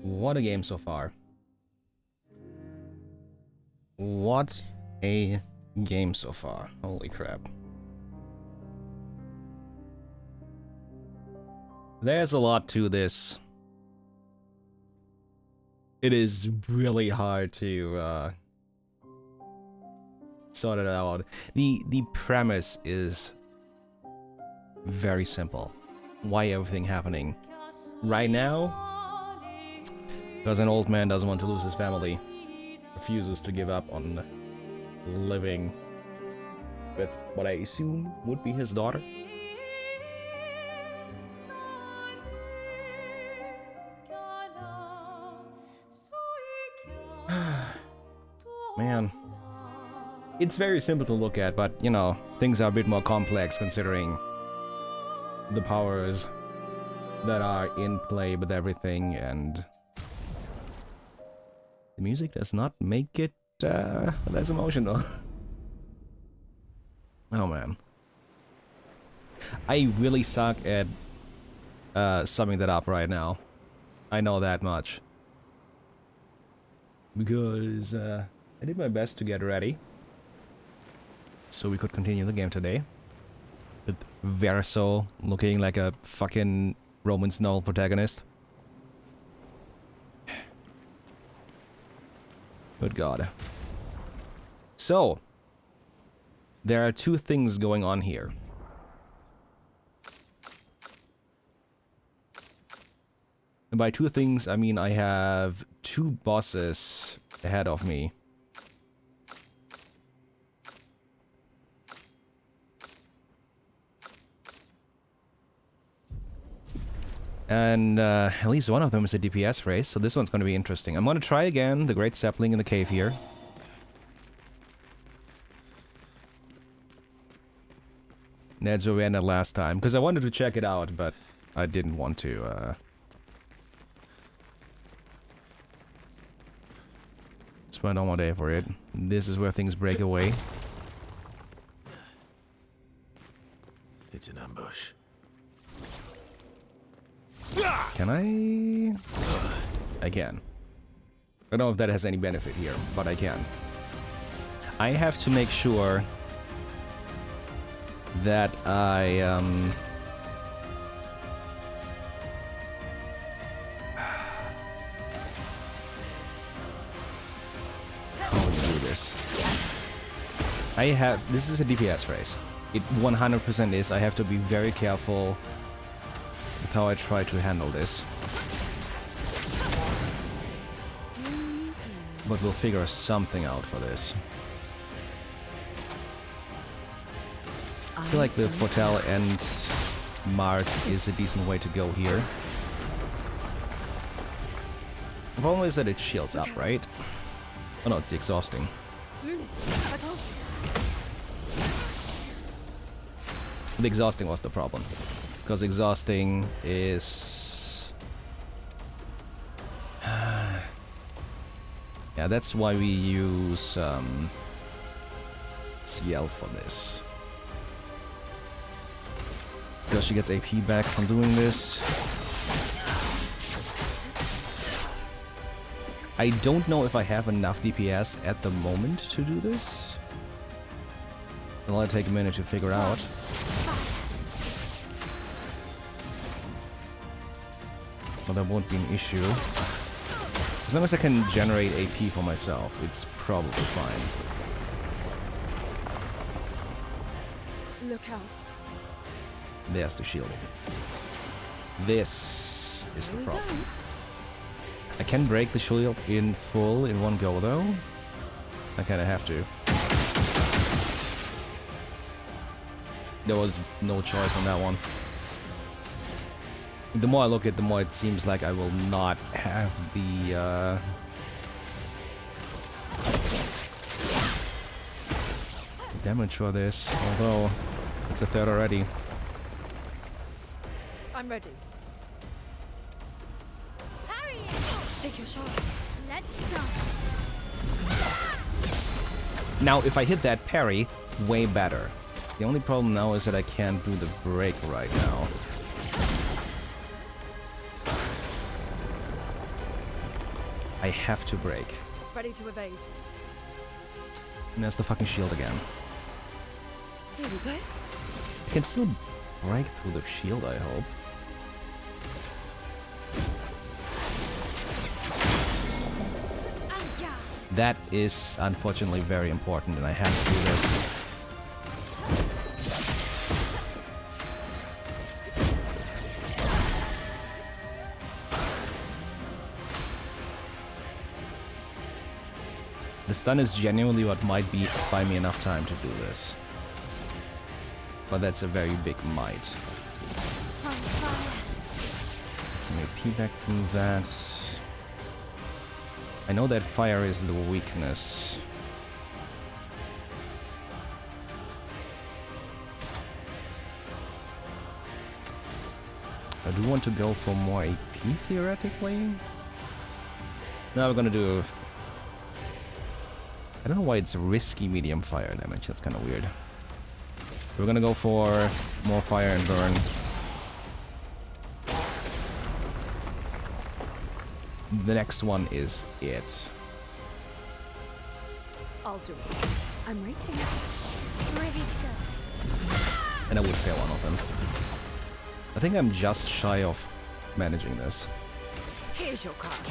What a game so far. What a game so far. Holy crap. There's a lot to this. It is really hard to sort it out. The premise is very simple. Why everything happening right now? Because an old man doesn't want to lose his family, refuses to give up on living with what I assume would be his daughter. Man. It's very simple to look at, but, you know, things are a bit more complex considering the powers that are in play with everything, and the music does not make it less emotional. Oh man. I really suck at summing that up right now. I know that much. Because I did my best to get ready so we could continue the game today. With Verso looking like a fucking Roman Snow protagonist. Good God. So, there are two things going on here. And by two things, I mean I have two bosses ahead of me. And at least one of them is a DPS race, so this one's going to be interesting. I'm going to try again the Great Sapling in the cave here. That's where we ended last time, because I wanted to check it out, but I didn't want to spend all my day for it. This is where things break away. It's an ambush. Can I? I can. I don't know if that has any benefit here, but I can. I have to make sure that I how do you do this? This is a DPS race. It 100% is. I have to be very careful with how I try to handle this. But we'll figure something out for this. I feel like the Fortel and Mark is a decent way to go here. The problem is that it shields up, right? Oh no, it's the exhausting. The exhausting was the problem. Because exhausting is... yeah, that's why we use CL for this. Because she gets AP back from doing this. I don't know if I have enough DPS at the moment to do this. It'll take a minute to figure out. But that won't be an issue. As long as I can generate AP for myself, it's probably fine. Look out. There's the shielding. This is the problem. I can break the shield in full in one go though. I kinda have to. There was no choice on that one. The more I look at it, the more it seems like I will not have the damage for this, although it's a third already. I'm ready. Parry! Take your shot. Let's start. Now, if I hit that parry, way better. The only problem now is that I can't do the break right now. I have to break. Ready to evade. And there's the fucking shield again. Here we go. I can still break through the shield, I hope. That is unfortunately very important, and I have to do this. The stun is genuinely what might buy me enough time to do this. But that's a very big might. Get some AP back from that. I know that fire is the weakness. I do want to go for more AP theoretically. Now we're gonna do... I don't know why it's risky medium fire damage, that's kind of weird. We're gonna go for more fire and burn. The next one is it. I'll do it. I'm waiting. Ready to go. And I would fail one of them. I think I'm just shy of managing this. Here's your card.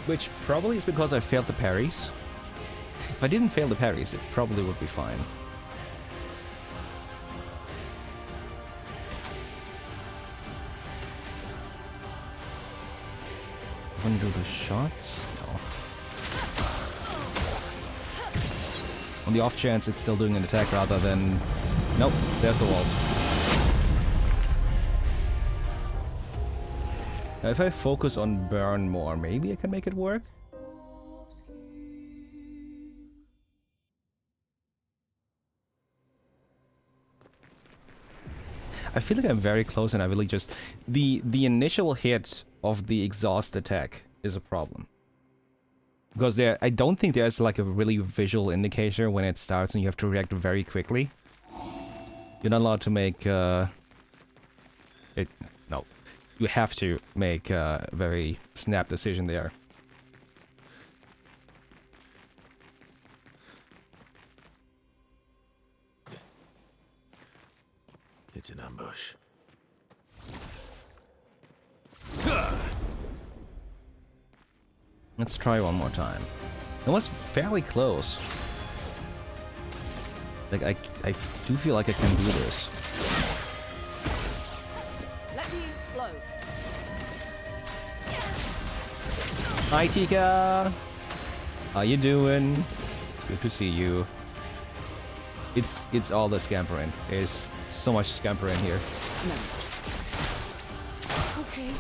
Which probably is because I failed the parries. If I didn't fail the parries, it probably would be fine. I'm gonna do the shots? No. On the off chance it's still doing an attack rather than... Nope, there's the walls. Now if I focus on burn more, maybe I can make it work? I feel like I'm very close and I really just... The initial hit of the exhaust attack is a problem. Because I don't think there's like a really visual indicator when it starts and you have to react very quickly. You're not allowed to make no. You have to make a very snap decision there. It's an ambush. Let's try one more time. It was fairly close. Like, I do feel like I can do this. Let me flow. Hi, Tika! How you doing? It's good to see you. It's all the scampering. There's so much scampering here. No. Okay.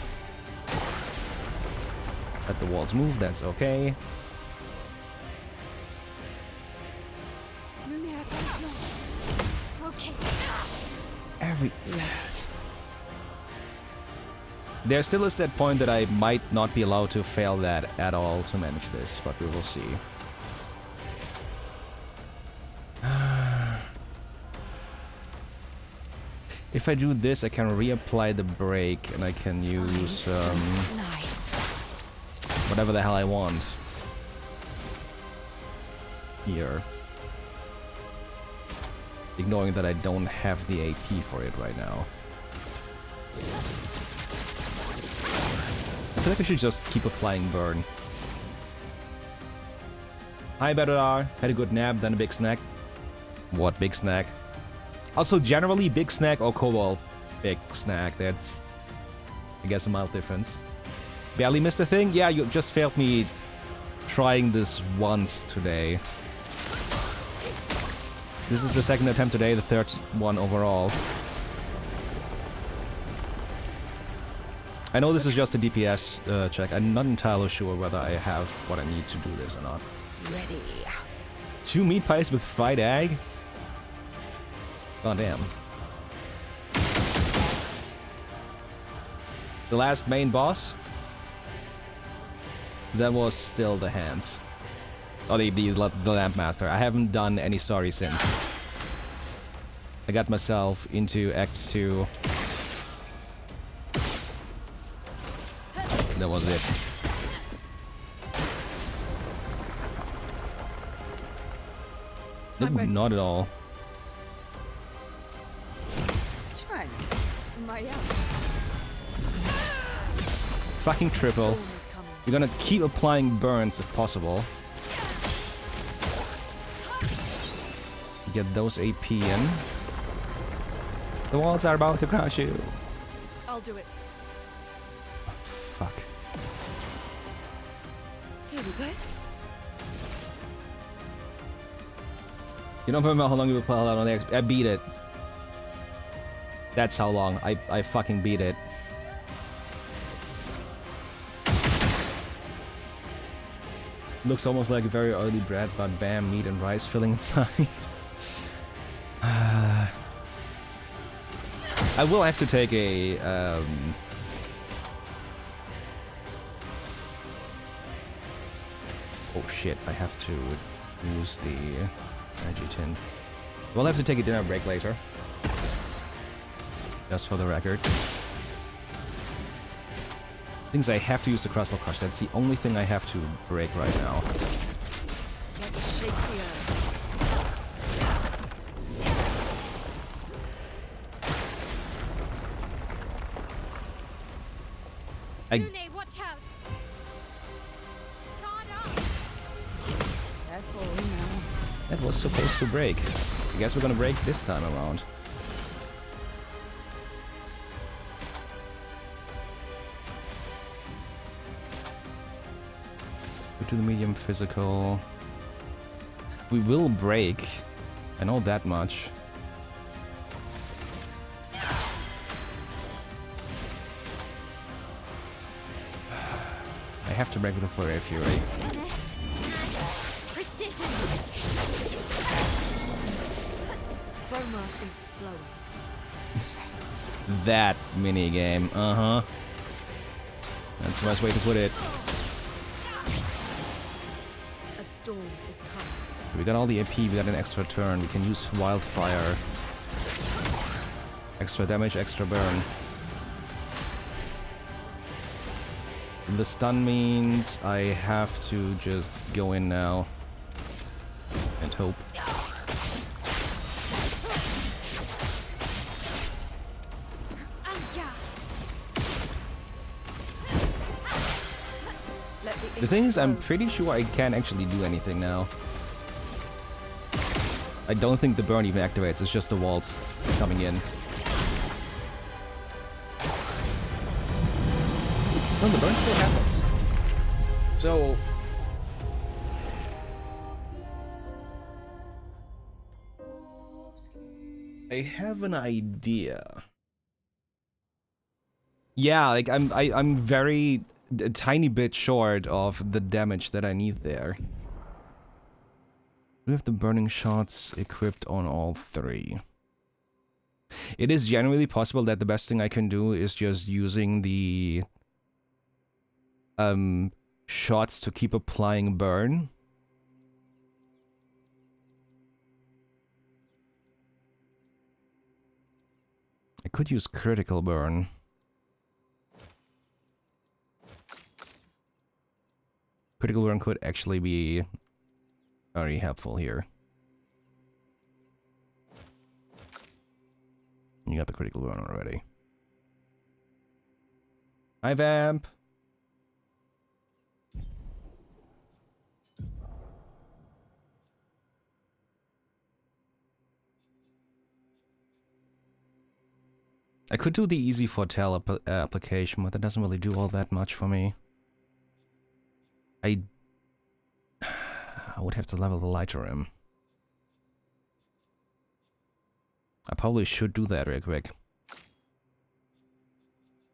Let the walls move, that's okay. Okay. There still is that point that I might not be allowed to fail that at all to manage this, but we will see. If I do this, I can reapply the brake and I can use whatever the hell I want here. Ignoring that I don't have the AP for it right now. I feel like I should just keep applying burn. Hi, Bedar. Had a good nap, then a big snack. What big snack? Also, generally, big snack or Cobalt big snack. That's, I guess, a mild difference. Barely missed a thing? Yeah, you just failed me trying this once today. This is the second attempt today, the third one overall. I know this is just a DPS check. I'm not entirely sure whether I have what I need to do this or not. Ready. 2 meat pies with fried egg? God damn. The last main boss? That was still the hands. Oh, the Lamp Master. I haven't done any story since. I got myself into Act 2. That was it. Nope, not at all. Try me. My Fucking triple. You're gonna keep applying burns if possible. Get those AP in. The walls are about to crush you. I'll do it. Oh, fuck. Here we go. You don't remember how long you played out on the I beat it. That's how long. I fucking beat it. Looks almost like a very early bread, but bam, meat and rice filling inside. I will have to take a oh shit, I have to use the adjutant. We'll have to take a dinner break later. Just for the record. Things I have to use the Crystal Crush. That's the only thing I have to break right now. Let's shake the earth. Unedited, watch out. Guard up. Careful now. That was supposed to break. I guess we're gonna break this time around. Go to the medium physical. We will break. I know that much. I have to break with the Flurry of Fury. Precision. Chroma is flowing. That minigame, uh-huh. That's the best way to put it. storm is coming. We got all the AP, we got an extra turn. We can use Wildfire. Extra damage, extra burn. The stun means I have to just go in now and hope. The thing is, I'm pretty sure I can't actually do anything now. I don't think the burn even activates, it's just the walls coming in. No, the burn still happens. So... I have an idea. Yeah, like I'm very... a tiny bit short of the damage that I need there. We have the burning shots equipped on all three. It is genuinely possible that the best thing I can do is just using the shots to keep applying burn. I could use critical burn. Critical burn could actually be very helpful here. You got the critical burn already. Hi, Vamp! I could do the easy foretell application, but that doesn't really do all that much for me. I would have to level the lighter rim. I probably should do that real quick.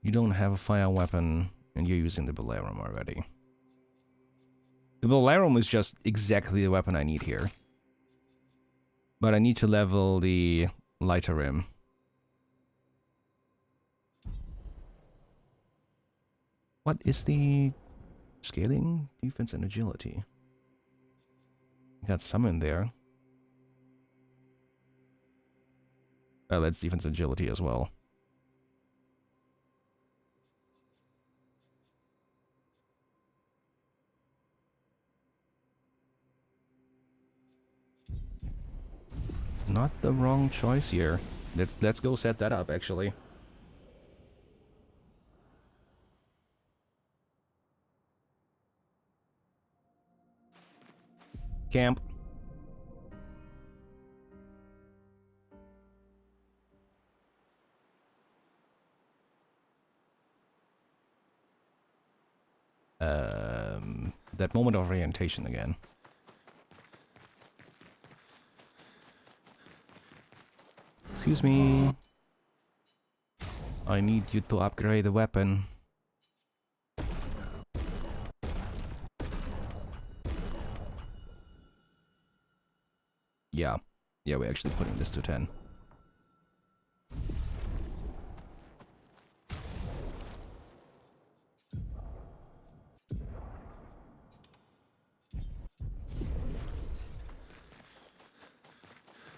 You don't have a fire weapon, and you're using the Bolarum already. The Bolarum is just exactly the weapon I need here. But I need to level the lighter rim. What is the scaling, defense, and agility? Got some in there. Well, that's defense and agility as well. Not the wrong choice here. Let's go set that up, actually. Camp. That moment of orientation again. Excuse me. I need you to upgrade the weapon. Yeah. Yeah, we're actually putting this to 10.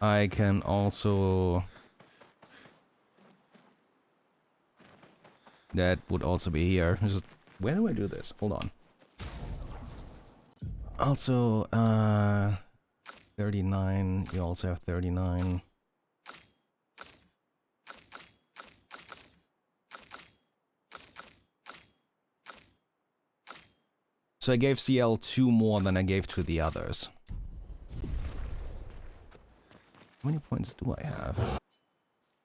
I can also... That would also be here. Just, where do I do this? Hold on. Also, 39. You also have 39. So I gave CL 2 more than I gave to the others. How many points do I have?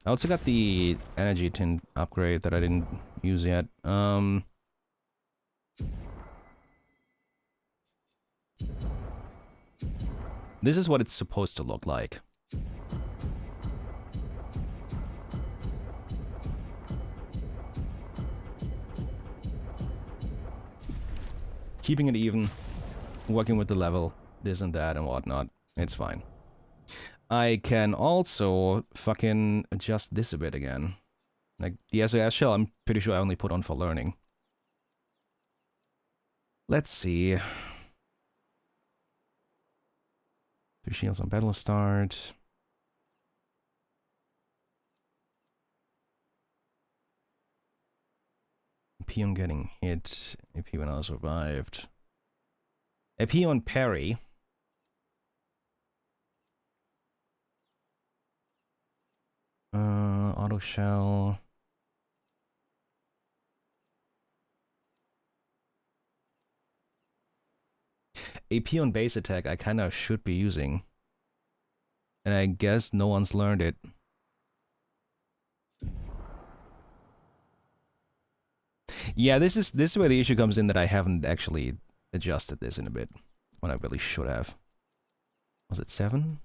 I also got the energy tint upgrade that I didn't use yet. This is what it's supposed to look like. Keeping it even, working with the level, this and that and whatnot. It's fine. I can also fucking adjust this a bit again. Like, the SAS shell, I'm pretty sure I only put on for learning. Let's see. 2 shields on battle start. AP on getting hit. AP when I survived. AP on Parry. Auto shell. AP on base attack I kinda should be using. And I guess no one's learned it. Yeah, this is where the issue comes in that I haven't actually adjusted this in a bit. When I really should have. Was it 7?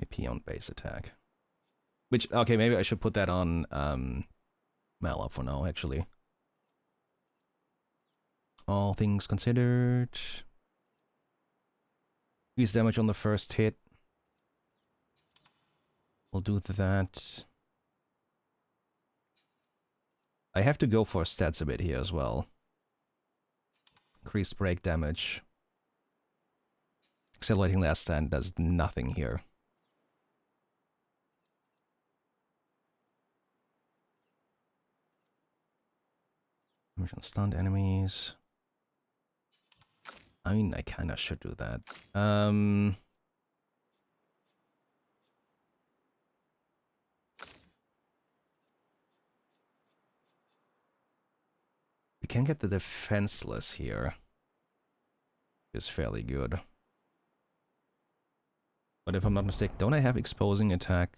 AP on base attack. Which, okay, maybe I should put that on Mal up for now, actually. All things considered. Increase damage on the first hit. We'll do that. I have to go for stats a bit here as well. Increased break damage. Accelerating last stand does nothing here. Damage on stunned enemies. I mean, I kinda should do that. We can get the defenseless here. Is fairly good. But if I'm not mistaken, don't I have exposing attack?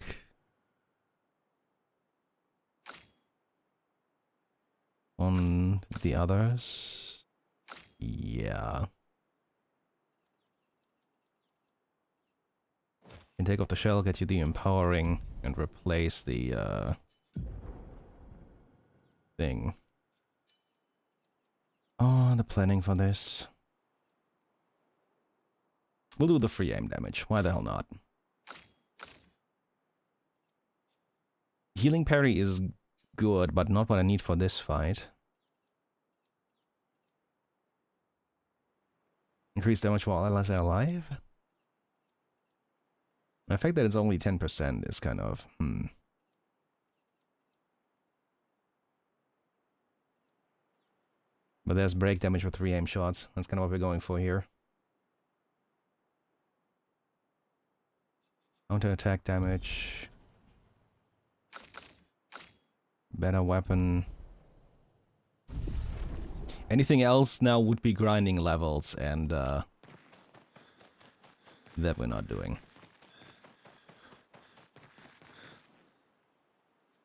On the others? Yeah. Can take off the shell, get you the empowering, and replace the thing. Oh, the planning for this. We'll do the free aim damage. Why the hell not? Healing parry is good, but not what I need for this fight. Increase damage while allies are alive? The fact that it's only 10% is kind of, But there's break damage with 3 aim shots. That's kind of what we're going for here. Counter attack damage. Better weapon. Anything else now would be grinding levels, and that we're not doing.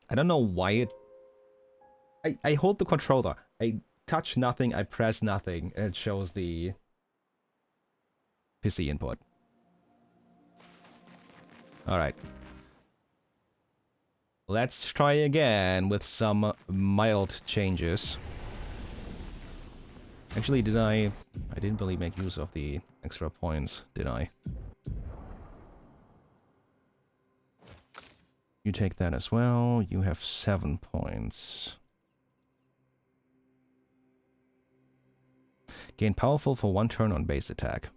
I don't know why it... I hold the controller. I touch nothing, I press nothing, and it shows the PC input. Alright. Let's try again with some mild changes. Actually, did I didn't really make use of the extra points, did I? You take that as well. You have 7 points. Gain powerful for 1 turn on base attack.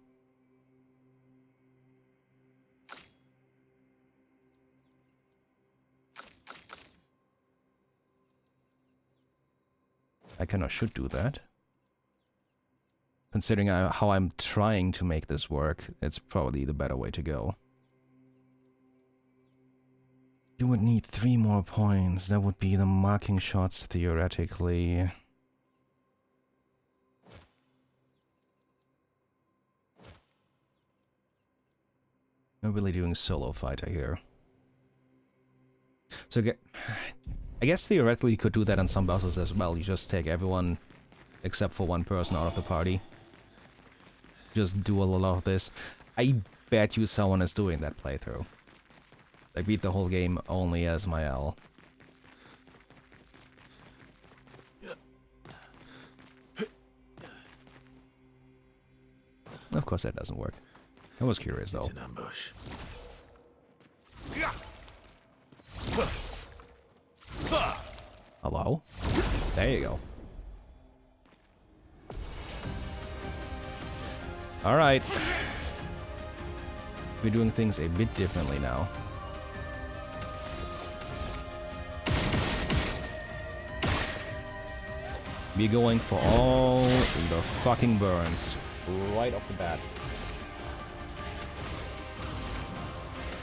I kinda should do that. Considering how I'm trying to make this work, it's probably the better way to go. You would need 3 more points. That would be the marking shots, theoretically. I'm really doing solo fighter here. So I guess theoretically you could do that on some bosses as well. You just take everyone except for 1 person out of the party. Just do a lot of this. I bet you someone is doing that playthrough. I beat the whole game only as my L. Of course that doesn't work. I was curious though. It's an ambush. Hello? There you go. Alright. We're doing things a bit differently now. We're going for all the fucking burns right off the bat.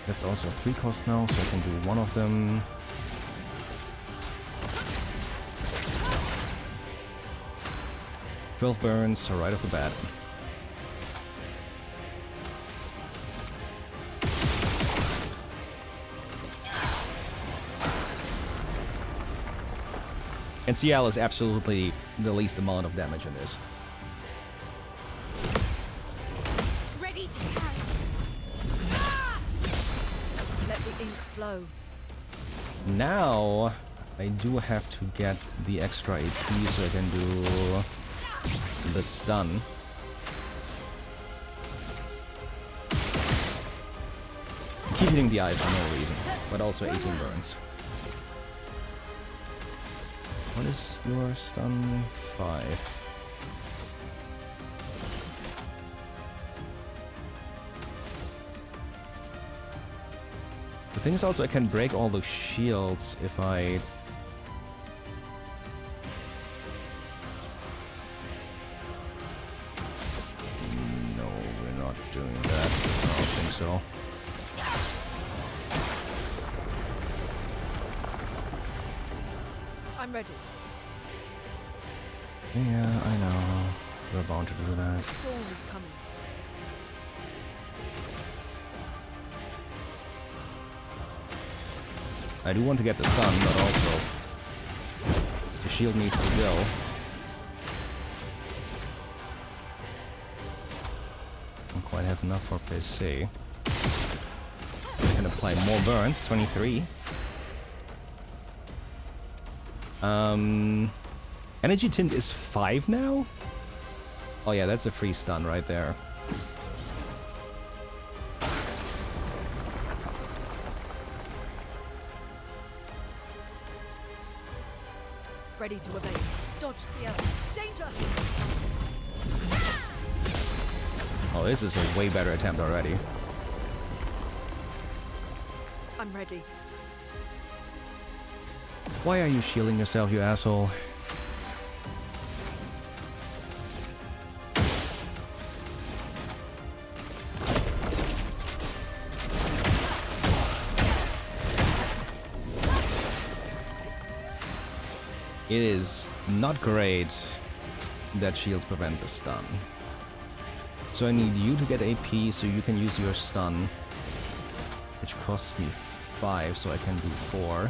That's also 3 cost now, so I can do one of them. Twelve burns, so right off the bat. And CL is absolutely the least amount of damage in this. Ready to carry. Let the ink flow. Now, I do have to get the extra AP so I can do the stun. Keep hitting the eye for no reason, but also 18 burns. What is your stun? 5. The thing is also I can break all the shields if I... No, we're not doing that. I don't think so. I'm ready. Yeah, I know. We're bound to do that. The storm is coming. I do want to get the stun, but also the shield needs to go. Don't quite have enough for PC. I can apply more burns, 23. Energy Tint is 5 now? Oh yeah, that's a free stun right there. Ready to evade. Dodge CL. Danger! Oh, this is a way better attempt already. I'm ready. Why are you shielding yourself, you asshole? It is not great that shields prevent the stun. So I need you to get AP so you can use your stun, which costs me 5, so I can do 4.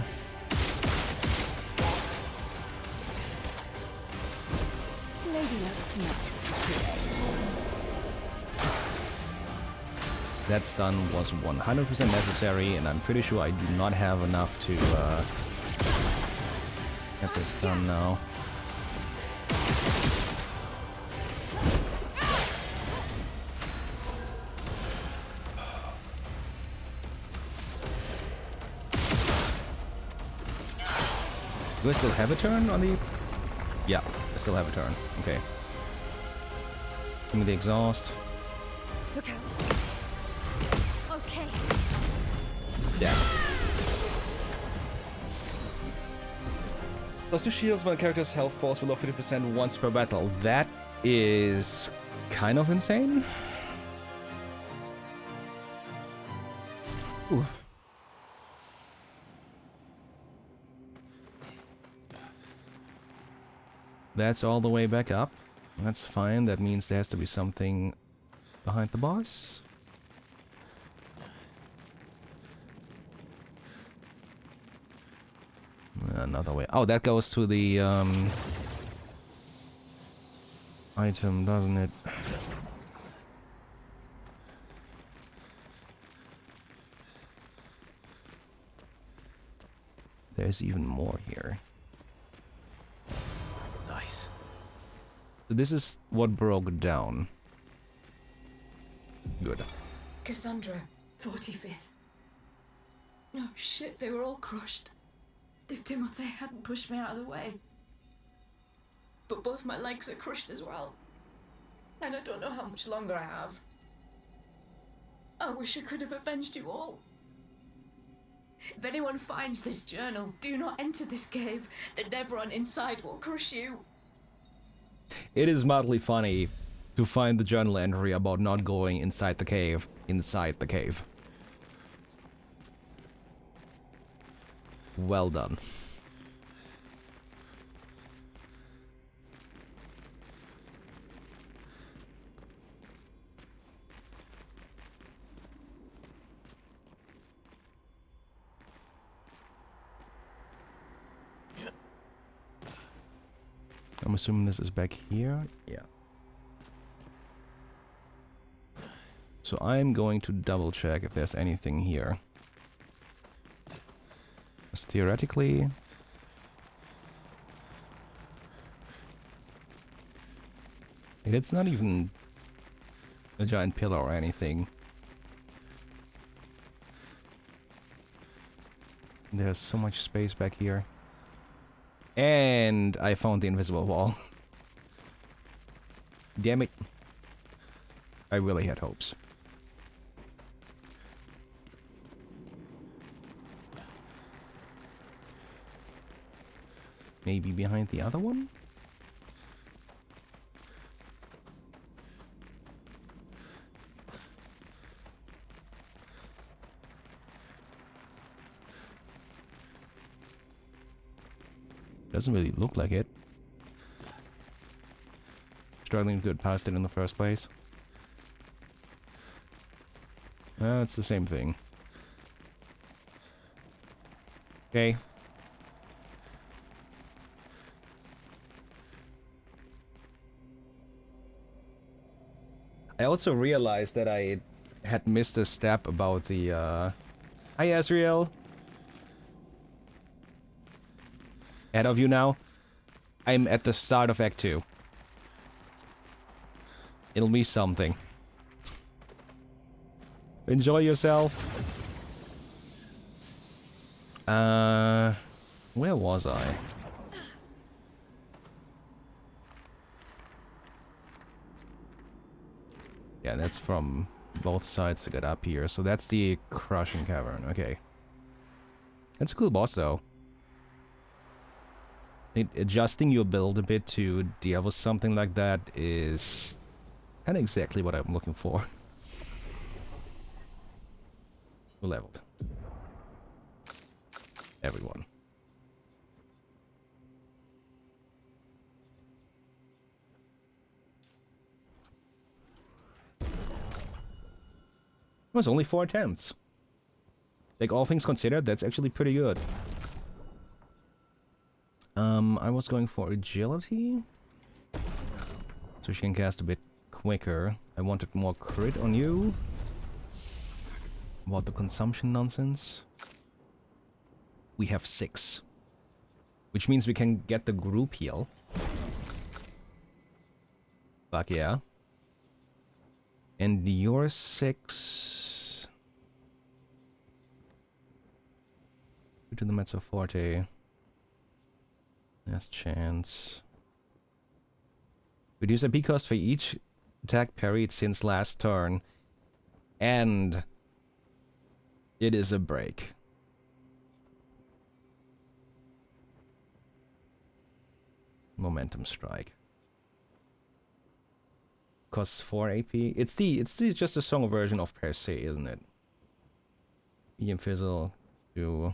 That stun was 100% necessary, and I'm pretty sure I do not have enough to get this done now. Do I still have a turn on the... Yeah, I still have a turn. Okay. Give me the exhaust. Look out. Okay. Yeah. Plus 2 shields when a character's health falls below 50% once per battle. That is kind of insane. Ooh. That's all the way back up. That's fine. That means there has to be something behind the boss. Another way. Oh, that goes to the item, doesn't it? There's even more here. Nice. So this is what broke down. Good. Cassandra, 45th. Oh shit, they were all crushed. If Timothy hadn't pushed me out of the way. But both my legs are crushed as well. And I don't know how much longer I have. I wish I could have avenged you all. If anyone finds this journal, do not enter this cave. The Nevron inside will crush you. It is mildly funny to find the journal entry about not going inside the cave. Inside the cave. Well done. I'm assuming this is back here. Yeah. So I'm going to double check if there's anything here. Because theoretically... it's not even a giant pillar or anything. There's so much space back here. And I found the invisible wall. Damn it. I really had hopes. Maybe behind the other one? Doesn't really look like it. Struggling to get past it in the first place. It's the same thing. Okay. I also realized that I had missed a step about the, Hi, Azriel. Ahead of you now. I'm at the start of Act 2. It'll be something. Enjoy yourself. Where was I? Yeah, that's from both sides to get up here. So that's the Crushing Cavern. Okay. That's a cool boss, though. Adjusting your build a bit to deal with something like that is kind of exactly what I'm looking for. We're leveled. Everyone. It was only 4 attempts. Like, all things considered, that's actually pretty good. I was going for agility, so she can cast a bit quicker. I wanted more crit on you. What the consumption nonsense? We have 6, which means we can get the group heal. Fuck yeah. And you're 6. To the Mezzo Forte. Last chance. Reduce AP cost for each attack parried since last turn. And it is a break. Momentum strike. Costs 4 AP. It's just a stronger version of per se, isn't it? EM Fizzle to...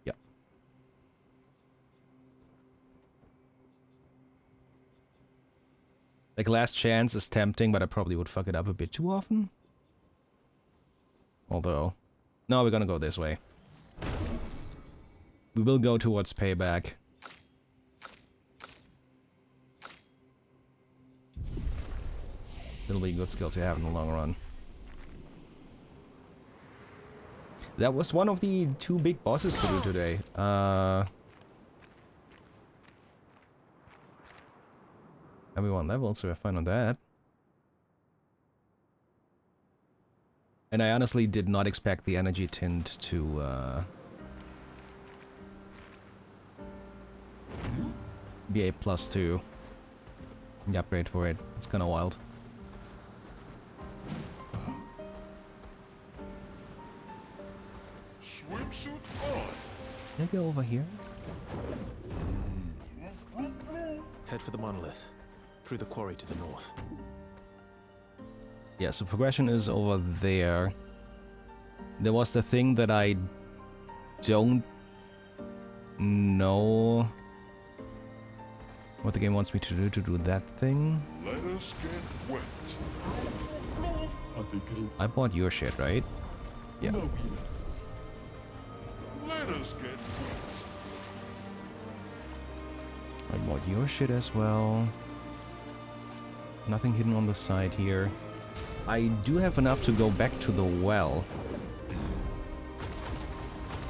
yeah. Like, last chance is tempting, but I probably would fuck it up a bit too often. Although... no, we're gonna go this way. We will go towards payback. It'll be a good skill to have in the long run. That was one of the 2 big bosses to do today. Everyone leveled, so we're fine on that. And I honestly did not expect the energy tint to be a +2. the upgrade for it. It's kind of wild. Swimsuit on. Can I go over here? Head for the monolith. Through the quarry to the north. Yeah, so progression is over there. There was the thing that I don't know what the game wants me to do that thing. Let us get wet. I bought your shit, right? Yeah. Let us get wet. I bought your shit as well. Nothing hidden on the side here. I do have enough to go back to the well,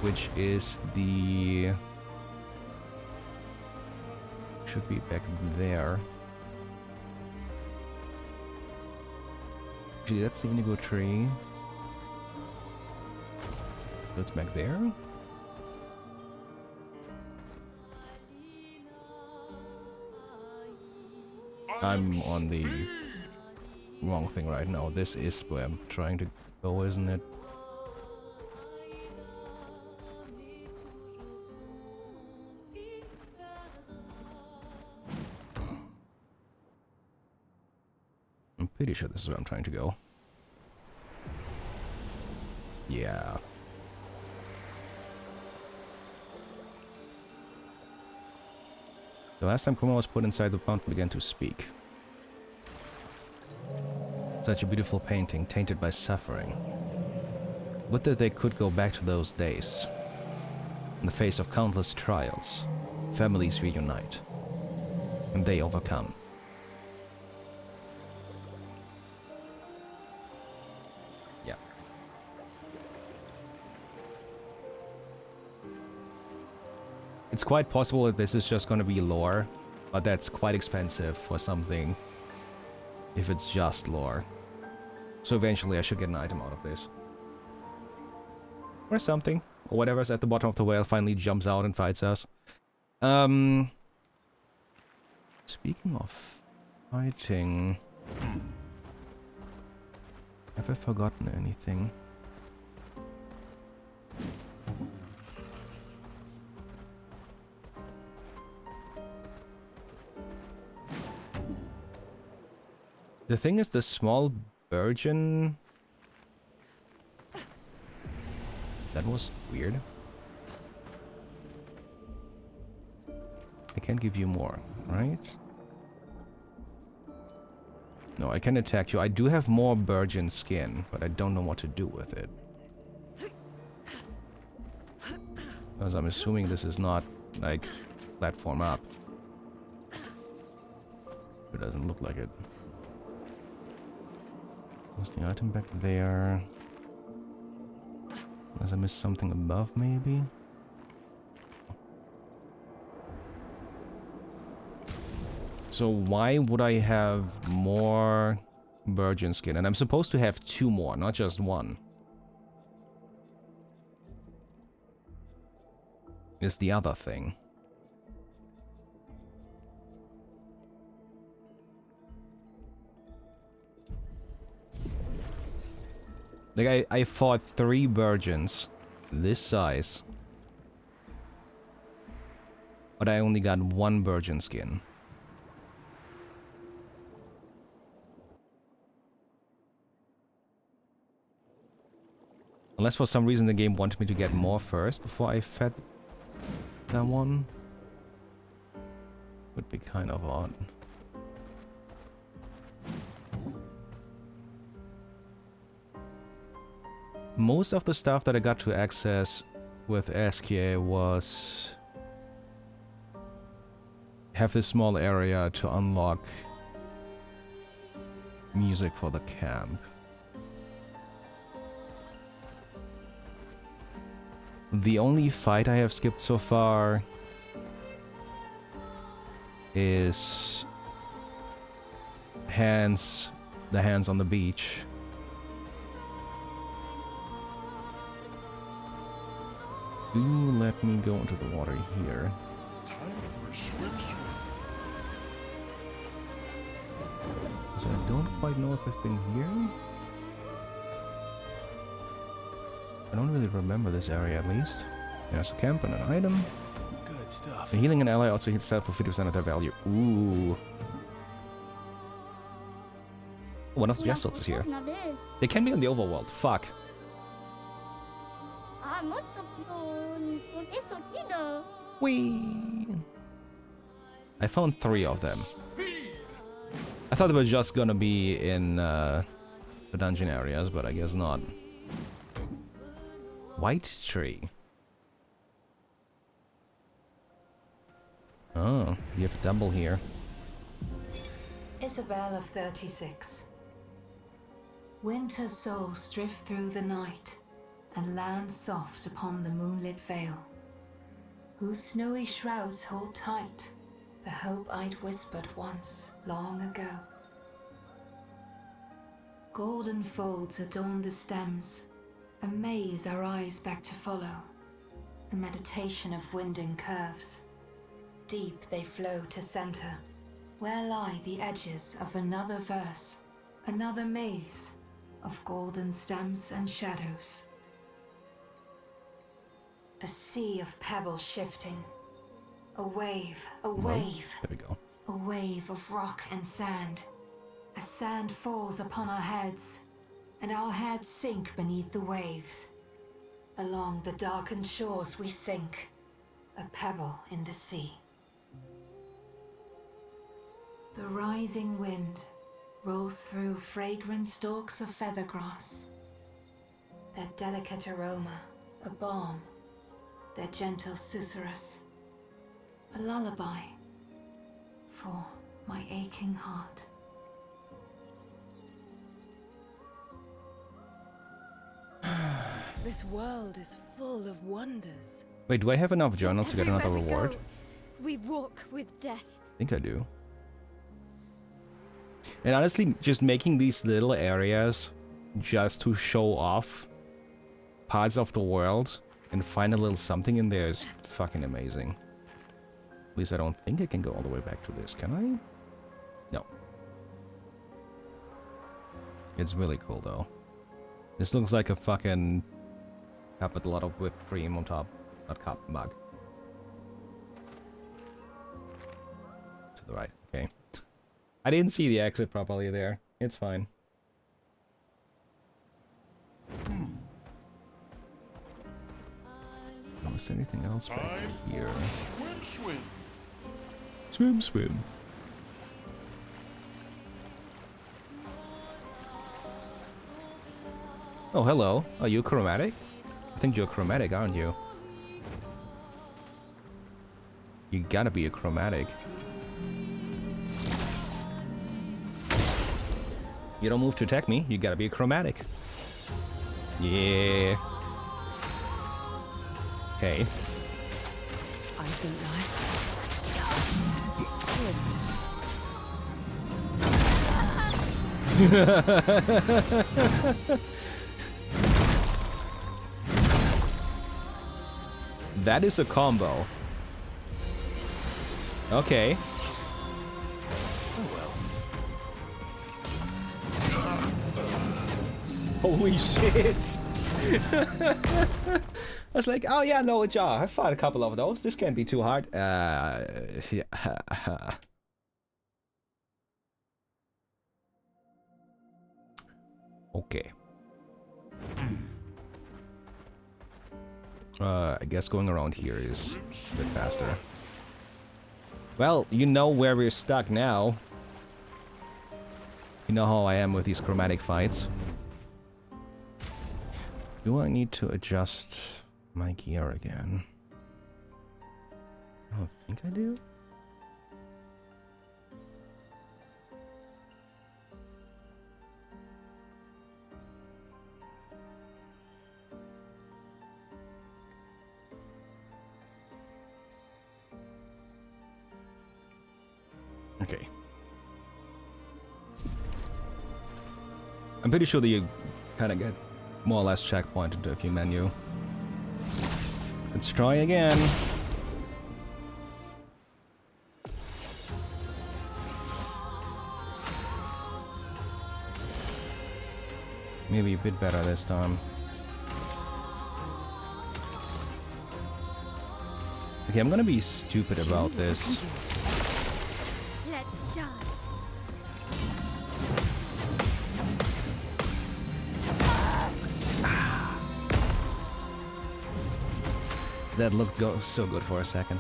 which is the... should be back there. Actually, that's the indigo tree. So it's back there? I'm on the wrong thing right now. This is where I'm trying to go, isn't it? I'm pretty sure this is where I'm trying to go. Yeah. The last time Kuma was put inside the fountain began to speak. Such a beautiful painting, tainted by suffering. Would that they could go back to those days. In the face of countless trials, families reunite. And they overcome. Yeah. It's quite possible that this is just going to be lore, but that's quite expensive for something if it's just lore. So eventually I should get an item out of this. Or something. Or whatever's at the bottom of the whale finally jumps out and fights us. Speaking of fighting... have I forgotten anything? The thing is, the small virgin... that was weird. I can't give you more, right? No, I can attack you. I do have more virgin skin, but I don't know what to do with it. Because I'm assuming this is not, like, platform up. It doesn't look like it. Was the item back there? Unless I missed something above, maybe? So why would I have more virgin skin? And I'm supposed to have 2 more, not just 1. Is the other thing. Like, I fought 3 virgins this size. But I only got 1 virgin skin. Unless for some reason the game wanted me to get more first before I fed that one. Would be kind of odd. Most of the stuff that I got to access with SKA was... have this small area to unlock music for the camp. The only fight I have skipped so far is the hands on the beach. Do you let me go into the water here? Time for a swimsuit. So I don't quite know if I've been here. I don't really remember this area at least. There's a camp and an item. Good stuff. And healing an ally also hits self for 50% of their value. Ooh. One of the Jestels is here. They can be on the overworld. Fuck. Whee! I found 3 of them. I thought they were just gonna be in the dungeon areas, but I guess not. White tree. Oh, you have a double here. Isabel of 36. Winter's souls drift through the night and land soft upon the moonlit vale, whose snowy shrouds hold tight the hope I'd whispered once, long ago. Golden folds adorn the stems, a maze our eyes beg to follow, a meditation of winding curves. Deep they flow to center, where lie the edges of another verse, another maze of golden stems and shadows. A sea of pebbles shifting. A wave, a wave. There we go. A wave of rock and sand. As sand falls upon our heads, and our heads sink beneath the waves. Along the darkened shores we sink, a pebble in the sea. The rising wind rolls through fragrant stalks of feathergrass. Their delicate aroma, a balm, their gentle susurrus, a lullaby for my aching heart. This world is full of wonders. Wait, do I have enough journals to get another Everywhere we reward? go, we walk with death. I think I do. And honestly, just making these little areas just to show off parts of the world and find a little something in there is fucking amazing. At least I don't think I can go all the way back to this, can I? No. It's really cool though. This looks like a fucking cup with a lot of whipped cream on top. Not cup, mug. To the right, okay. I didn't see the exit properly there. It's fine. Oh, is there anything else back here? Swim, swim. Swim, swim. Oh, hello. Are you chromatic? I think you're chromatic, aren't you? You gotta be a chromatic. You don't move to attack me, you gotta be a chromatic. Yeah. Okay. Eyes don't lie. That is a combo. Okay. Holy shit! I was like, oh yeah, no, I fought a couple of those. This can't be too hard. Yeah. Okay. I guess going around here is a bit faster. Well, you know where we're stuck now. You know how I am with these chromatic fights. Do I need to adjust my gear again? I don't think I do. Okay. I'm pretty sure that you kind of get more or less checkpointed if you menu. Let's try again. Maybe a bit better this time. Okay, I'm gonna be stupid about this. Let's dance. That looked so good for a second.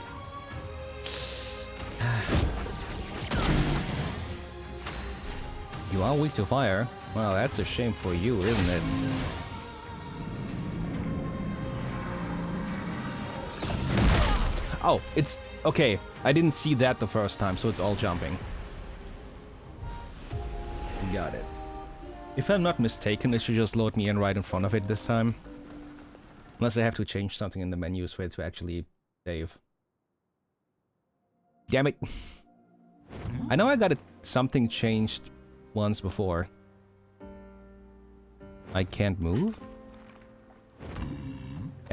You are weak to fire. Well, that's a shame for you, isn't it? Oh, it's... okay. I didn't see that the first time, so it's all jumping. Got it. If I'm not mistaken, it should just load me in right in front of it this time. Unless I have to change something in the menus for it to actually save. Damn it. I know I got something changed once before. I can't move?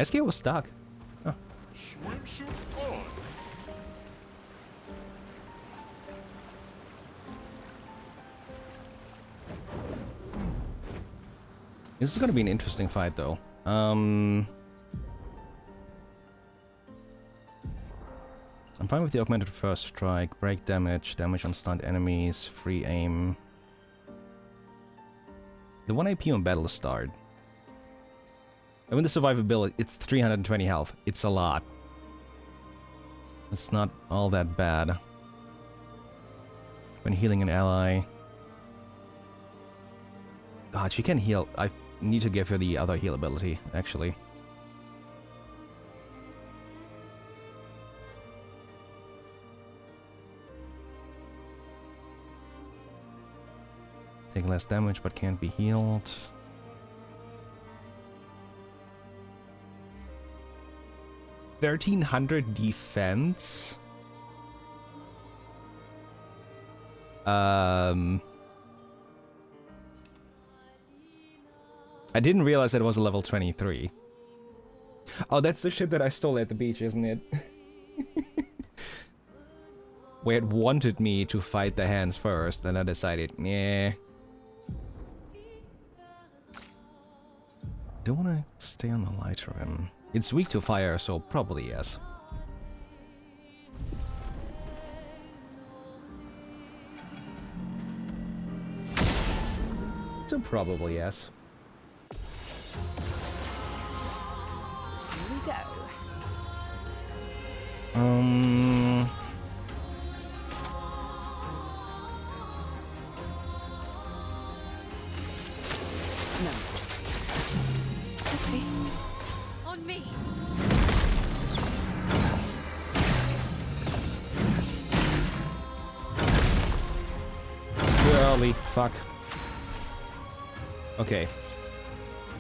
SK was stuck. Huh. Swimsuit on. This is gonna be an interesting fight, though. I'm fine with the augmented first strike, break damage, damage on stunned enemies, free aim. The 1 AP on battle start. I mean, the survivability, it's 320 health. It's a lot. It's not all that bad. When healing an ally. God, she can heal. I need to give her the other heal ability, actually. Take less damage but can't be healed. $1,300 defense. I didn't realize that it was a level 23. Oh, that's the shit that I stole at the beach, isn't it? Where it wanted me to fight the hands first, and I decided, yeah. I don't want to stay on the light rim. It's weak to fire, so probably yes. So probably yes. Here we go. No tricks. Okay. On me. Too early. Fuck. Okay.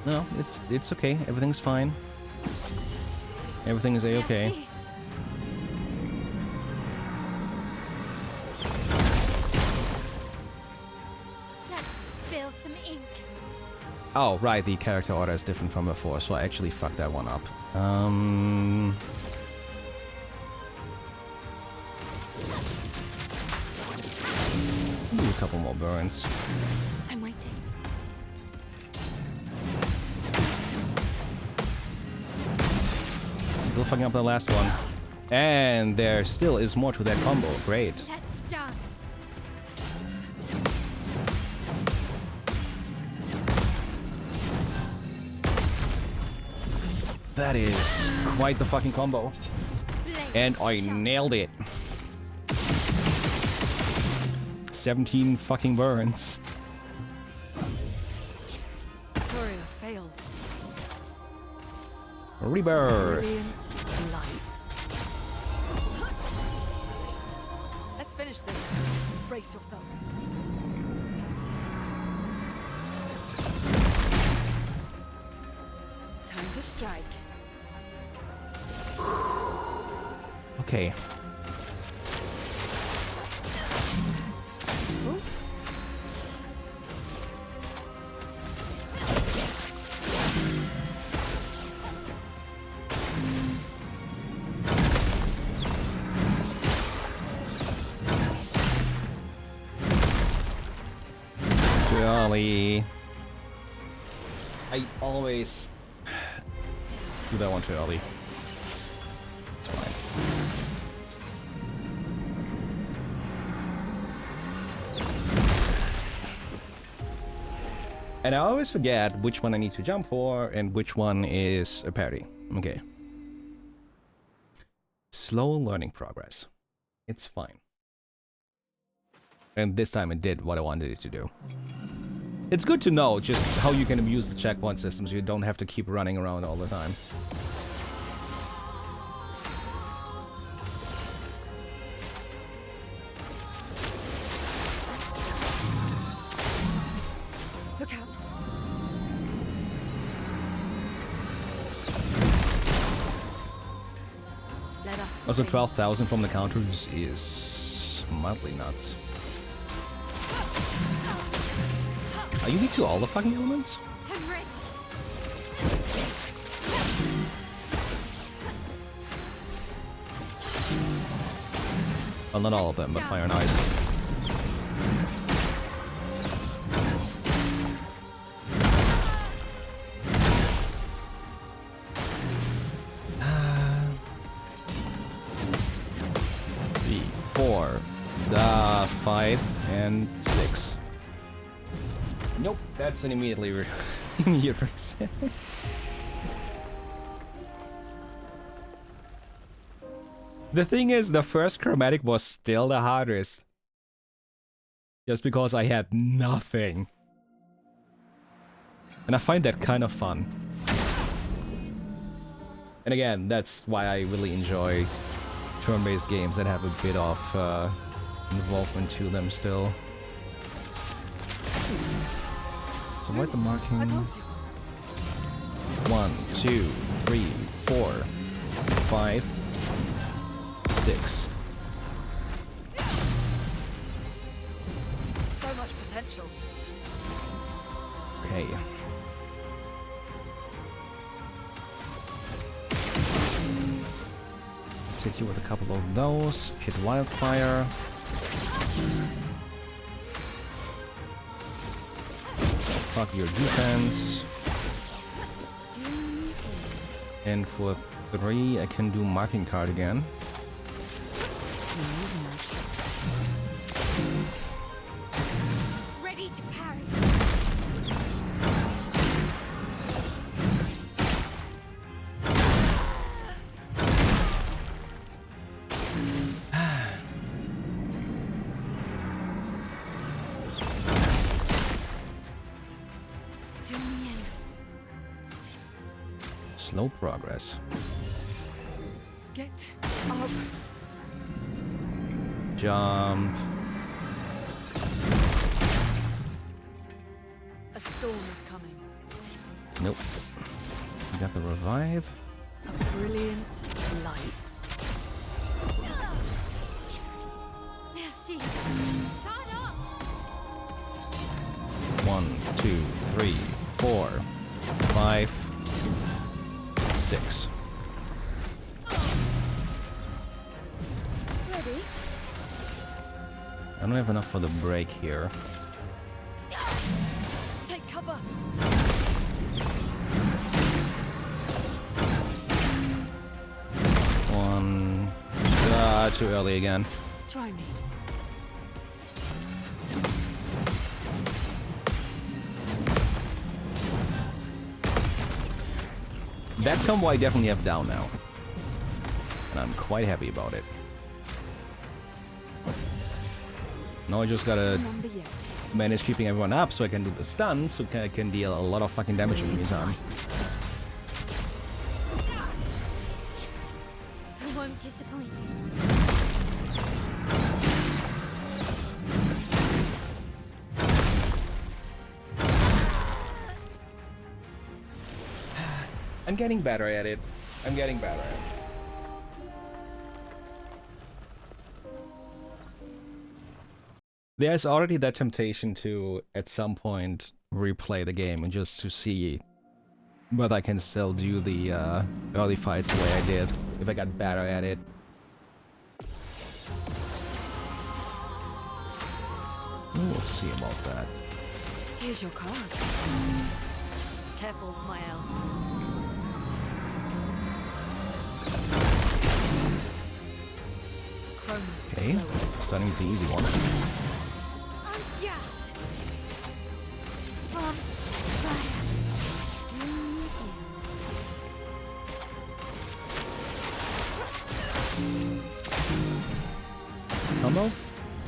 No, it's okay. Everything's fine. Everything is a-okay. Merci. Let's spill some ink. Oh, right, the character order is different from before, so I actually fucked that one up. Do a couple more burns. I'm waiting. Still fucking up the last one. And there still is more to that combo. Great. Let's dance. That is quite the fucking combo. And I nailed it. 17 fucking burns. Sorry, I failed. Rebirth. Brilliant light. Let's finish this. Brace yourselves. Time to strike. Okay. Ooh. Golly. I always do that one too early. It's fine. And I always forget which one I need to jump for and which one is a parry. Okay. Slow learning progress. It's fine. And this time it did what I wanted it to do. It's good to know just how you can abuse the checkpoint system so you don't have to keep running around all the time. Look out. Let us. Also, 12,000 from the counters is mildly nuts. Are you weak to all the fucking elements? I'm ready. Well, not all of them, but fire and ice. Three, 4, 5, and 6. Nope, that's an immediate reset. The thing is, the first chromatic was still the hardest. Just because I had nothing. And I find that kind of fun. And again, that's why I really enjoy turn-based games that have a bit of involvement to them still. So what the marking? I told you. 1, 2, 3, 4, 5, 6. So much potential. Okay. Let's hit you with a couple of those. Hit wildfire. Fuck your defense. And for 3, I can do marking card again. Ready to parry. Slow progress. Get up. Jump. A storm is coming. Nope. You got the revive. A brilliant light. Merci. Start up. 1, 2, 3, 4, 5, 6. Ready? I don't have enough for the break here. Take cover. One. Too early again. Try me. That combo I definitely have down now. And I'm quite happy about it. Now I just gotta Remember yet. manage keeping everyone up so I can do the stuns, so I can deal a lot of fucking damage in the meantime. I won't disappoint. I'm getting better at it. I'm getting better at it. There's already that temptation to, at some point, replay the game and just to see whether I can still do the early fights the way I did, if I got better at it. We'll see about that. Here's your card. Careful, my elf. Chrome is Okay, flowing. starting with the easy one. Ungagged. From fire. Combo?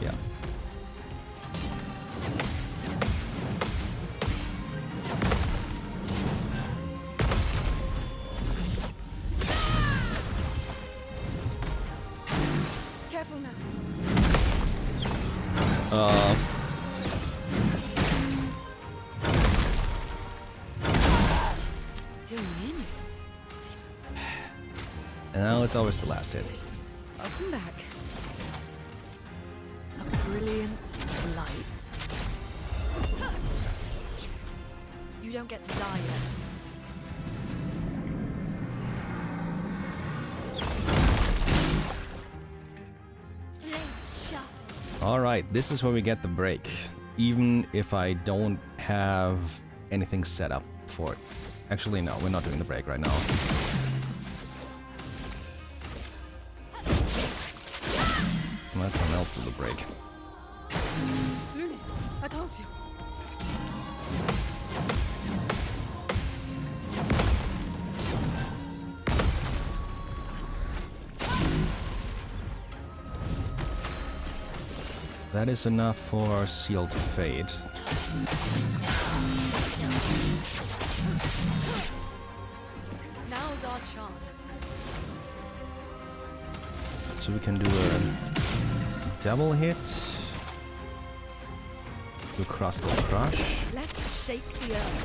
Yeah. Careful now. Doing in. And now it's always the last hit. Welcome back. A brilliant light. You don't get to die yet. Blades sharp. Alright, this is where we get the break. Even if I don't have anything set up for it. Actually, no, we're not doing the break right now. Let someone else do the break. Lulu, I told you. That is enough for Sealed Fate. Now's our chance. So we can do a double hit. Do Crustal Crush. Let's shake the earth.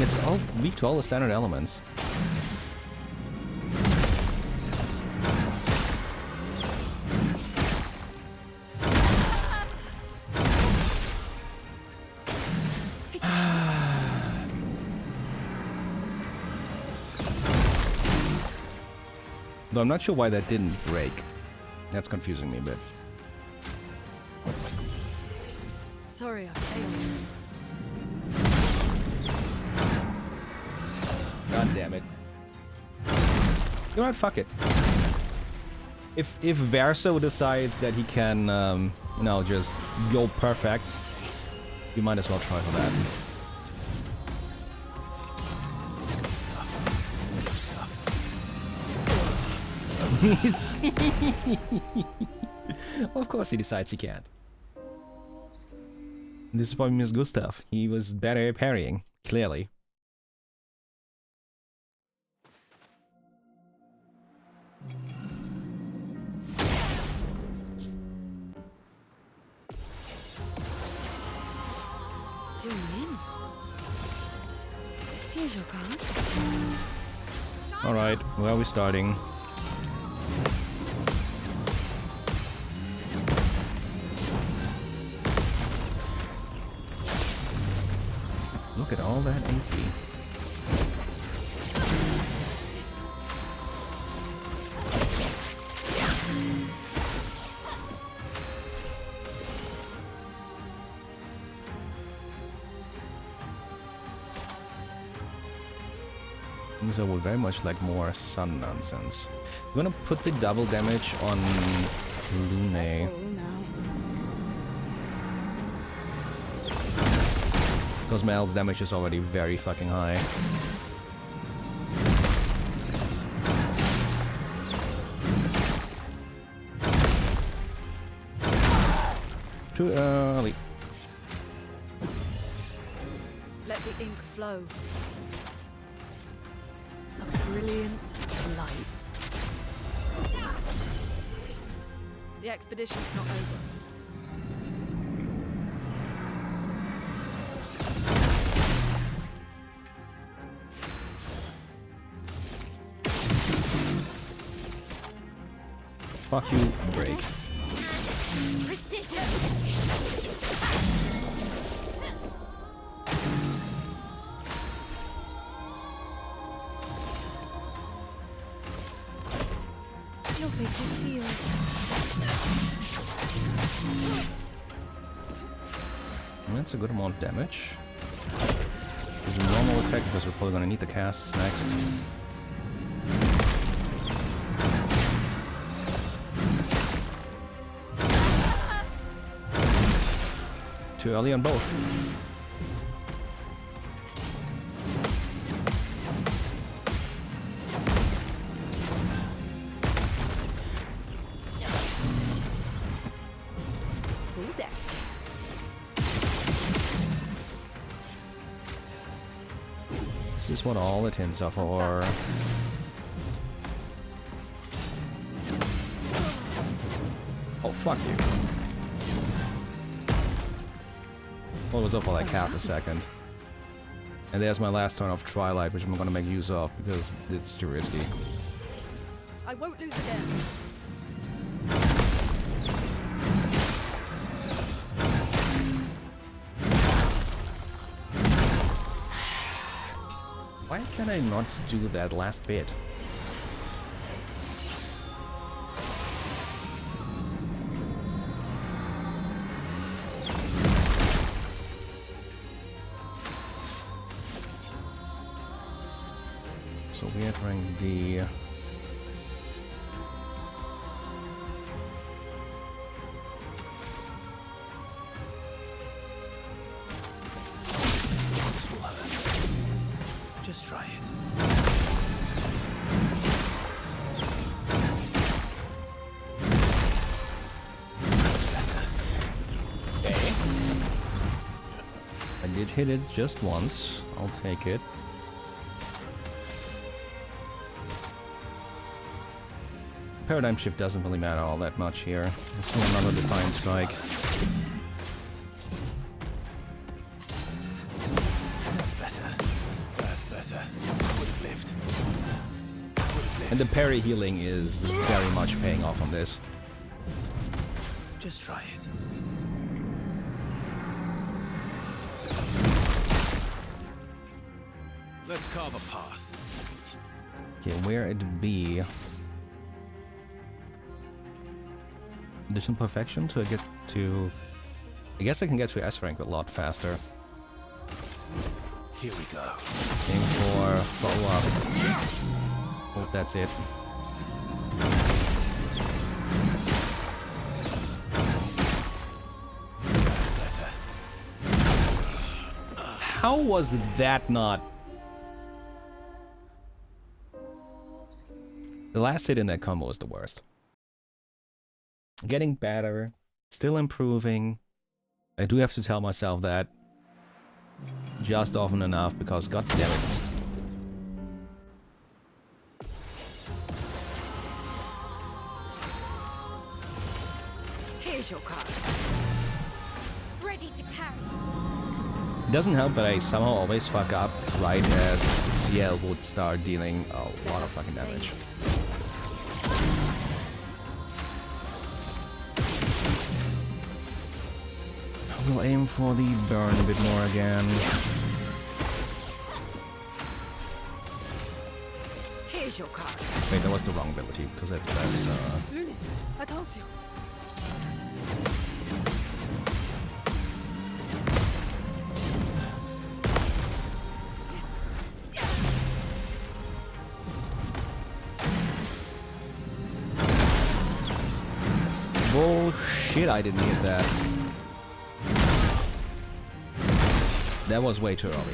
It's all weak to all the standard elements. Though I'm not sure why that didn't break. That's confusing me a bit. Sorry, I failed. God damn it. You know what? Fuck it. If Verso decides that he can, you know, just go perfect, you might as well try for that. It's of course he decides he can't. This is why we miss Gustav. He was better at parrying, clearly. Doing in. Here's your card. Alright, where are we starting? Look at all that AP. Things I would very much like more sun nonsense. I'm gonna put the double damage on Lune. Because my elf's damage is already very fucking high. Too early. Let the ink flow. A brilliant light. The expedition's not over. Fuck you, break. Precision. Your fate is sealed. That's a good amount of damage. There's a normal attack because we're probably gonna need the casts next. Too early on both. Full deck. This is what all the tins are for. Oh, fuck you. Well, it was up for like half a second. And there's my last turn of Twilight, which I'm gonna make use of because it's too risky. I won't lose again. Why can I not do that last bit? So we're entering the... This will hurt. Just try it. Okay. I did hit it just once. I'll take it. Paradigm shift doesn't really matter all that much here. Let's do another Defiant Strike. That's better. That's better. I would have lived. I would have lived. And the parry healing is very much paying off on this. Just try it. Let's carve a path. Okay, where it be? Additional perfection to get to... I guess I can get to S rank a lot faster. Here we go. Aim for follow-up. Hope that's it. That's better. How was that not... The last hit in that combo was the worst. Getting better, still improving. I do have to tell myself that just often enough because god damn it. Here's your card. Ready to parry. It doesn't help that I somehow always fuck up right as CL would start dealing a lot of fucking damage. We'll aim for the burn a bit more again. Here's your card. Wait, that was the wrong ability, because that's Lune, attention. bullshit, I didn't hit that. That was way too early.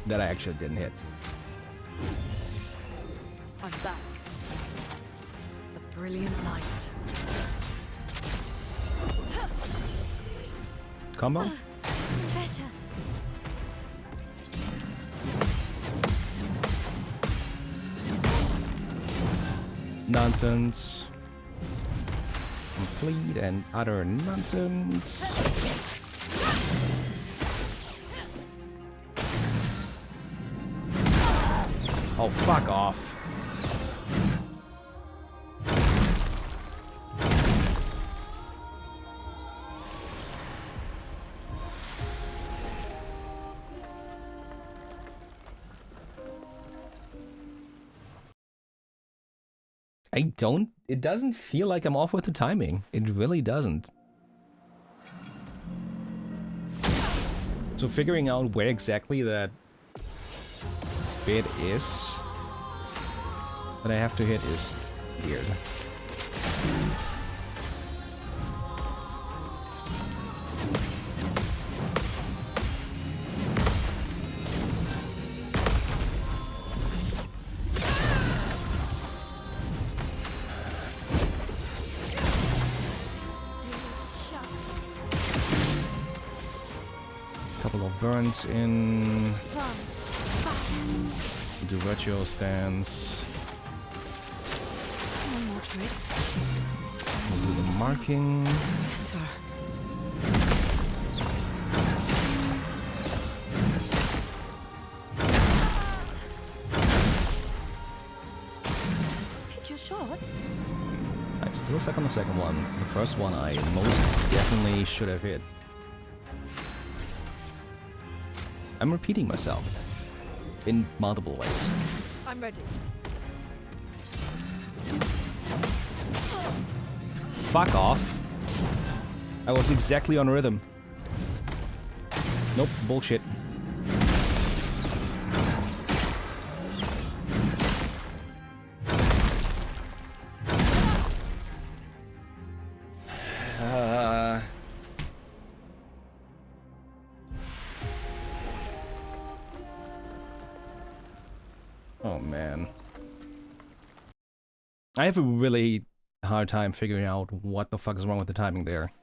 That I actually didn't hit. I'm back. The brilliant light. Combo? Better. Nonsense. Complete and utter nonsense. Oh, fuck off. It doesn't feel like I'm off with the timing. It really doesn't. So figuring out where exactly that bit is that I have to hit is weird. Couple of burns in. Do virtual stance. More tricks. We'll do the marking. Better. Take your shot. I still suck on the second one. The first one I most definitely should have hit. I'm repeating myself in multiple ways. I'm ready. Fuck off. I was exactly on rhythm. Nope, bullshit. Oh man. I have a really hard time figuring out what the fuck is wrong with the timing there.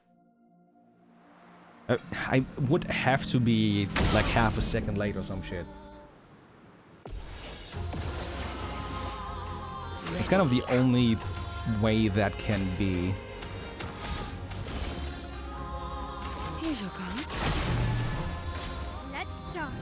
I would have to be like half a second late or some shit. It's kind of the only way that can be. Here's your card. Let's dance.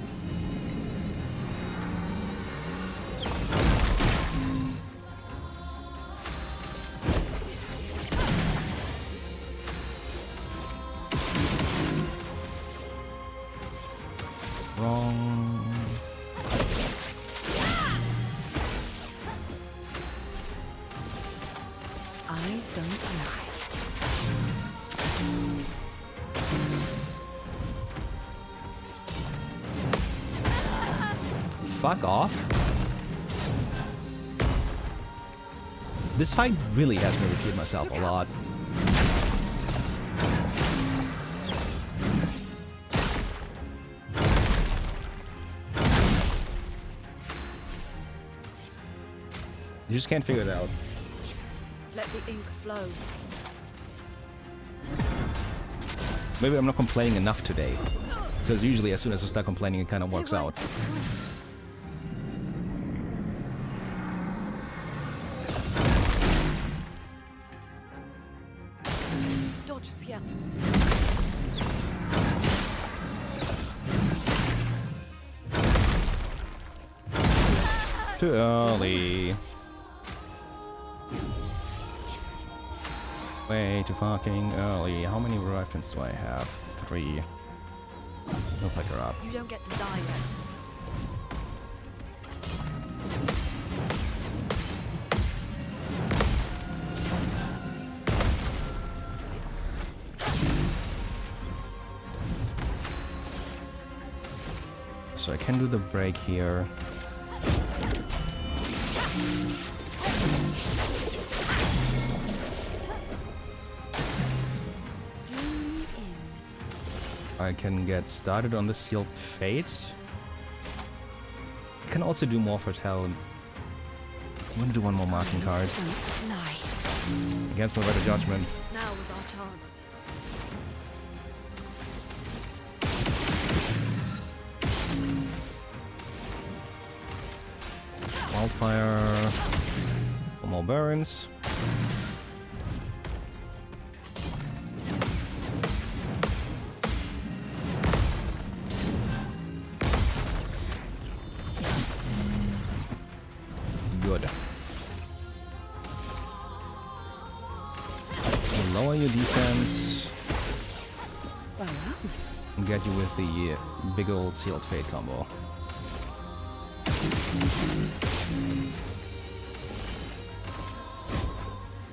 Wrong. Eyes don't lie. Fuck off. This fight really has me repeat myself a lot. You just can't figure it out. Let the ink flow. Maybe I'm not complaining enough today. Because usually as soon as I start complaining it kind of works out. Dodge scale. Too early. Way too fucking early. How many rifles do I have? 3. No flicker up. You don't get to die yet. So I can do the break here. I can get started on the Sealed Fate. I can also do more for talent. I'm gonna do one more marking card. Don't lie. Against my better judgment. Now was our chance. Wildfire. One more burns. Good. Lower your defense. And get you with the big old Sealed Fate combo.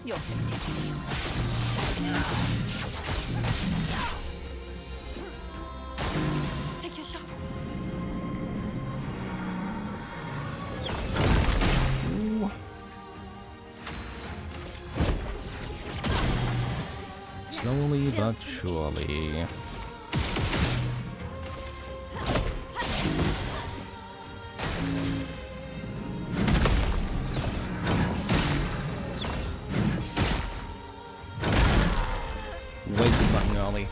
Your fate is sealed. Take a shot. Ooh. Slowly but surely. Way too fucking early.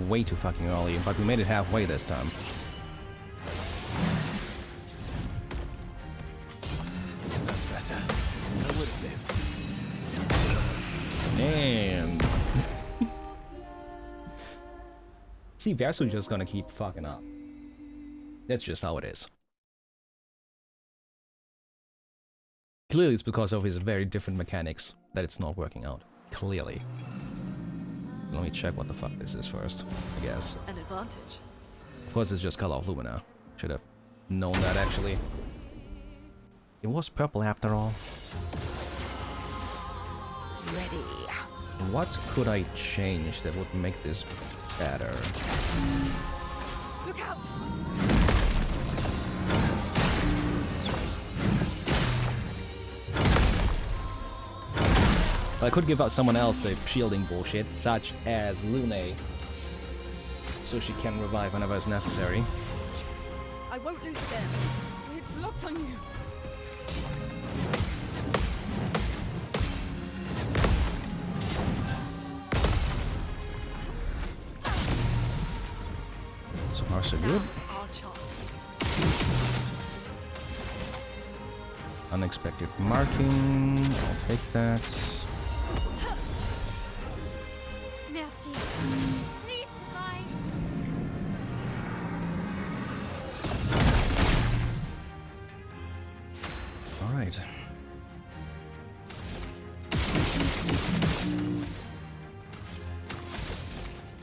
Way too fucking early, but we made it halfway this time. That's better. I would have lived. And see, Versu's just gonna keep fucking up. That's just how it is. Clearly it's because of his very different mechanics that it's not working out. Clearly. Let me check what the fuck this is first, I guess. An advantage. Of course it's just Color of Lumina. Should have known that actually. It was purple after all. Ready. What could I change that would make this better? Look out! I could give out someone else the shielding bullshit, such as Lune, so she can revive whenever it's necessary. I won't lose again. It's locked on you. So far so good. Now's our chance. Unexpected marking, I'll take that. Merci. Please survive. Alright.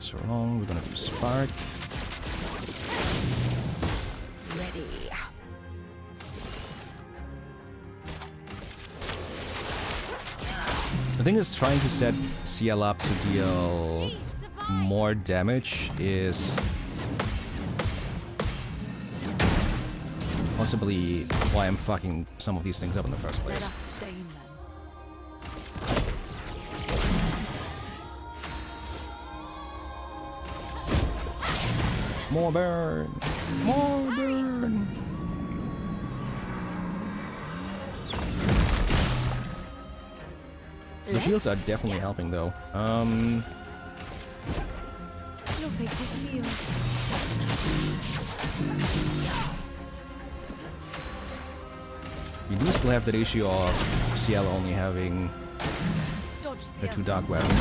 So wrong, we're gonna do Spark. Ready. The thing is, trying to set CL up to deal Please survive. more damage is possibly why I'm fucking some of these things up in the first Let place. us stain them. More burn! More burn! The shields are definitely helping though. Your fate is sealed. We do still have that issue of CL only having Dodge the CL. two dark weapons.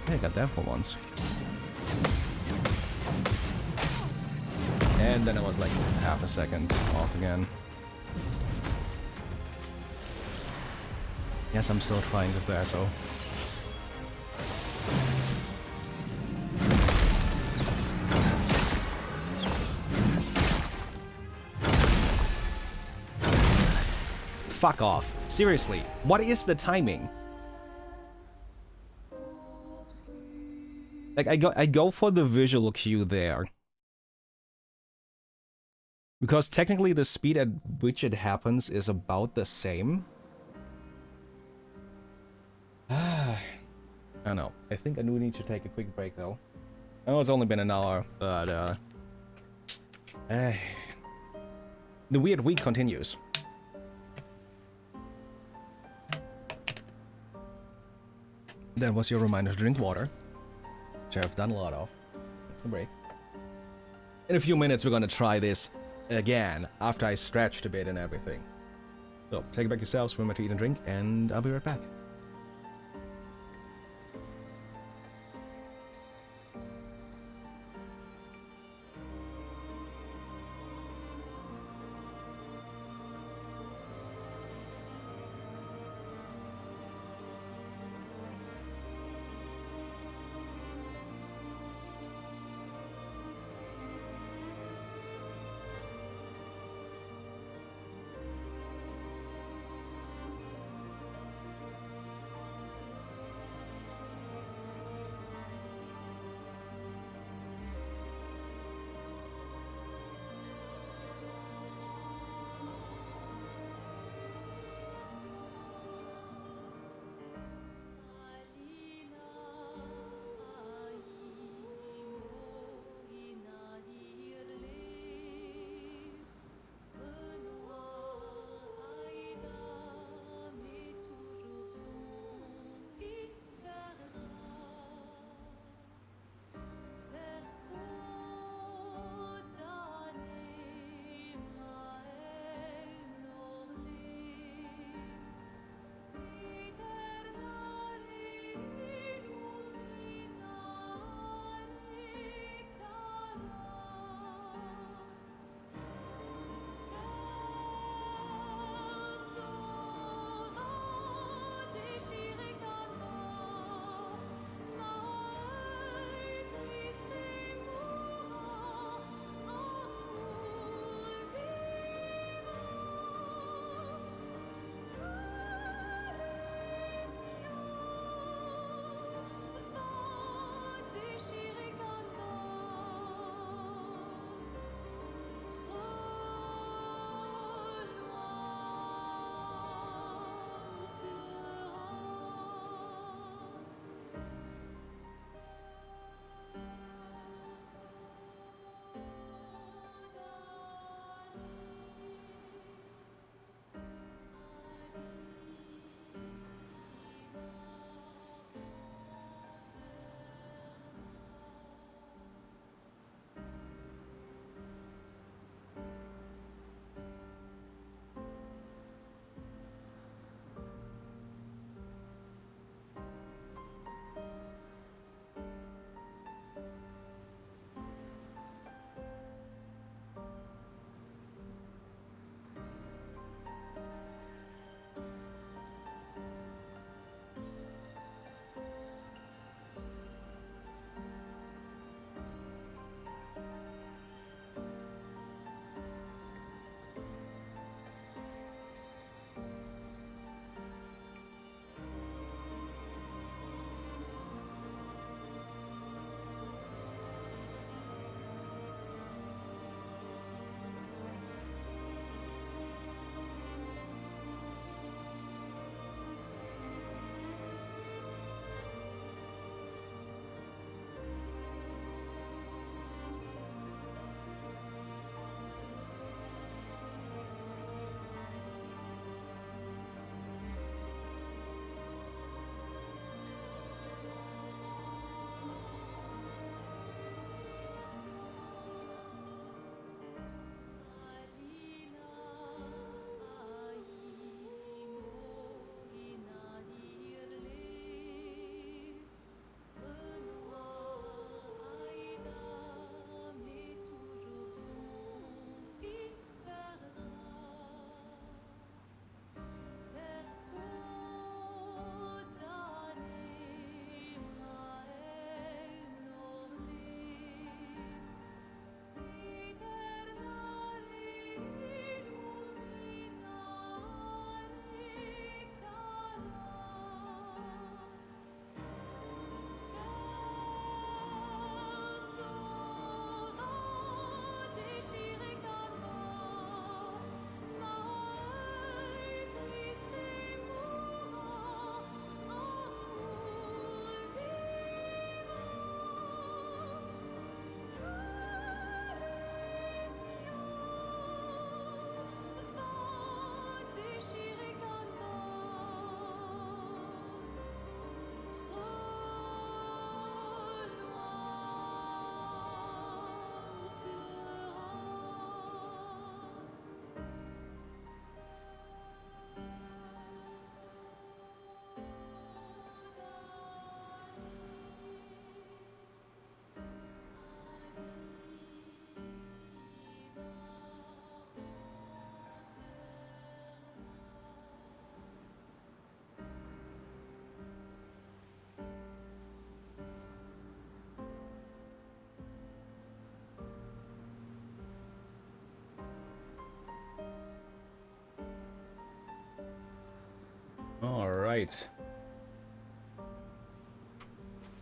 I got that for once. And then it was like half a second off again. Yes, I'm still trying with the SO. Fuck off. Seriously, what is the timing? Like, I go for the visual cue there. Because technically the speed at which it happens is about the same. I don't know. I think I do need to take a quick break though. I know it's only been an hour, but the weird week continues. That was your reminder to drink water, which I've done a lot of. That's the break. In a few minutes, we're gonna try this again after I stretched a bit and everything. So, take it back yourselves, remember to eat and drink, and I'll be right back.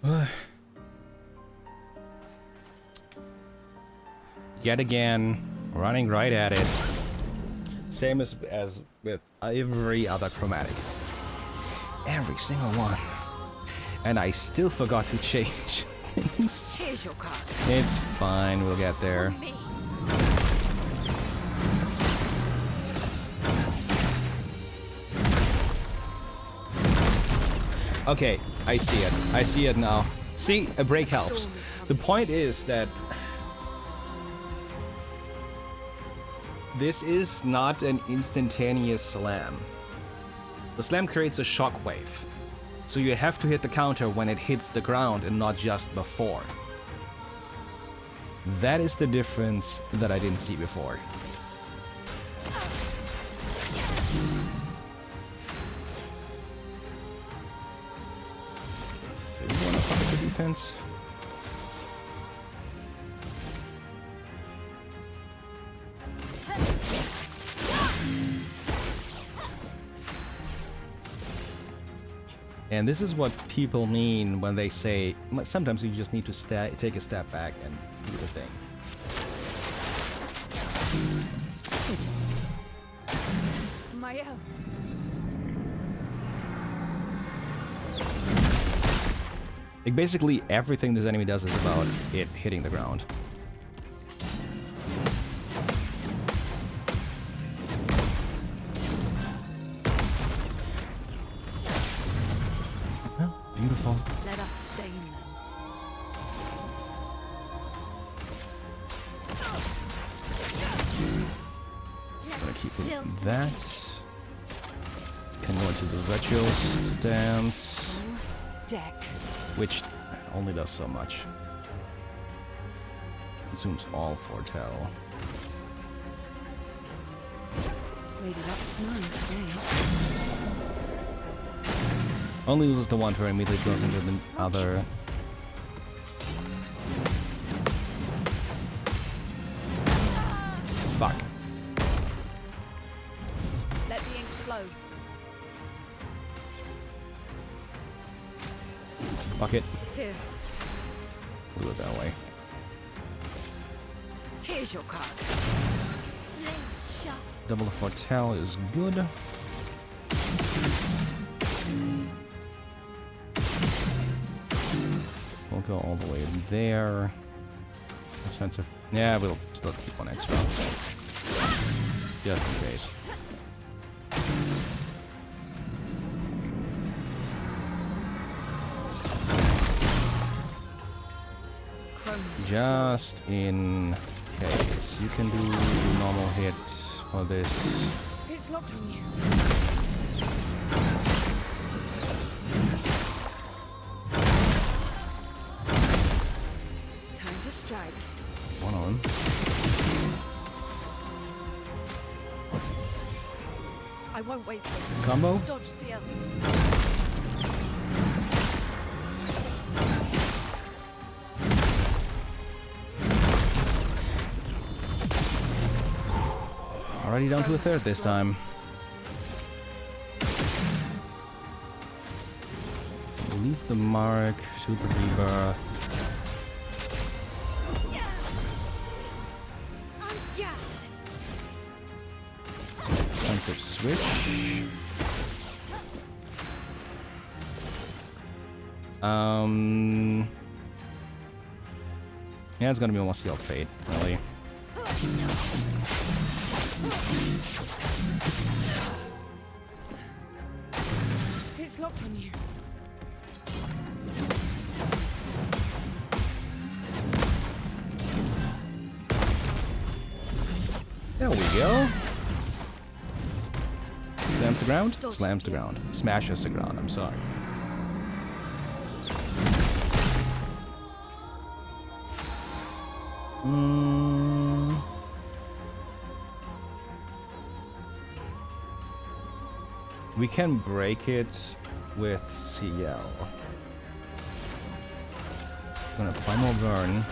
right. Yet again, running right at it. Same as with every other chromatic. Every single one. And I still forgot to change things. Here's your card. It's fine, we'll get there. Me. Okay, I see it. I see it now. See, a break helps. The point is that this is not an instantaneous slam. The slam creates a shockwave. So you have to hit the counter when it hits the ground and not just before. That is the difference that I didn't see before. Is one of the defense? And this is what people mean when they say, sometimes you just need to take a step back and do the thing. Mael. Like basically everything this enemy does is about it hitting the ground. Beautiful. Let us stain them. I'm gonna keep Still with that. Can go into the ritual stance, Deck. which only does so much. Consumes all foretell. Lady Luck smiling today. Only uses the one turn, immediately goes into the other. Fuck. Let the ink flow. Fuck it. Here. We'll do it that way. Here's your card. Blades sharp. Double the foretell is good. We'll go all the way there. Offensive. Yeah, we'll still keep one extra. Just in case. Just in case. You can do normal hit for this. It's locked on you. Time to strike. One on. I won't waste it. Combo. Dodge CL. Already down to a third this time. Leave the mark to the rebirth. Defensive switch. Yeah, it's gonna be almost Sealed Fate, really. It's locked on you. There we go. Slams to ground? Slams to ground. Smashes to ground, I'm sorry. We can break it with CL. Gonna apply more burn.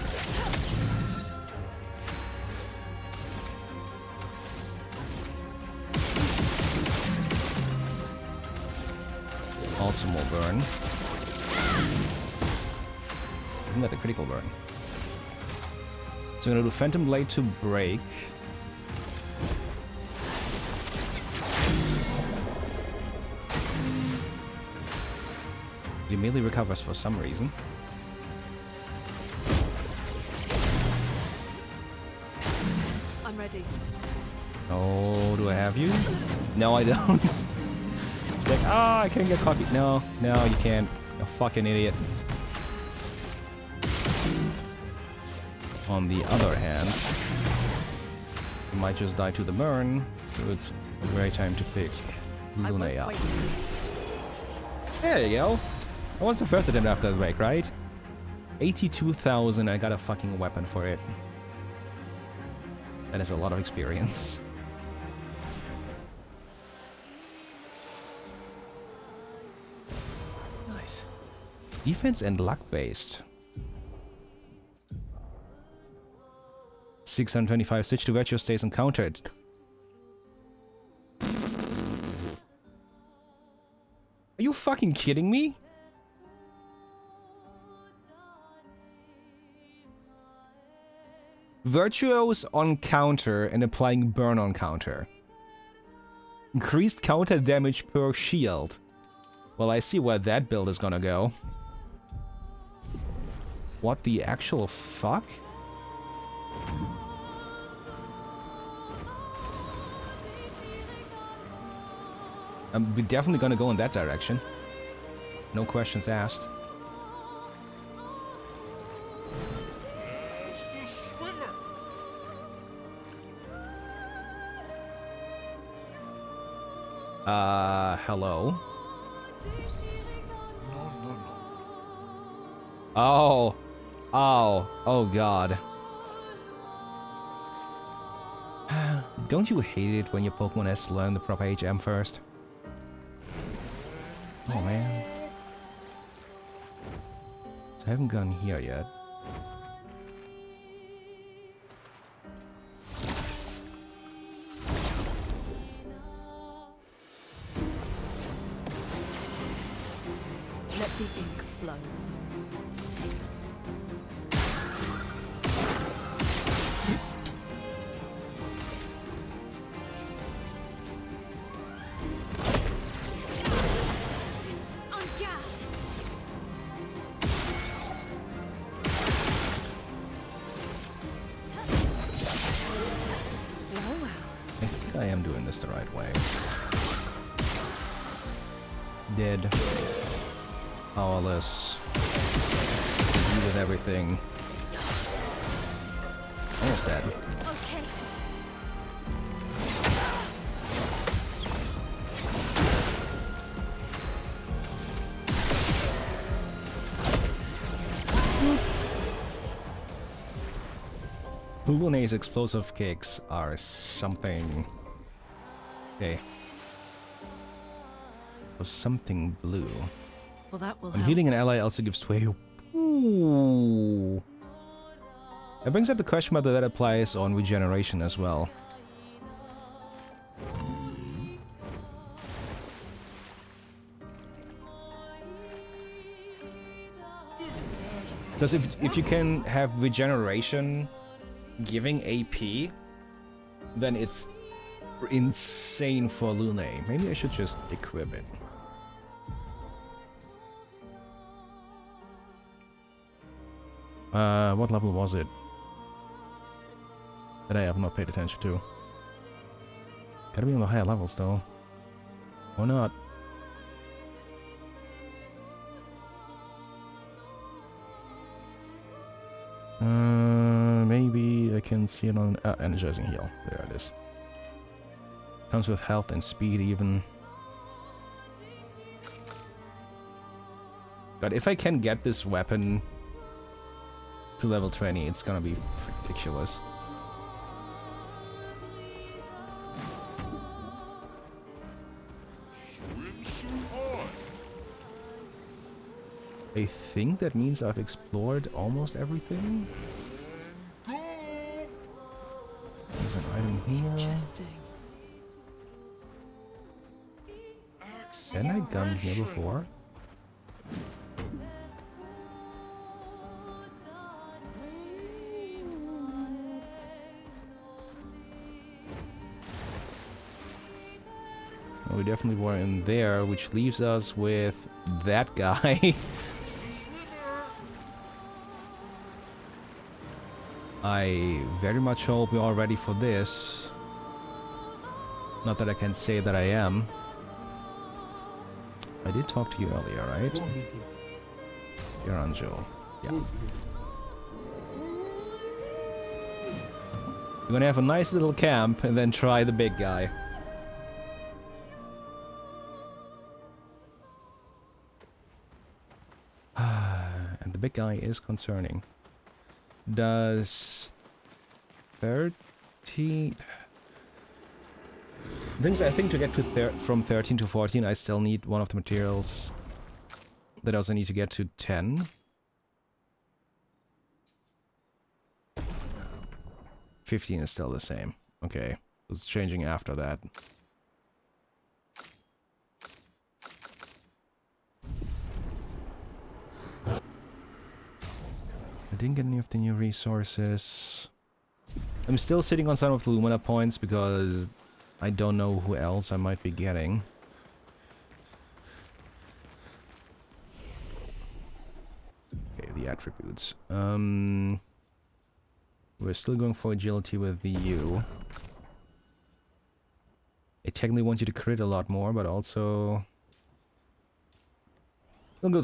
Also more burn. Isn't that a critical burn? So I'm gonna do Phantom Blade to break. He immediately recovers for some reason. I'm ready. Oh, do I have you? No, I don't. It's like, ah, I can't get coffee. No, no, you can't. You're a fucking idiot. On the other hand, you might just die to the burn, so it's a great time to pick I won't Lune up. waste this. There you go. That was the first attempt after the break, right? 82,000, I got a fucking weapon for it. That is a lot of experience. Nice. Defense and luck based. 625, switch to virtual stays encountered. Are you fucking kidding me? Virtuos on counter and applying burn on counter. Increased counter damage per shield. Well, I see where that build is gonna go. What the actual fuck? We're definitely gonna go in that direction. No questions asked. There's the swimmer. Hello? No, no, no. Oh. Oh. Oh, God. Don't you hate it when your Pokemon has to learn the proper HM first? Oh, man. So I haven't gone here yet. Let the ink flow. I think I am doing this the right way. Dead. Powerless. You with everything. Almost dead. Okay. Luna's explosive kicks are something. Okay. Or something blue. Well, that will When help. healing an ally also gives 2 Ooh. That brings up the question whether that applies on regeneration as well. Because if you can have regeneration giving AP, then it's insane for Lune. Maybe I should just equip it. What level was it? That I have not paid attention to. Gotta be on the higher levels though. Or not. Maybe I can see it on energizing heal. There it is. Comes with health and speed even. But if I can get this weapon to level 20, it's gonna be ridiculous. Swimsuit on. I think that means I've explored almost everything. Go. There's an item here. Interesting. Can I gun here before? We definitely were in there, which leaves us with that guy. I very much hope we're all ready for this. Not that I can say that I am. I did talk to you earlier, right? You're on Joe. Yeah. We're gonna have a nice little camp and then try the big guy. And the big guy is concerning. Does 13... I think to get to from 13 to 14 I still need one of the materials that I also need to get to 10. 15 is still the same. Okay, it's changing after that. I didn't get any of the new resources. I'm still sitting on some of the Lumina points because I don't know who else I might be getting. Okay, the attributes. We're still going for agility with the U. I technically want you to crit a lot more, but also we'll go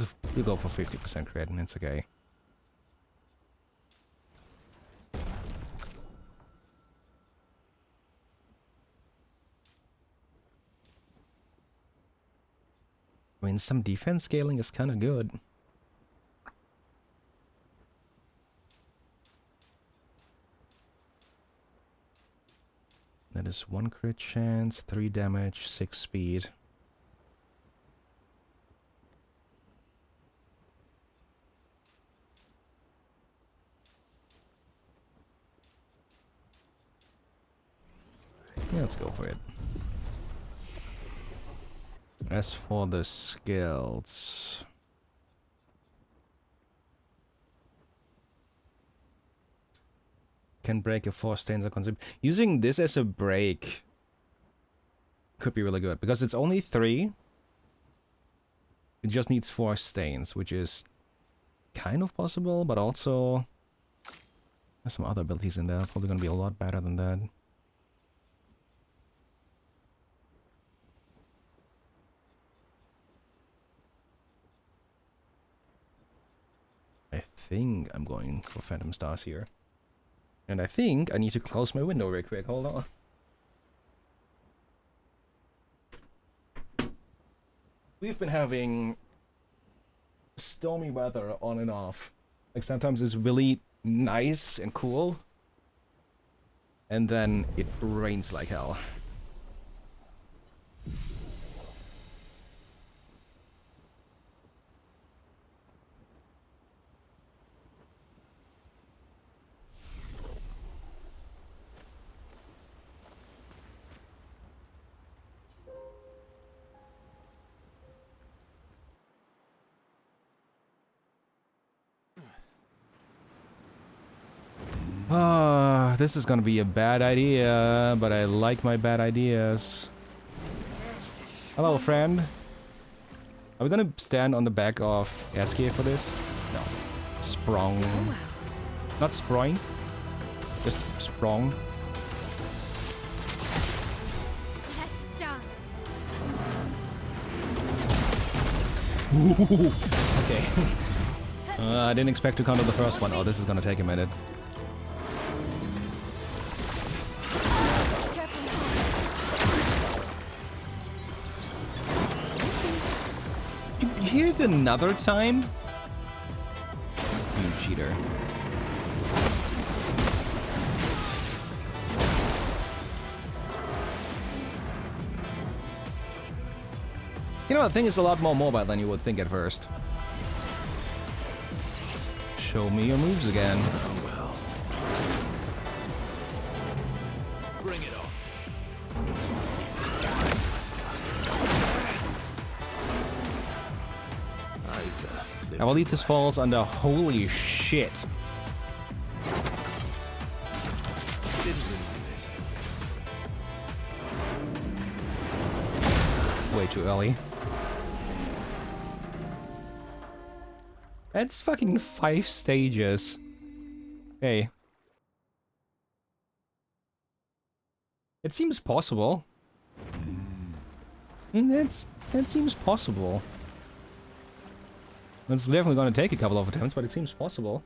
for 50% crit, and it's okay. I mean, some defense scaling is kind of good. That is 1 crit chance, 3 damage, 6 speed. Yeah, let's go for it. As for the skills... Can break if 4 stains are consumed. Using this as a break could be really good, because it's only 3. It just needs 4 stains, which is kind of possible, but also there's some other abilities in there. Probably gonna be a lot better than that. I think I'm going for Phantom Stars here. And I think I need to close my window real quick. Hold on. We've been having stormy weather on and off. Like sometimes it's really nice and cool. And then it rains like hell. This is gonna be a bad idea, but I like my bad ideas. Hello, friend. Are we gonna stand on the back of SK for this? No. Sprung. Not Sproink. Just Sprung. Let's dance. Okay. I didn't expect to counter the first one. Oh, this is gonna take a minute. You hit it another time? You cheater. You know, the thing is a lot more mobile than you would think at first. Show me your moves again. Oh well. Bring it on. I believe this falls under holy shit. Didn't really do this. Way too early. That's fucking 5 stages. Hey. It seems possible. That seems possible. It's definitely gonna take a couple of attempts, but it seems possible.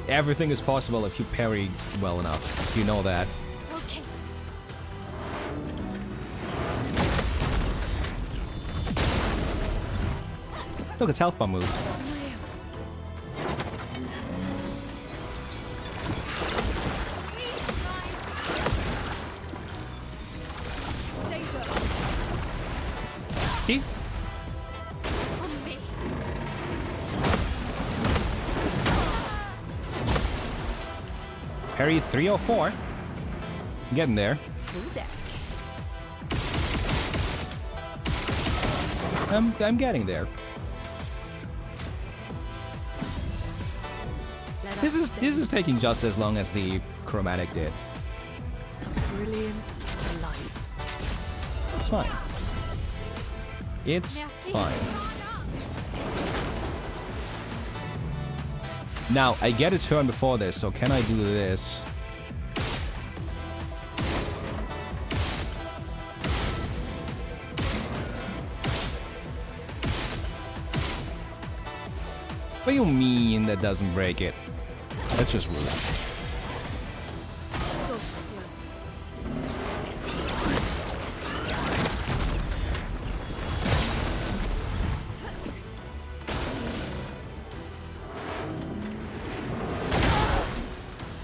Everything is possible if you parry well enough. You know that. Okay. Look, it's health bomb move. Danger. See? On me. Parry 3 or 4. Getting there. Full deck. I'm getting there. Let This us is taking just as long as the chromatic did. brilliant light. It's fine. It's Merci. fine. Now, I get a turn before this, so can I do this? What do you mean that doesn't break it? That's just rude. Dodge zero.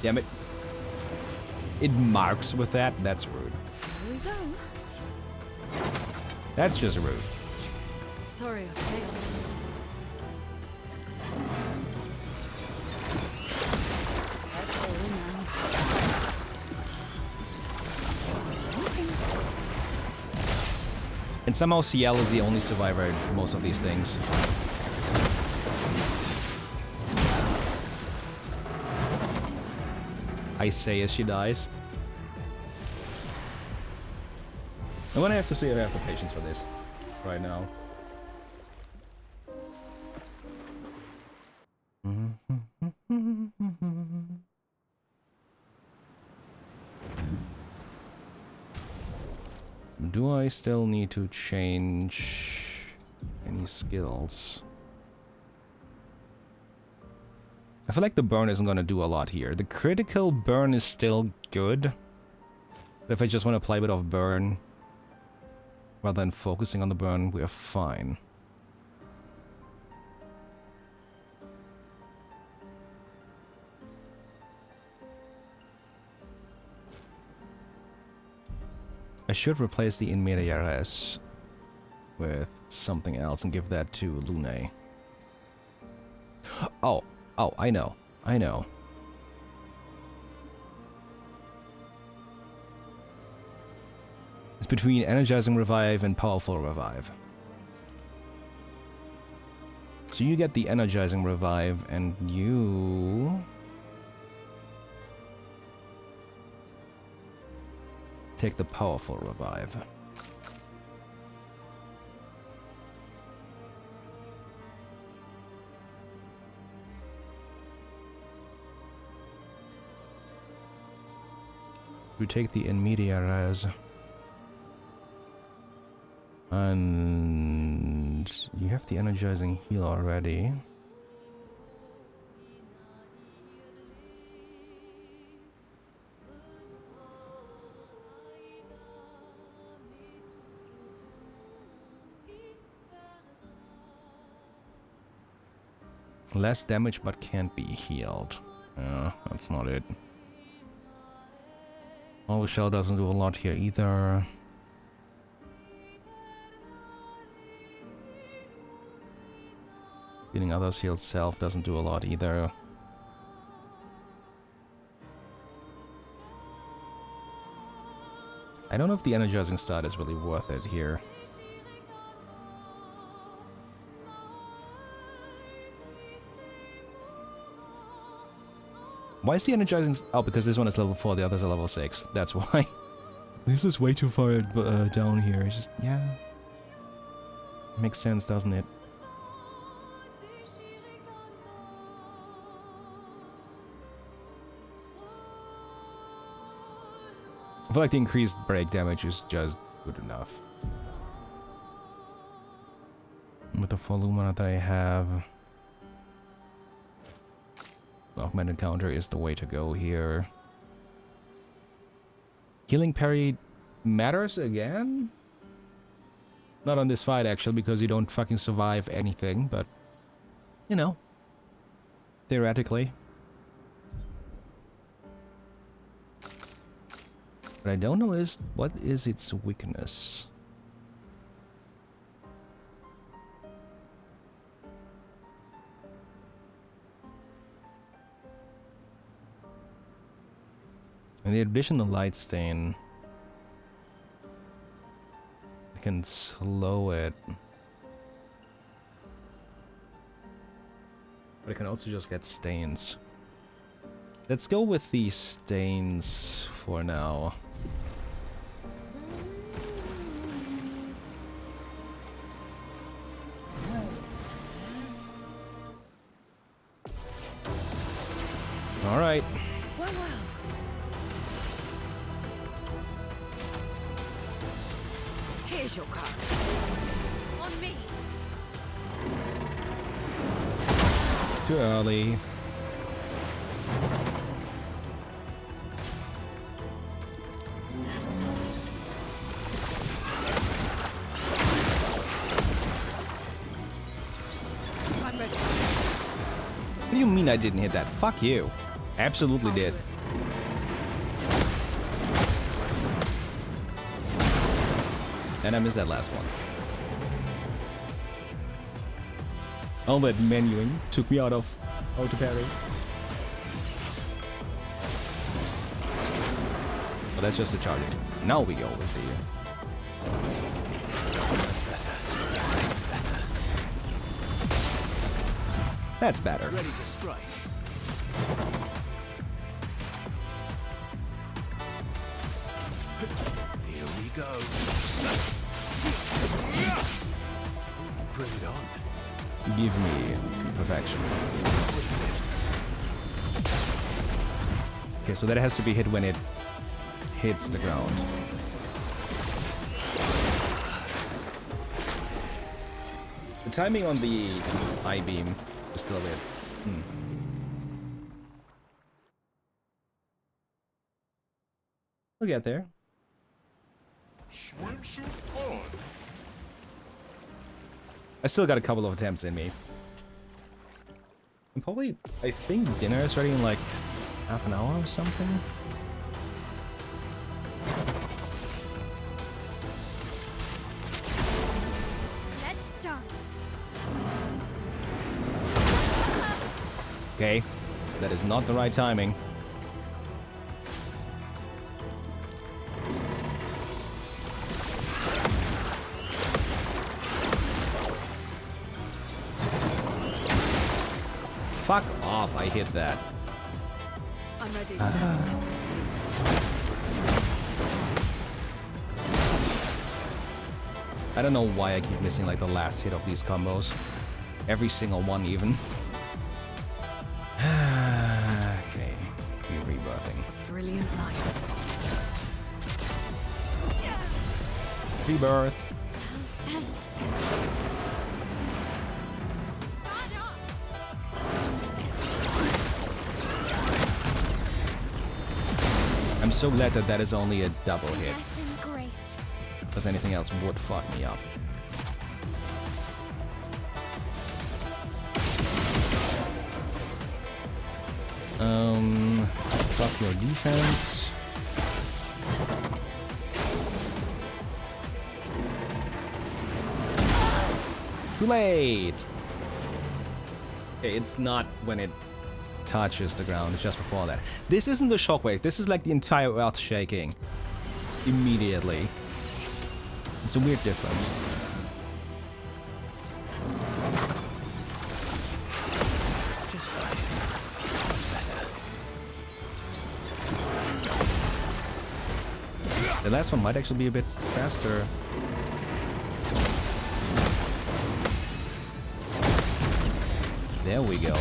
Damn it. It marks with that? That's rude. Here we go. That's just rude. Sorry, I failed. That's all now. And somehow CL is the only survivor in most of these things. I say as she dies. I'm gonna have to see if I have the patience for this right now. Do I still need to change any skills? I feel like the burn isn't gonna do a lot here. The critical burn is still good. But if I just want to apply a bit of burn, rather than focusing on the burn, we're fine. I should replace the In Media Res with something else and give that to Lune. Oh, I know. It's between Energizing Revive and Powerful Revive. So you get the Energizing Revive and you... take the Powerful Revive. We take the In Media Res. And you have the Energizing Heal already. Less damage but can't be healed. Yeah, that's not it. All Shell doesn't do a lot here either. Healing others heals self doesn't do a lot either. I don't know if the energizing start is really worth it here. Why is the energizing... Oh, because this one is level 4, the others are level 6. That's why. This is way too far down here. It's just... yeah. Makes sense, doesn't it? I feel like the increased break damage is just good enough. With the full Lumina that I have... augmented counter is the way to go here. Healing parry matters again? Not on this fight actually, because you don't fucking survive anything, but you know, theoretically. What I don't know is what is its weakness. And the additional light stain can slow it. But it can also just get stains. Let's go with the stains for now. All right. Here's your card. On me. Too early. I'm ready. What do you mean I didn't hit that? Fuck you. Absolutely did. And I missed that last one. All that menuing took me out of auto parry. But that's just the charging. Now we go with the... That's better. That's better. That's better. Ready to strike. Here we go. Bring it on. Give me perfection. Okay, so that has to be hit when it hits the ground. The timing on the I-beam is still a bit... We'll get there. Swimsuit on. I still got a couple of attempts in me. And probably, I think dinner is ready in like half an hour or something. Let's dance. Okay, that is not the right timing. Fuck off, I hit that. I'm ready. I don't know why I keep missing like the last hit of these combos. Every single one even. Okay, we're rebirthing. Brilliant light. Rebirth. Thanks. Guard up. I'm so glad that that is only a double hit, Finesse and grace. because anything else would fuck me up. Drop your defense. Too late! Okay, it's not when it touches the ground, it's just before that. This isn't the shockwave, this is like the entire earth shaking. immediately. It's a weird difference. Just try it. That's better. The last one might actually be a bit faster. There we go.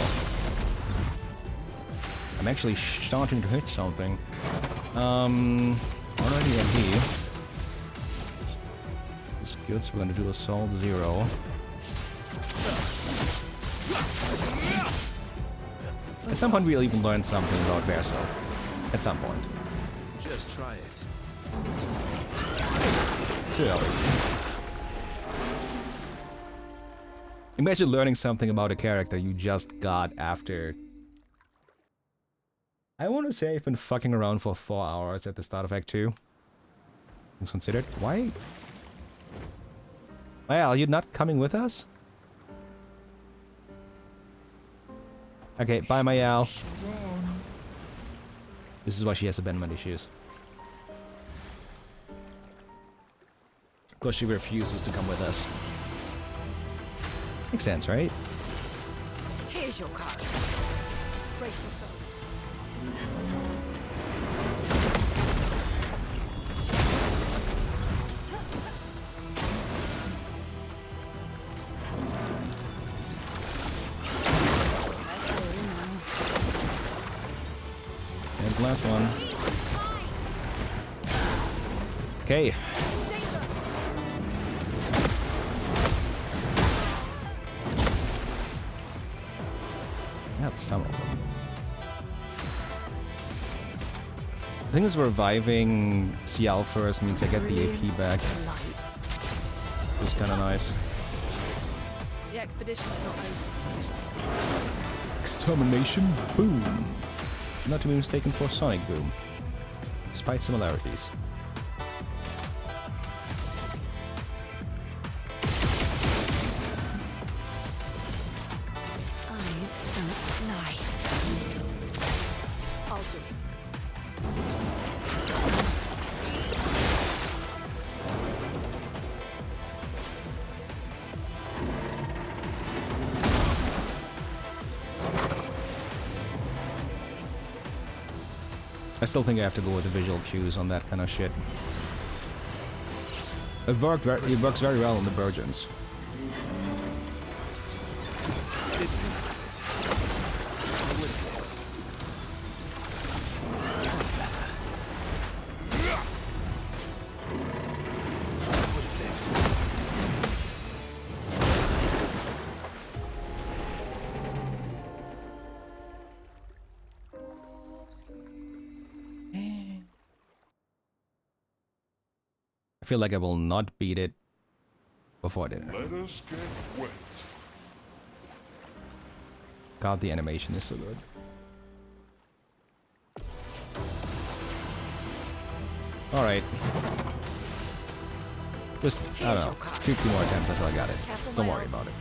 I'm actually starting to hit something. Already MP. Skills, we're gonna do Assault 0. At some point we'll even learn something about Verso. At some point. Just try it. Too early. Imagine learning something about a character you just got after... I want to say I've been fucking around for 4 hours at the start of Act 2. Things considered. Why? Well, are you not coming with us? Okay, bye, Mayal. This is why she has abandonment issues. Because she refuses to come with us. Makes sense, right? Here's your card. Brace yourself. And the last one. Okay. That's some of them. The thing is, reviving CL first means I get the AP back. Which is kind of nice. The expedition's not over. Extermination Boom. Not to be mistaken for Sonic Boom. Despite similarities. Eyes don't lie. I'll do it. I still think I have to go with the visual cues on that kind of shit. It works very well on the Virgins. I feel like I will not beat it before dinner. Let us get wet. God, the animation is so good. Alright. Just, I don't know, 50 more attempts until I got it. Don't worry about it.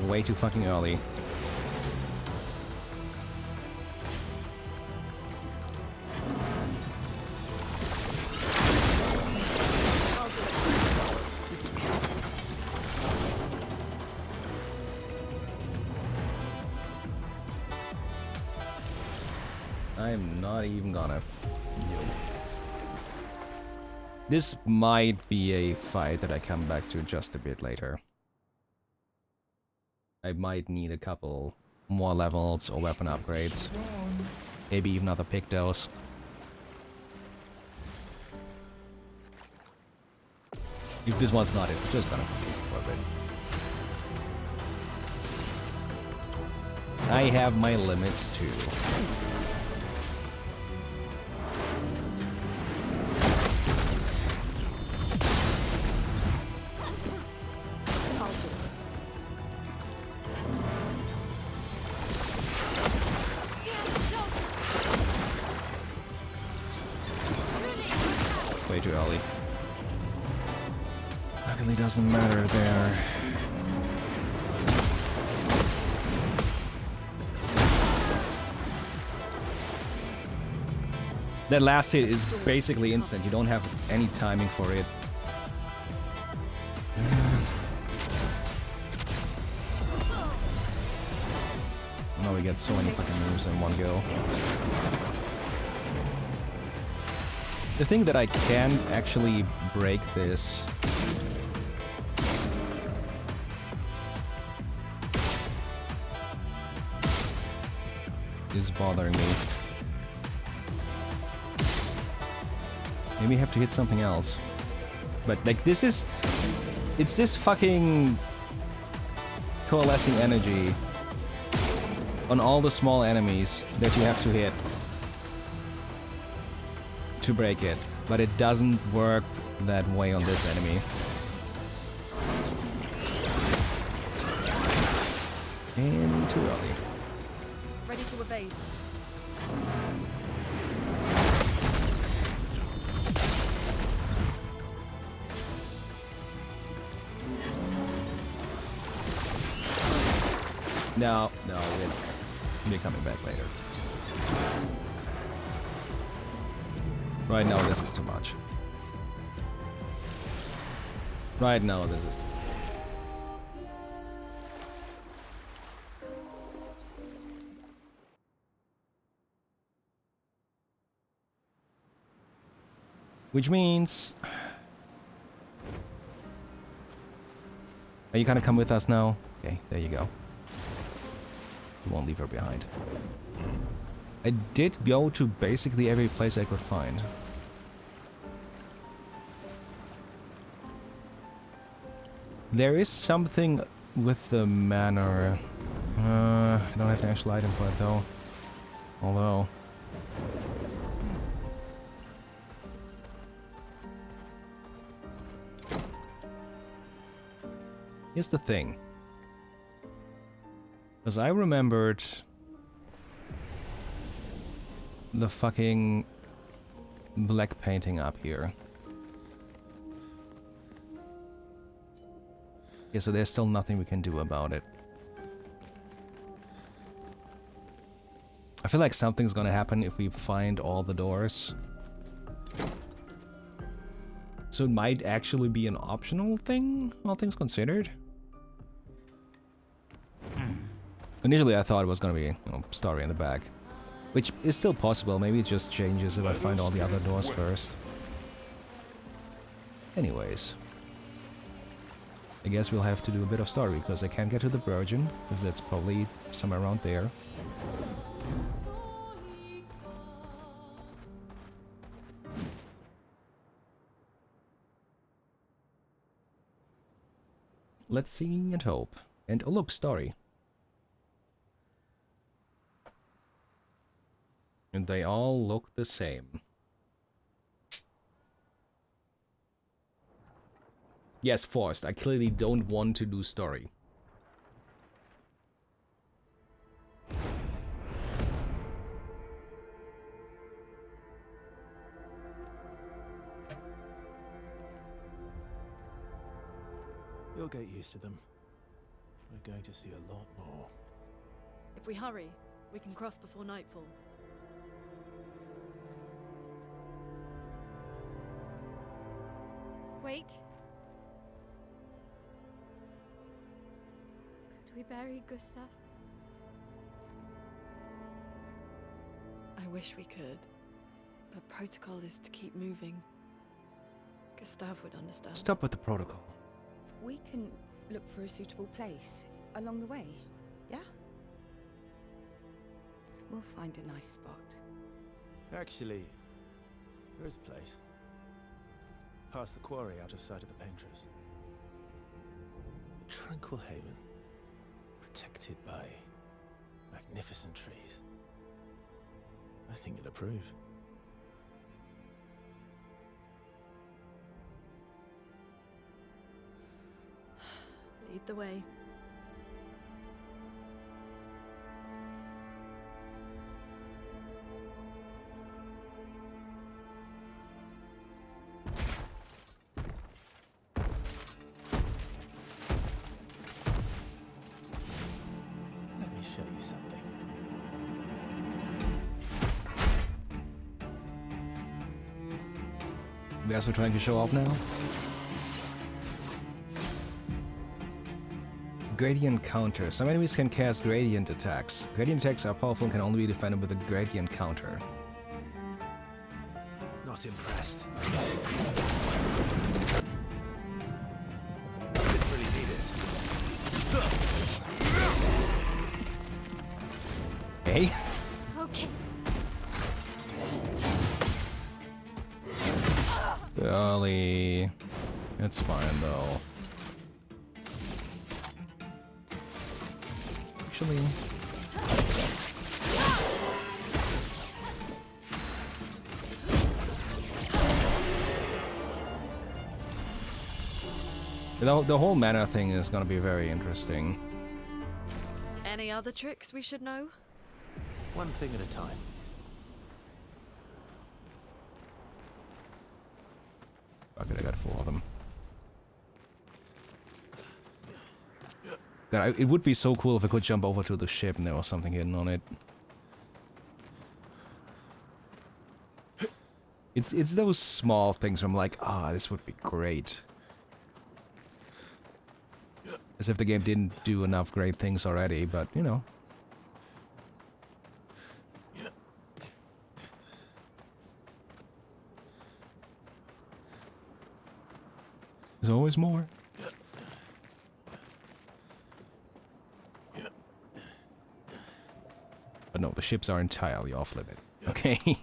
Way too fucking early. I'm not even gonna. No. This might be a fight that I come back to just a bit later. I might need a couple more levels or weapon upgrades. Maybe even other Pictos. If this one's not it, we're just gonna keep it for a bit. I have my limits too. Way too early. Luckily doesn't matter there. That last hit is basically instant. You don't have any timing for it. Oh, we get so many fucking moves in one go. The thing that I can actually break this is bothering me. Maybe I have to hit something else. But like this is... It's this fucking coalescing energy on all the small enemies that you have to hit to break it. But it doesn't work that way on this enemy. And too early. Ready to evade. No, we're coming back later. Right now, this is too much. Right now, this is... Which means... Are you gonna come with us now? Okay, there you go. We won't leave her behind. I did go to basically every place I could find. There is something with the manor. I don't have an actual item for it though. Although... Here's the thing. Because I remembered the fucking black painting up here. Yeah, so there's still nothing we can do about it. I feel like something's gonna happen if we find all the doors. So it might actually be an optional thing, all things considered. Initially I thought it was gonna be, you know, story in the back. Which is still possible, maybe it just changes if I find all the other doors first. Anyways. I guess we'll have to do a bit of story, because I can't get to the Virgin, because that's probably somewhere around there. Let's see and hope. And oh look, story. And they all look the same. Yes, forced. I clearly don't want to do story. You'll get used to them. We're going to see a lot more. If we hurry, we can cross before nightfall. Wait. Could we bury Gustav? I wish we could, but protocol is to keep moving. Gustav would understand. Stop with the protocol. We can look for a suitable place along the way, yeah? We'll find a nice spot. Actually, there is a place. Past the quarry, out of sight of the painters. A tranquil haven, protected by magnificent trees. I think you'll approve. Lead the way. Let me show you something. We also trying to show off now. Gradient counter. Some enemies can cast gradient attacks. Gradient attacks are powerful and can only be defended with a gradient counter. Not impressed. Didn't really need it. Hey. Okay. Golly. It's fine though. Actually. The whole mana thing is gonna be very interesting. Any other tricks we should know? One thing at a time. Fuck it, I got 4 of them. God, it would be so cool if I could jump over to the ship and there was something hidden on it. It's those small things where I'm like, ah, this would be great. As if the game didn't do enough great things already, but you know. There's always more. But no, the ships are entirely off limit. Okay.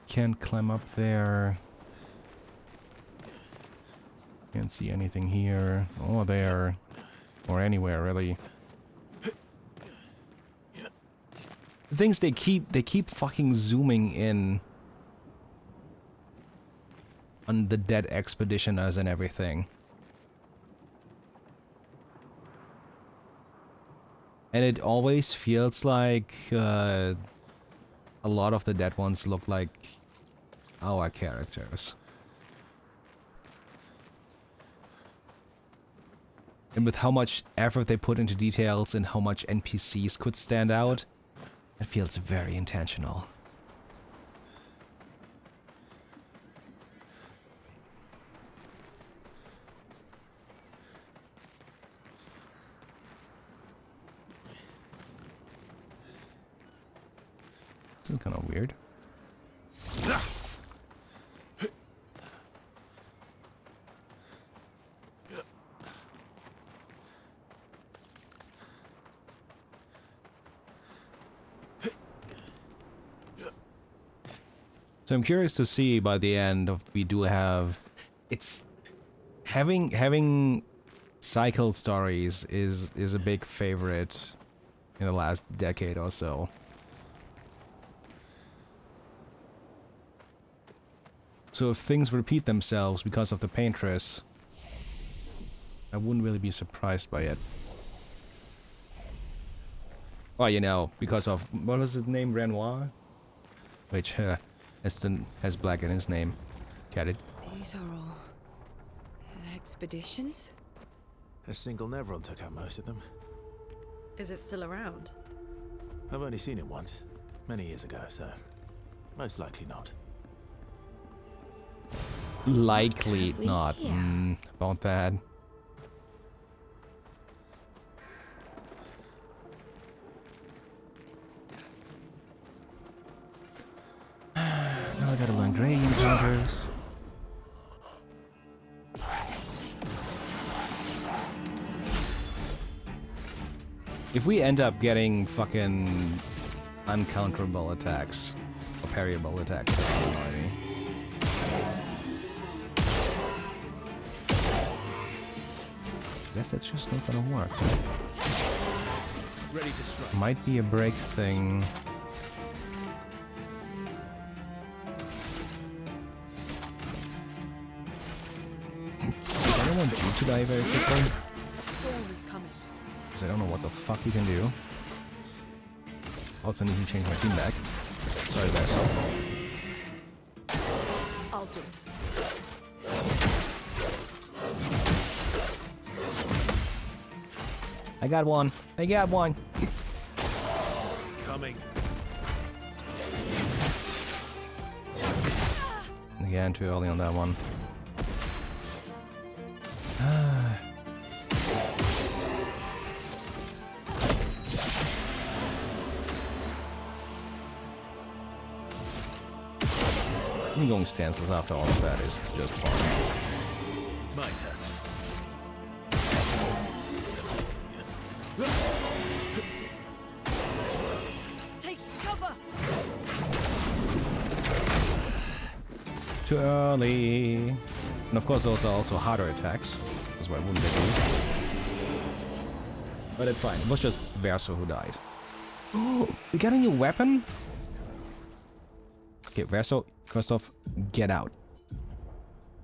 Can't climb up there. Can't see anything here or there or anywhere really. The things they keep fucking zooming in on the dead expeditioners and everything. And it always feels like a lot of the dead ones look like our characters. And with how much effort they put into details and how much NPCs could stand out, it feels very intentional. This is kind of weird. So I'm curious to see by the end of we do have it's having cycle stories is a big favorite in the last decade or so. So if things repeat themselves because of the paintress, I wouldn't really be surprised by it. Well, you know, because of what was his name, Renoir, which has black in his name. Get it? These are all expeditions? A single Nevron took out most of them. Is it still around? I've only seen it once, many years ago, so most likely not. Likely not. About that. Now I gotta learn gradient counters. If we end up getting fucking uncounterable attacks, or parryable attacks, that's annoying me. Guess that's just not gonna work. Ready to strike. Might be a break thing. I don't want you to die very quickly. Storm is coming. Because I don't know what the fuck you can do. Also need to change my team back. Sorry guys. I'll do it. I got one. I got one. Coming. Again, too early on that one. Me going stanceless after all of that is just fun. My turn. Take cover! Too early. And of course those are also harder attacks. That's why I wouldn't get those. But it's fine. It was just Verso who died. Oh, we got a new weapon? Okay, Verso, first off, get out.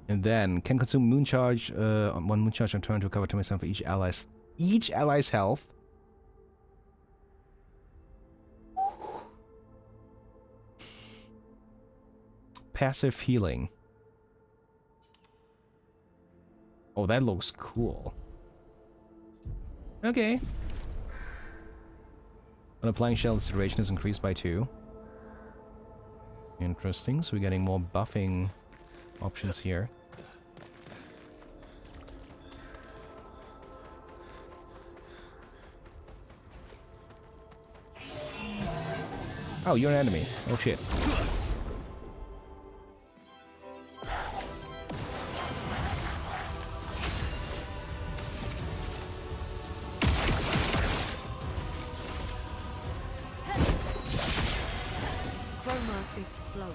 And then can consume moon charge, one moon charge on turn to recover 20% for each ally's health. Passive healing. Oh, that looks cool. Okay. When applying shell, its duration is increased by 2. Interesting, so we're getting more buffing options here. Oh, you're an enemy. Oh shit. Chroma is flowing.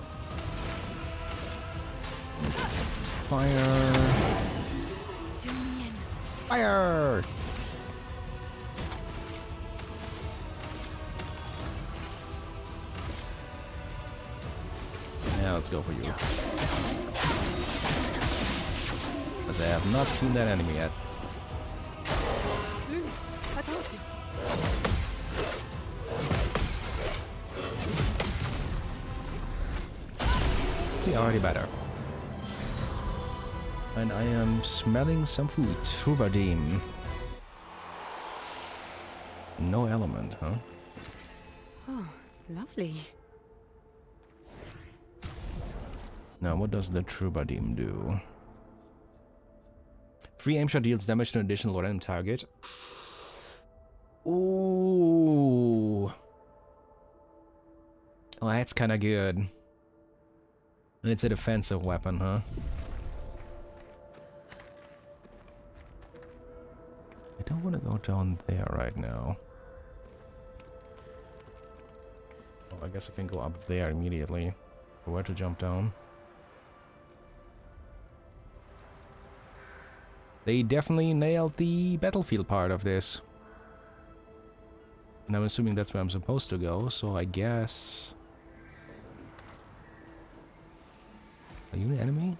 Fire! Fire! Yeah, let's go for you. Because I have not seen that enemy yet. Lumi, attention! See, already better. And I am smelling some food. Troubadour. No element, huh? Oh, lovely. Now, what does the Troubadour do? Free aim shot deals damage to an additional random target. Ooh. Oh, that's kind of good. And it's a defensive weapon, huh? I don't want to go down there right now. Oh, I guess I can go up there immediately. Where to jump down? They definitely nailed the battlefield part of this. And I'm assuming that's where I'm supposed to go, so I guess... Are you an enemy?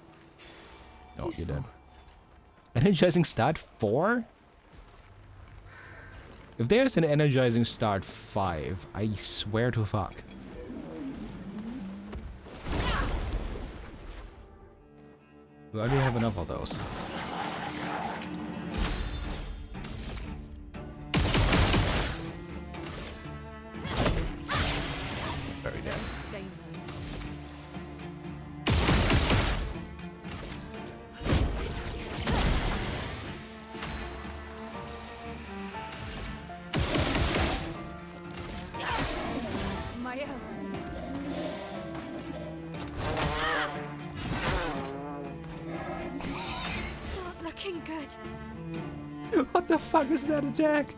No, you're dead. Energizing start 4? If there's an energizing start 5, I swear to fuck. We already have enough of those. Very dead. Looking good. What the fuck is that attack?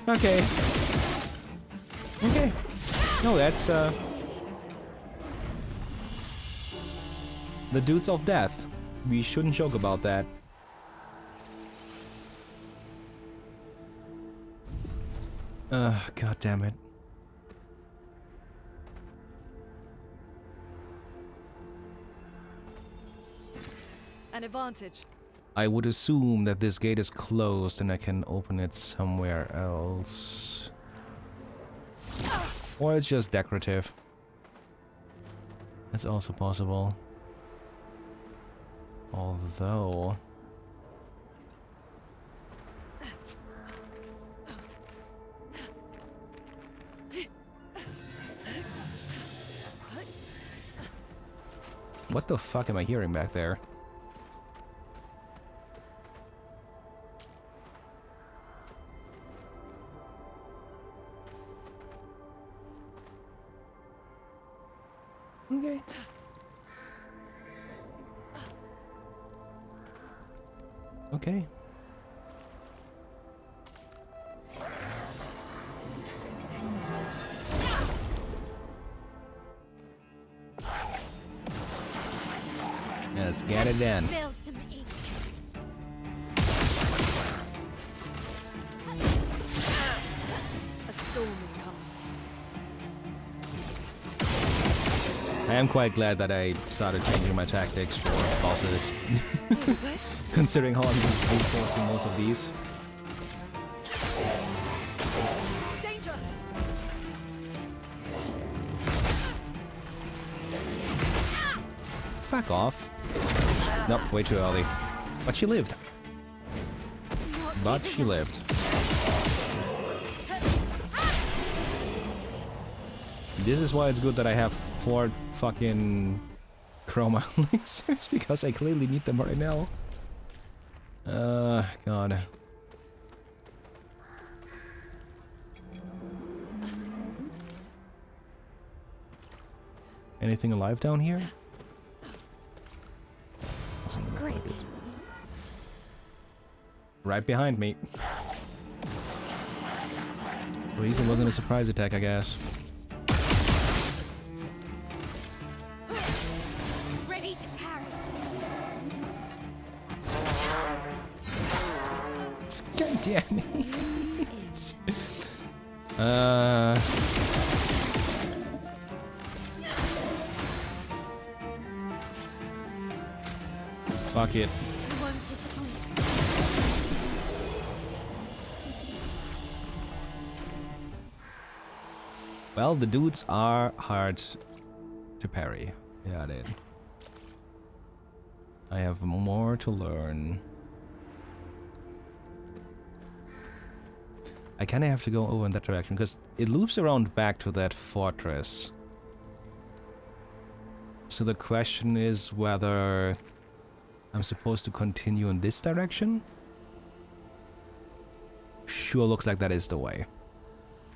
Okay. Okay. No, that's the dudes of death. We shouldn't joke about that. God damn it. An advantage. I would assume that this gate is closed and I can open it somewhere else. Or it's just decorative. That's also possible. Although... What the fuck am I hearing back there? Okay. Okay. Let's get it in. Spill some ink. A storm is coming. I am quite glad that I started changing my tactics for bosses, considering how I'm enforcing most of these. Danger! Fuck off. Nope, way too early. But she lived. But she lived. This is why it's good that I have 4 fucking chroma lasers, because I clearly need them right now. God. Anything alive down here? Great. Right behind me. At least it wasn't a surprise attack, I guess. Ready to parry. God damn it. Fuck it. You won't disappoint. Well, the dudes are hard to parry. Yeah, dude. I have more to learn. I kind of have to go over in that direction because it loops around back to that fortress. So the question is whether I'm supposed to continue in this direction? Sure, looks like that is the way.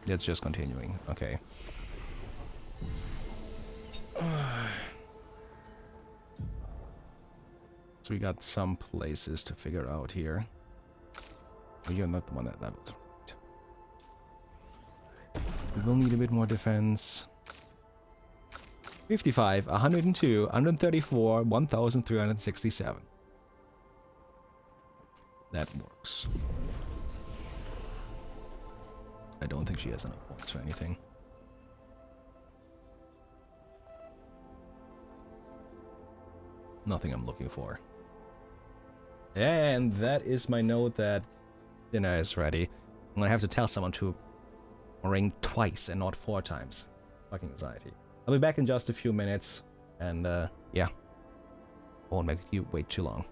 It's just continuing. Okay. So we got some places to figure out here. Oh, you're not the one that levels. We will need a bit more defense. 55, 102, 134, 1,367. That works. I don't think she has enough points for anything. Nothing I'm looking for. And that is my note that dinner is ready. I'm gonna have to tell someone to ring twice and not 4 times. Fucking anxiety. I'll be back in just a few minutes, and yeah, won't make you wait too long.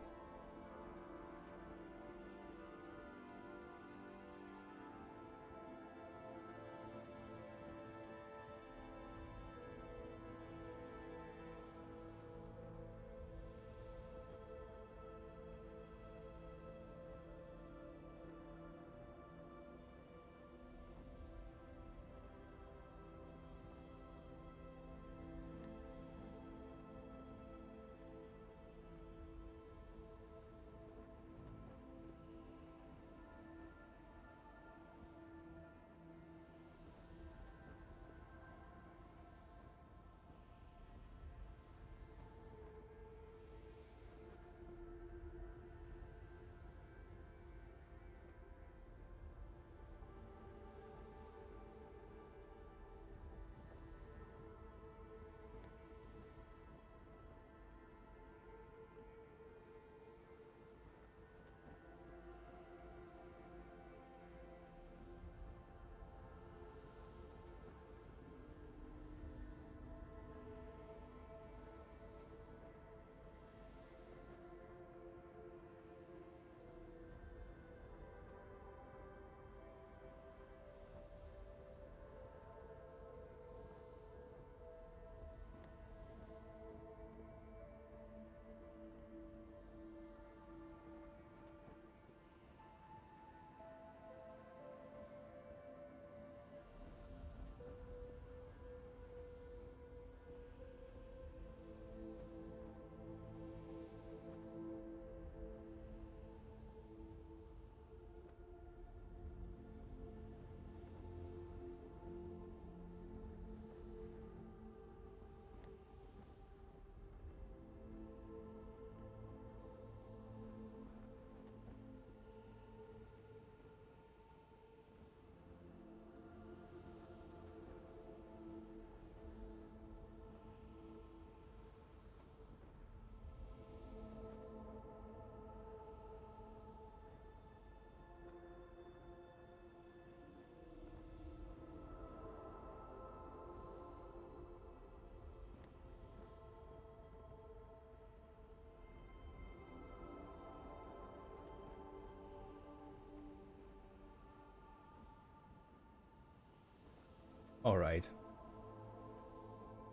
Alright.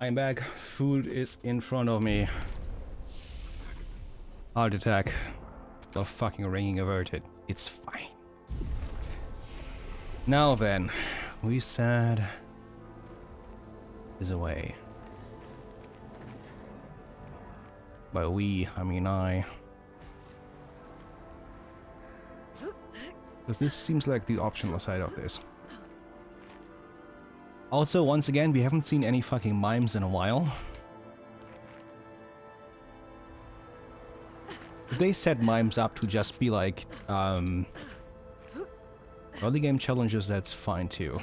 I'm back. Food is in front of me. Heart attack. The fucking ringing averted. It's fine. Now then, we said is away. By we, I mean I. Because this seems like the optional side of this. Also, once again, we haven't seen any fucking mimes in a while. If they set mimes up to just be like, early game challenges, that's fine too.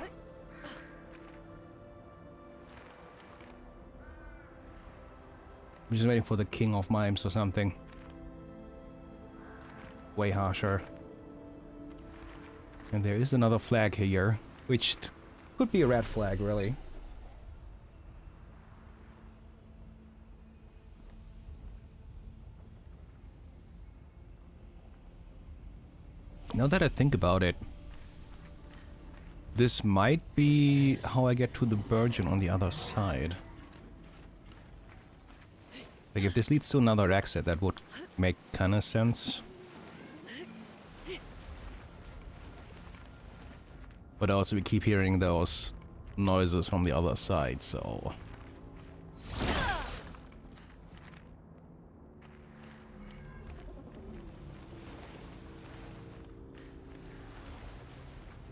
I'm just waiting for the king of mimes or something. Way harsher. And there is another flag here, which could be a red flag, really. Now that I think about it, this might be how I get to the Burgeon on the other side. Like, if this leads to another exit, that would make kinda sense. But also we keep hearing those noises from the other side, so...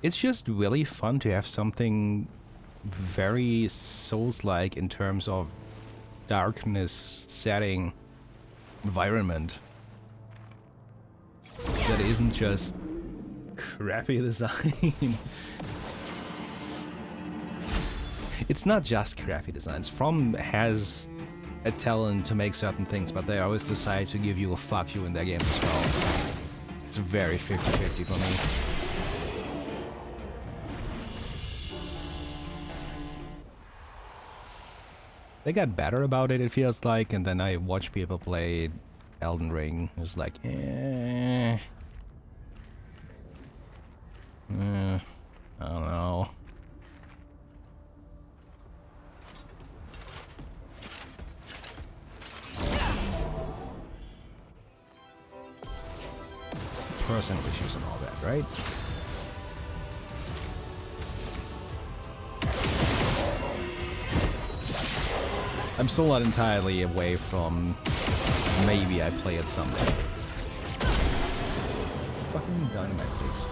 It's just really fun to have something very Souls-like in terms of darkness, setting, environment. That isn't just crappy design. It's not just crappy designs. From has a talent to make certain things, but they always decide to give you a fuck you in their game as well. It's very 50-50 for me. They got better about it, it feels like, and then I watch people play Elden Ring. It's like, I don't know. Personal issues and all that, right? I'm still not entirely away from maybe I play it someday. Fucking dynamite dicks.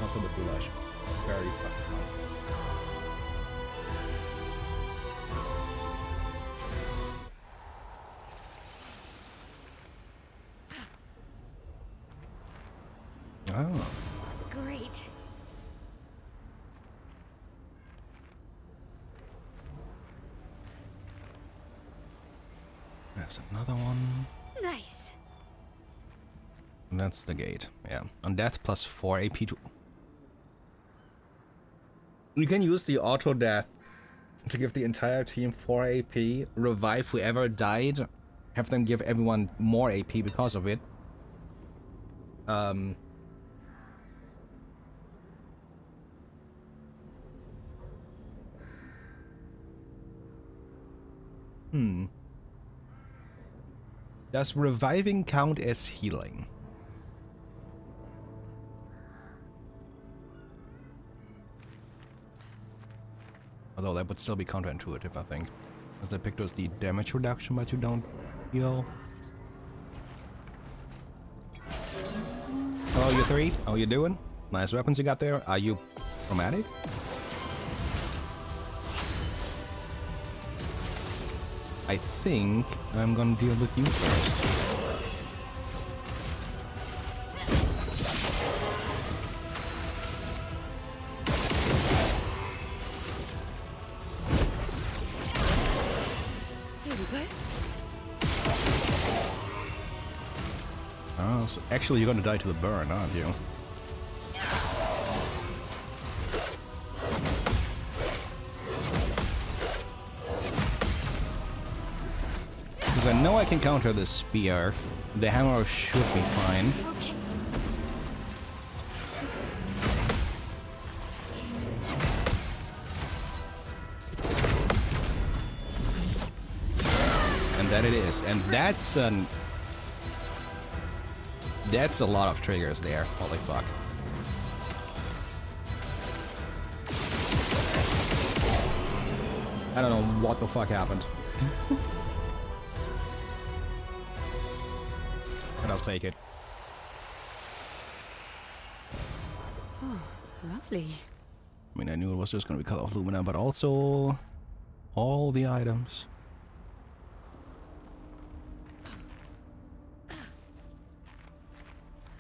Also the goulash. Very fucking hot. Oh. Great. There's another one. Nice. And that's the gate. Yeah. On death plus 4 AP to... You can use the auto death to give the entire team 4 AP, revive whoever died, have them give everyone more AP because of it. Does reviving count as healing? Although that would still be counterintuitive, I think. Because they picked us the damage reduction, but you don't heal. Hello, you three. How you doing? Nice weapons you got there. Are you chromatic? I think I'm gonna deal with you first. Here we go. Oh, so actually you're gonna die to the burn, aren't you? Because So I know I can counter the spear. The hammer should be fine. Okay. And that it is. And that's a lot of triggers there. Holy fuck. I don't know what the fuck happened. But I'll take it. Oh, lovely. I mean, I knew it was just gonna be Color of Lumina, but also all the items.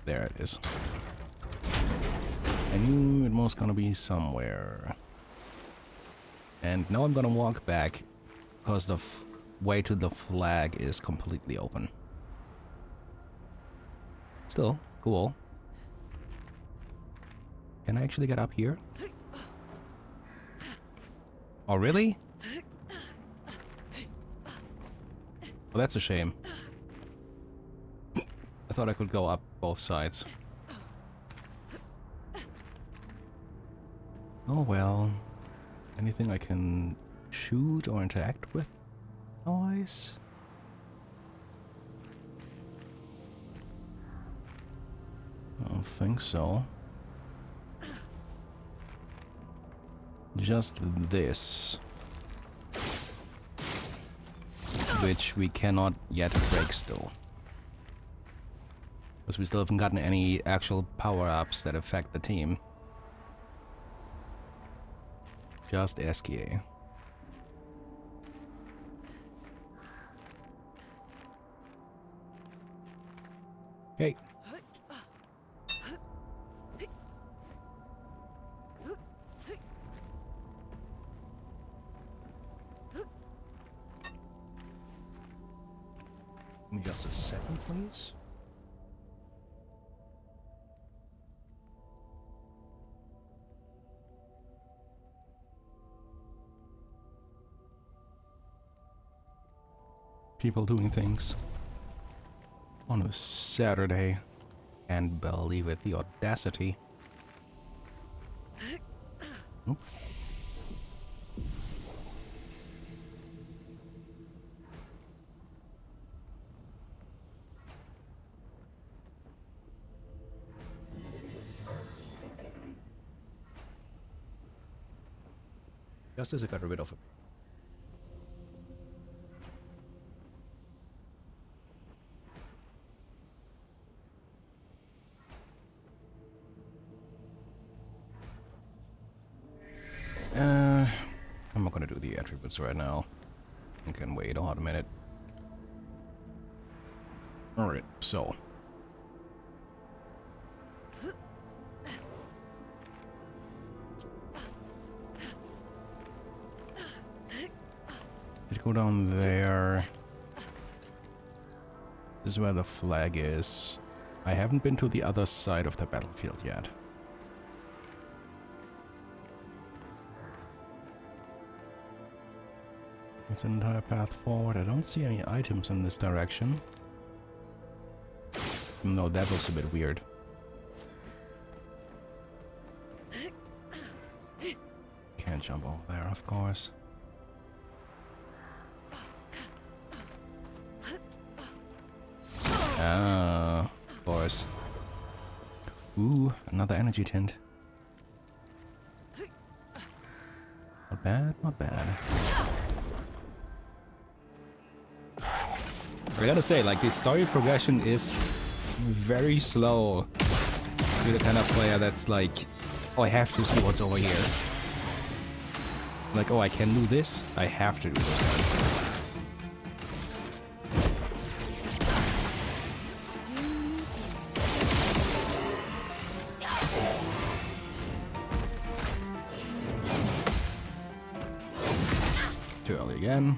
There it is. I knew it was gonna be somewhere. And now I'm gonna walk back because the way to the flag is completely open. Still, cool. Can I actually get up here? Oh, really? Well, that's a shame. I thought I could go up both sides. Oh well. Anything I can shoot or interact with? Noise? I don't think so. Just this. Which we cannot yet break still. Because we still haven't gotten any actual power-ups that affect the team. Just SKA. Okay. Give me just a second, please. People doing things on a Saturday. Can't believe it, the audacity. Oop. Just as I got rid of it. I'm not gonna do the attributes right now. I can wait a hot minute. Alright, so. Let's go down there. This is where the flag is. I haven't been to the other side of the battlefield yet. It's an entire path forward. I don't see any items in this direction. No, that looks a bit weird. Can't jump over there, of course. Ah, of course. Ooh, another energy tint. Not bad, not bad. I gotta say, like, the story progression is very slow. You're the kind of player that's like, oh, I have to see what's over here. Like, oh, I can do this? I have to do this. Too early again.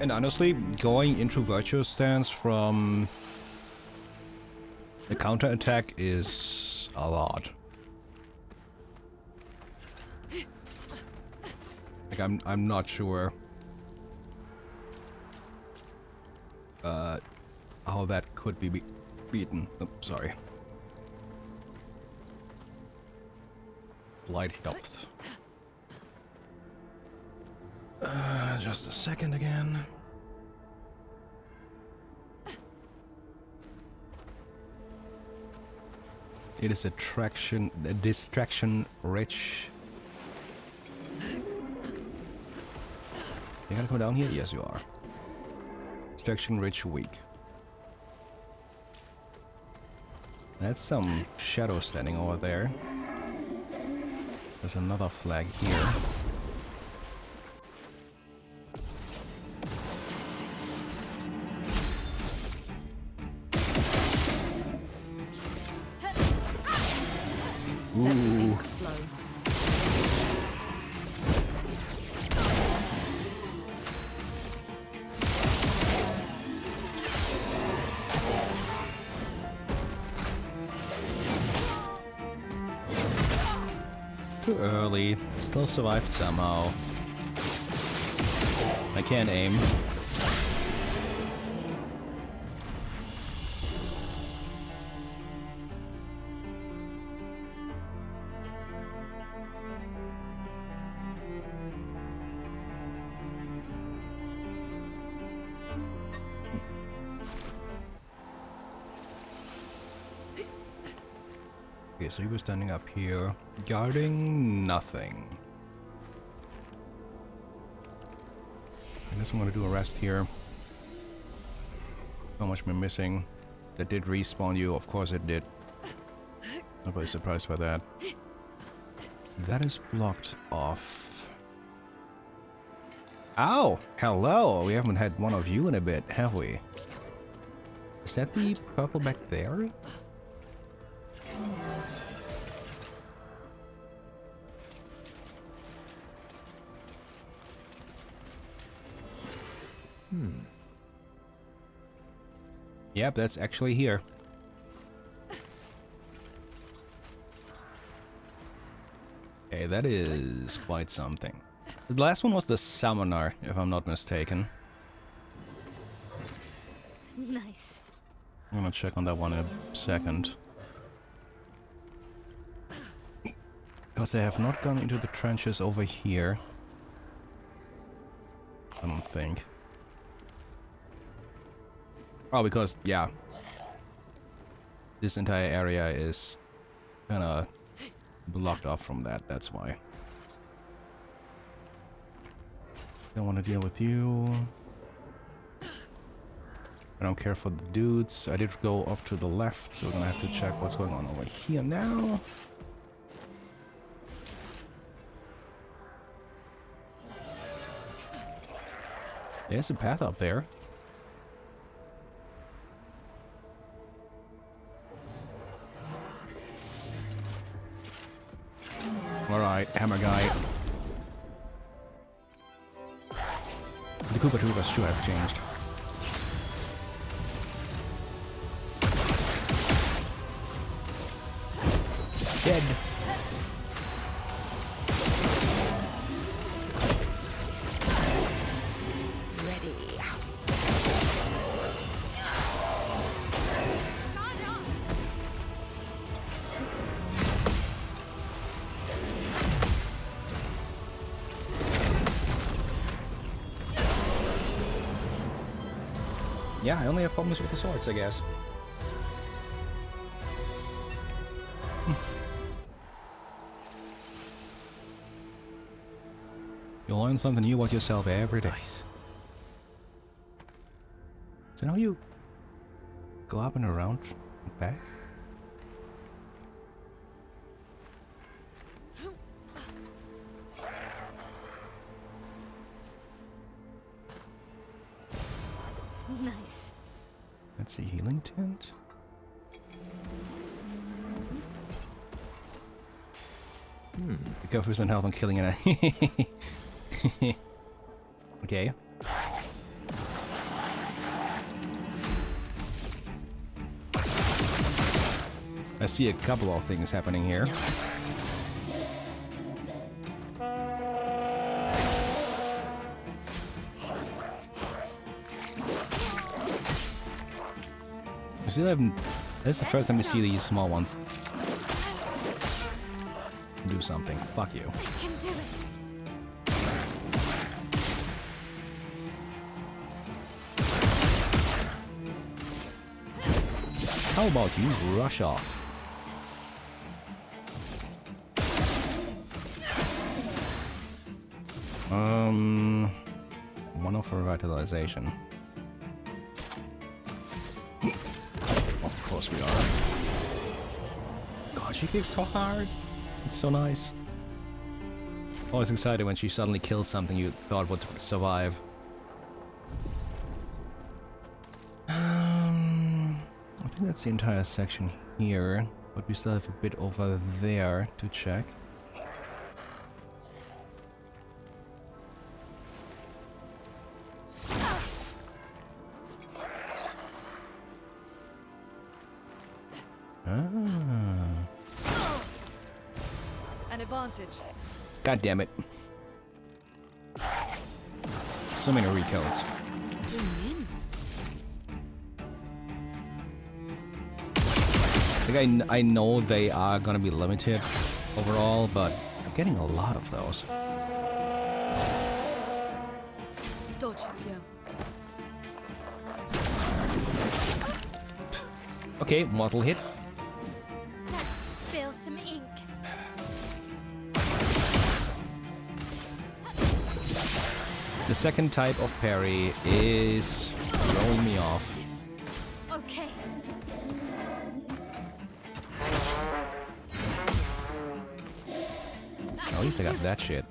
And honestly, going into virtual stance from the counter attack is a lot. Like I'm not sure how that could be beaten. Oh, sorry. Light helps. Just a second again. It is a distraction rich. You gonna come down here? Yes, you are. Distraction rich weak. That's some shadow standing over there. There's another flag here. Ooh. Too early. Still survived somehow. I can't aim. Okay, so he was standing up here, guarding nothing. I guess I'm gonna do a rest here. How much am I missing? That did respawn you, of course it did. Nobody's surprised by that. That is blocked off. Ow! Hello! We haven't had one of you in a bit, have we? Is that the purple back there? Yep, that's actually here. Okay, that is quite something. The last one was the summoner, if I'm not mistaken. Nice. I'm gonna check on that one in a second. Because I have not gone into the trenches over here. I don't think. Oh, because, yeah. This entire area is kinda blocked off from that, that's why. Don't want to deal with you. I don't care for the dudes. I did go off to the left, so we're gonna have to check what's going on over here now. There's a path up there. Alright, hammer guy. The Koopa Troopas should have changed. Dead. Yeah, I only have problems with the swords, I guess. You learn something new about yourself every day. Nice. So now you go up and around and back? Nice. That's a healing tent? Be careful with health and killing it. Okay. I see a couple of things happening here. You still haven't... That's the first time we see these small ones do something. Fuck you. I can do it. How about you rush off? One of revitalization. Of course we are. God, she kicks so hard. It's so nice. Always excited when she suddenly kills something you thought would survive. I think that's the entire section here, but we still have a bit over there to check. An advantage. God damn it. So many recalls. I think I know they are gonna be limited overall, but I'm getting a lot of those. Dodges you. Okay, mortal hit. Let's spill some ink. The second type of parry is throwing me off. Okay. At least I got that shit.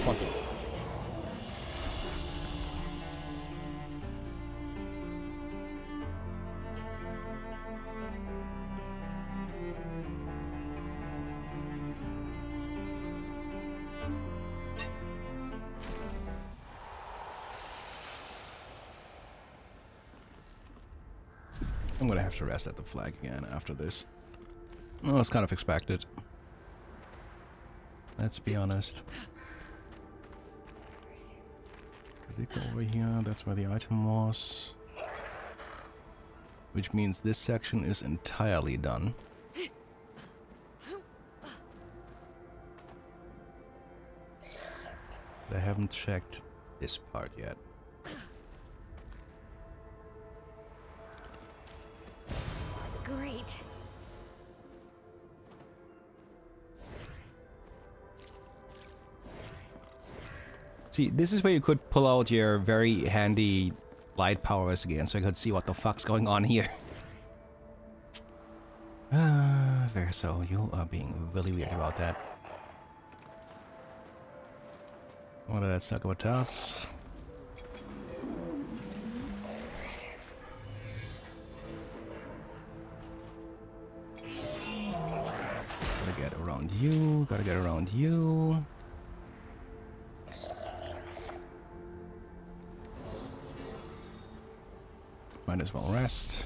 Fuck it. I'm gonna have to rest at the flag again after this. Oh, it's kind of expected. Let's be honest. Click over here, that's where the item was. Which means this section is entirely done. But I haven't checked this part yet. Great. See, this is where you could pull out your very handy light powers again, so I could see what the fuck's going on here. Verso, you are being really weird about that. What did that suck about tots? Gotta get around you, gotta get around you. Might as well rest.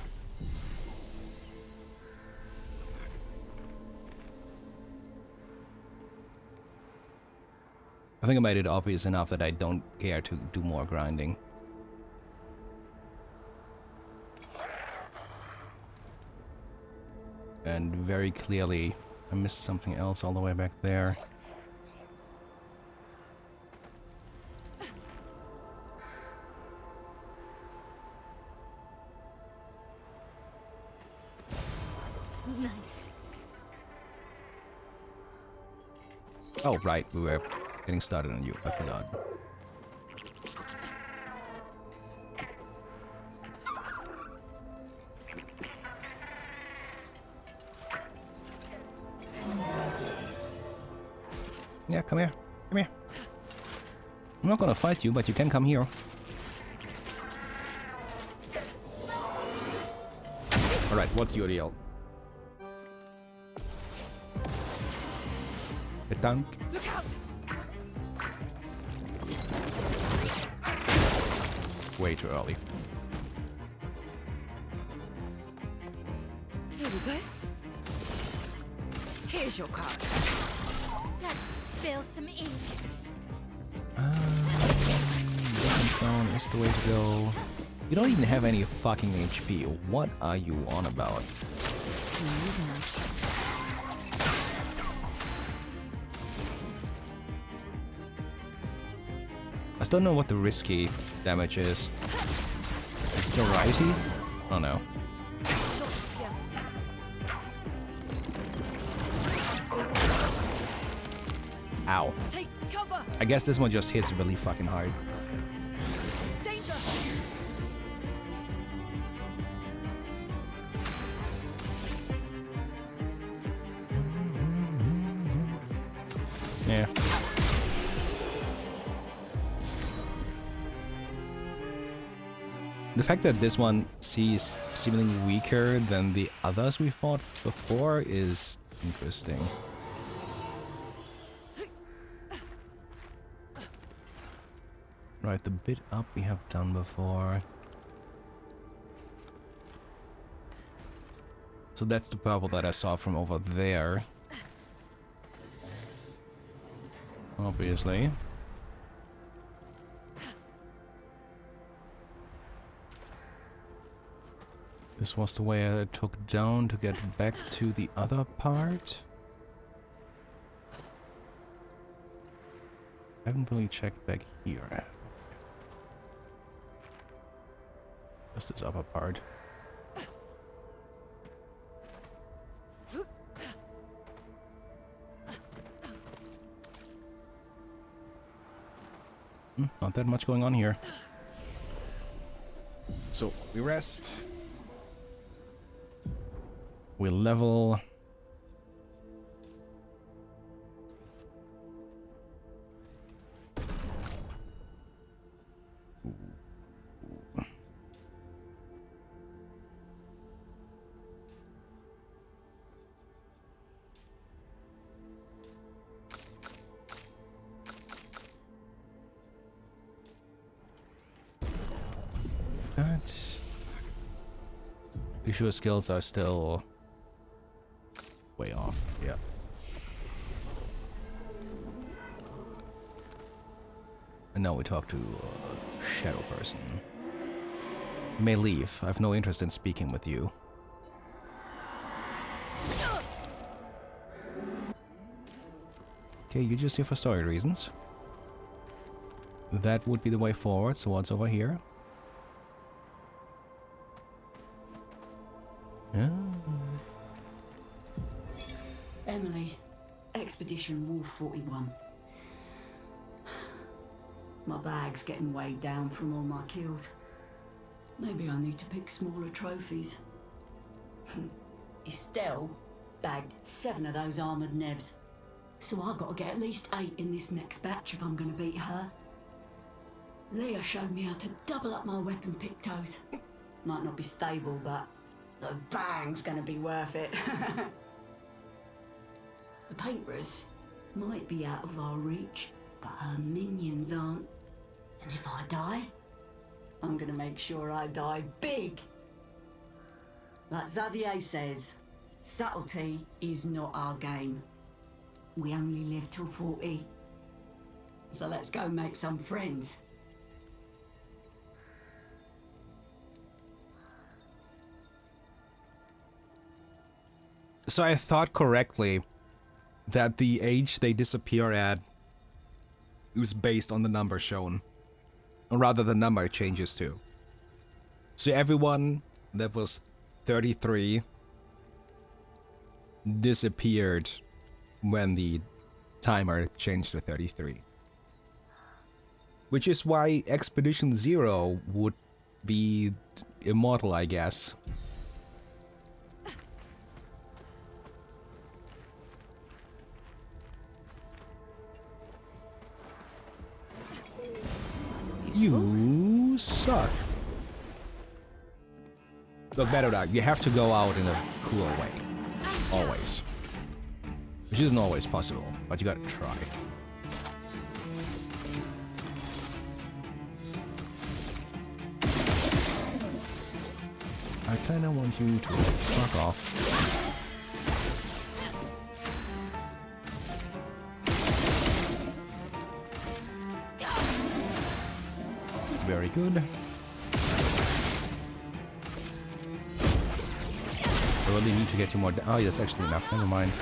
I think I made it obvious enough that I don't care to do more grinding. And very clearly, I missed something else all the way back there. Nice. Oh, right, we were getting started on you. I forgot. Yeah, come here. Come here. I'm not gonna fight you, but you can come here. Alright, what's your deal? The tank? Look out! Way too early. Here's your card. Let's spill some ink. Different stone is the way to go. You don't even have any fucking HP. What are you on about? I still don't know what the risky damage is. Variety? Oh no. Ow. Take cover. I guess this one just hits really fucking hard. Danger. Yeah. The fact that this one seems seemingly weaker than the others we fought before is interesting. Right, the bit up we have done before. So that's the purple that I saw from over there. Obviously. This was the way I took down to get back to the other part. I haven't really checked back here. Just this upper part. Not that much going on here. So we rest. We level. Pretty sure skills are still way off. Yeah. And now we talk to a shadow person. You may leave. I have no interest in speaking with you. Okay, you're just here for story reasons. That would be the way forward, so what's over here? Yeah. Emily, Expedition Wolf 41. My bag's getting weighed down from all my kills. Maybe I need to pick smaller trophies. Estelle bagged 7 of those armoured nevs. So I've got to get at least 8 in this next batch if I'm going to beat her. Leah showed me how to double up my weapon pictos. Might not be stable, but the bang's going to be worth it. The paintbrush might be out of our reach, but her minions aren't. And if I die, I'm going to make sure I die big. Like Xavier says, subtlety is not our game. We only live till 40. So let's go make some friends. So I thought correctly that the age they disappear at is based on the number shown. Or rather, the number changes too. So everyone that was 33 disappeared when the timer changed to 33. Which is why Expedition 0 would be immortal, I guess. You suck. Look, Better Dog, you have to go out in a cool way. Always. Which isn't always possible, but you gotta try. I kinda want you to fuck off. Very good. I really need to get you more. Oh, that's actually enough. Never mind.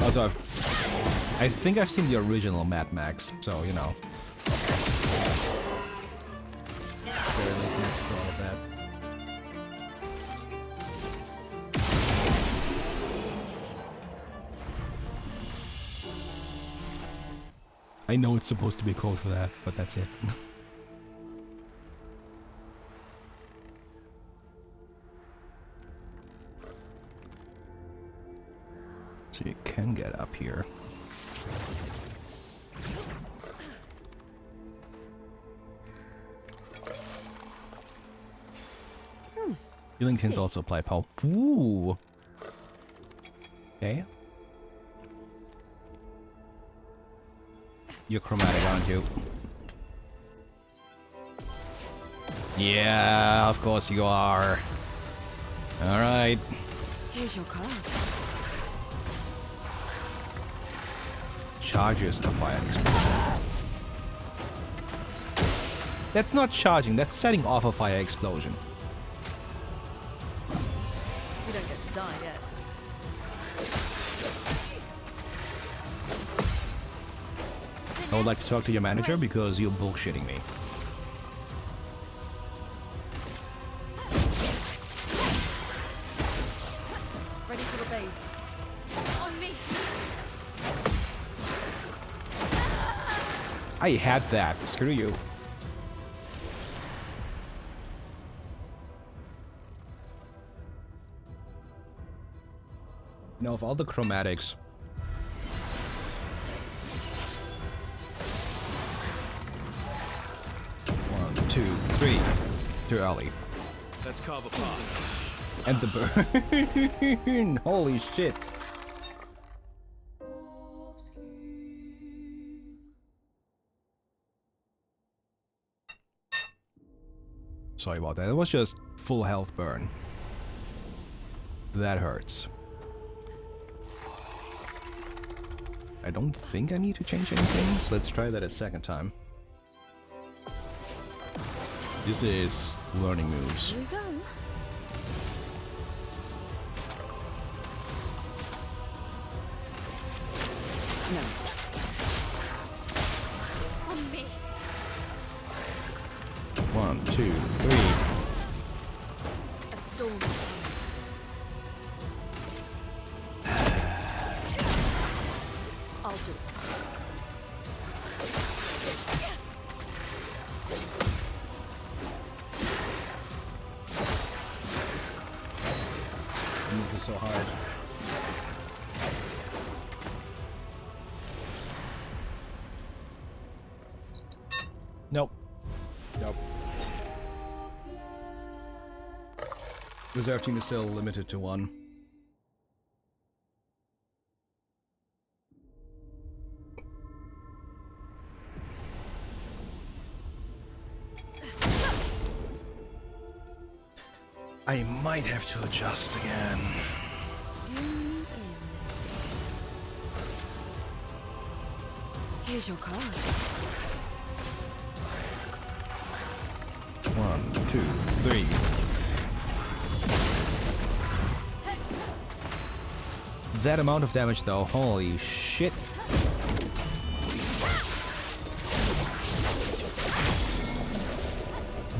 Also, I think I've seen the original Mad Max, so you know. Barely connected to all of that. I know it's supposed to be a code for that, but that's it. So you can get up here. Healing tins also apply power. Ooh. Okay. You're chromatic, aren't you? Yeah, of course you are. Alright. Here's your card. Charges a fire explosion. That's not charging, that's setting off a fire explosion. You don't get to die yet. I would like to talk to your manager because you're bullshitting me. Ready to evade. On me. I had that. Screw you. Now, of all the chromatics, one, two, three, too early. Let's carve a path. And the burn. Holy shit. Sorry about that. It was just full health burn. That hurts. I don't think I need to change anything, so let's try that a second time. This is learning moves. Here we go. No. On me. 1, 2, 3. A storm is coming. I'll do it. Move is so hard. Nope. Nope. Reserve team is still limited to 1. I might have to adjust again. Here's your card. 1, 2, 3. That amount of damage though, holy shit.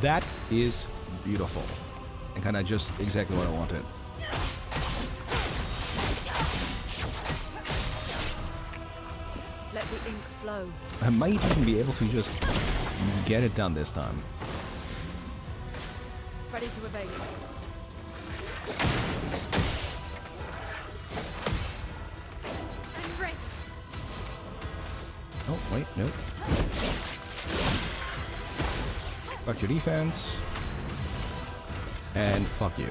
That is beautiful. And kinda just exactly what I wanted. Let the ink flow. I might even be able to just get it done this time. Ready to evade. I'm ready. Oh, wait, nope. Fuck your defense. And fuck you.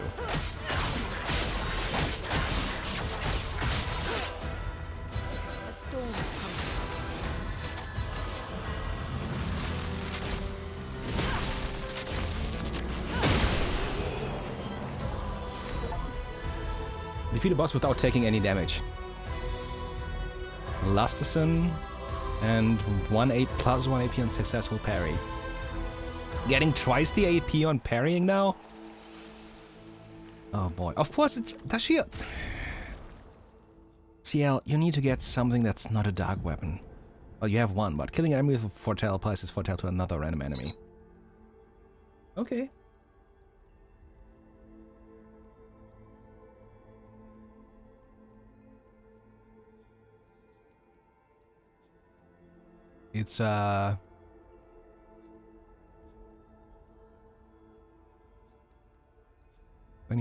Defeat a boss without taking any damage. Lusterson and plus 1 AP on successful parry. Getting twice the AP on parrying now? Oh boy. Of course it's... Does she... CL, you need to get something that's not a dark weapon. Well, you have one, but killing an enemy with Foretell applies Foretell to another random enemy. Okay. It's, any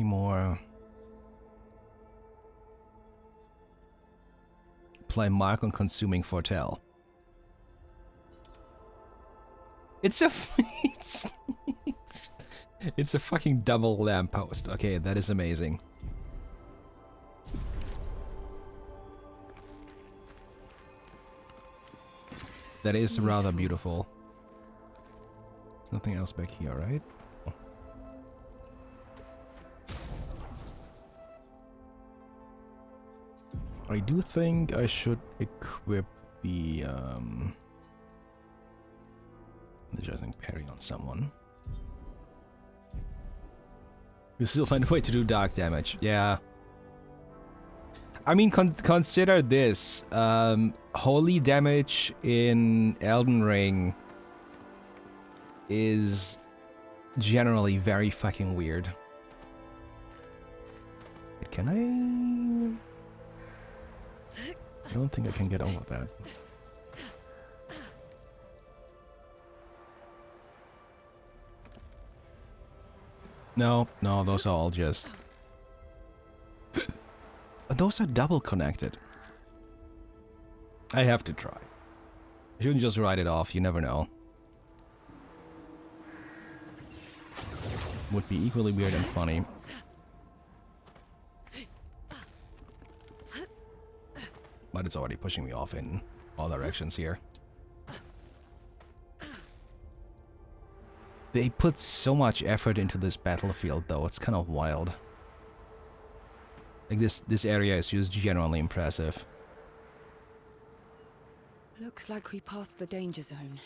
more... Apply mark on consuming Foretell. It's a... it's a fucking double lamppost. Okay, that is amazing. That is rather beautiful. There's nothing else back here, right? Oh. I do think I should equip the energizing parry on someone. You still find a way to do dark damage. Yeah. I mean, consider this. Holy damage in Elden Ring is generally very fucking weird. Wait, can I don't think I can get over that. No, those are all just... Those are double connected. I have to try. I shouldn't just write it off, you never know. Would be equally weird and funny. But it's already pushing me off in all directions here. They put so much effort into this battlefield though, it's kind of wild. Like this area is just generally impressive. Looks like we passed the danger zone.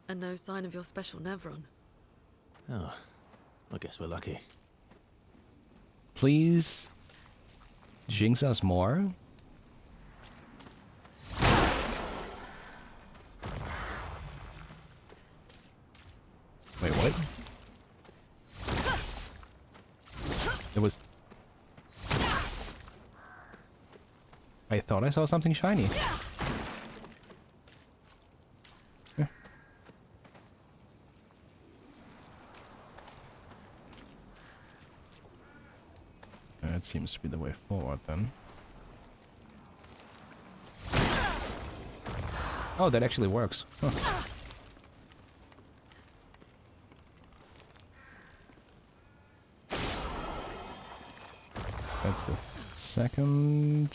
And no sign of your special Nevron. Oh, I guess we're lucky. Please jinx us more. Wait, what? It was... I thought I saw something shiny. Yeah. That seems to be the way forward then. Oh, that actually works. Huh. That's the second.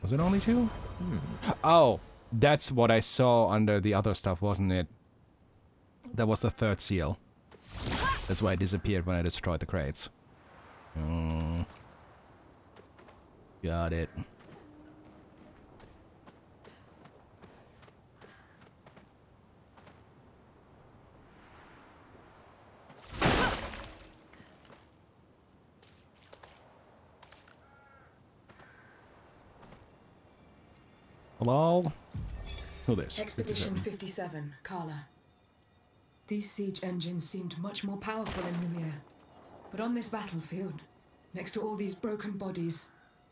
Was it only two? Oh, that's what I saw under the other stuff, wasn't it? That was the third seal. That's why it disappeared when I destroyed the crates. Got it. Hello? Who this? Expedition 57, Carla. These siege engines seemed much more powerful in Mimir. But on this battlefield, next to all these broken bodies,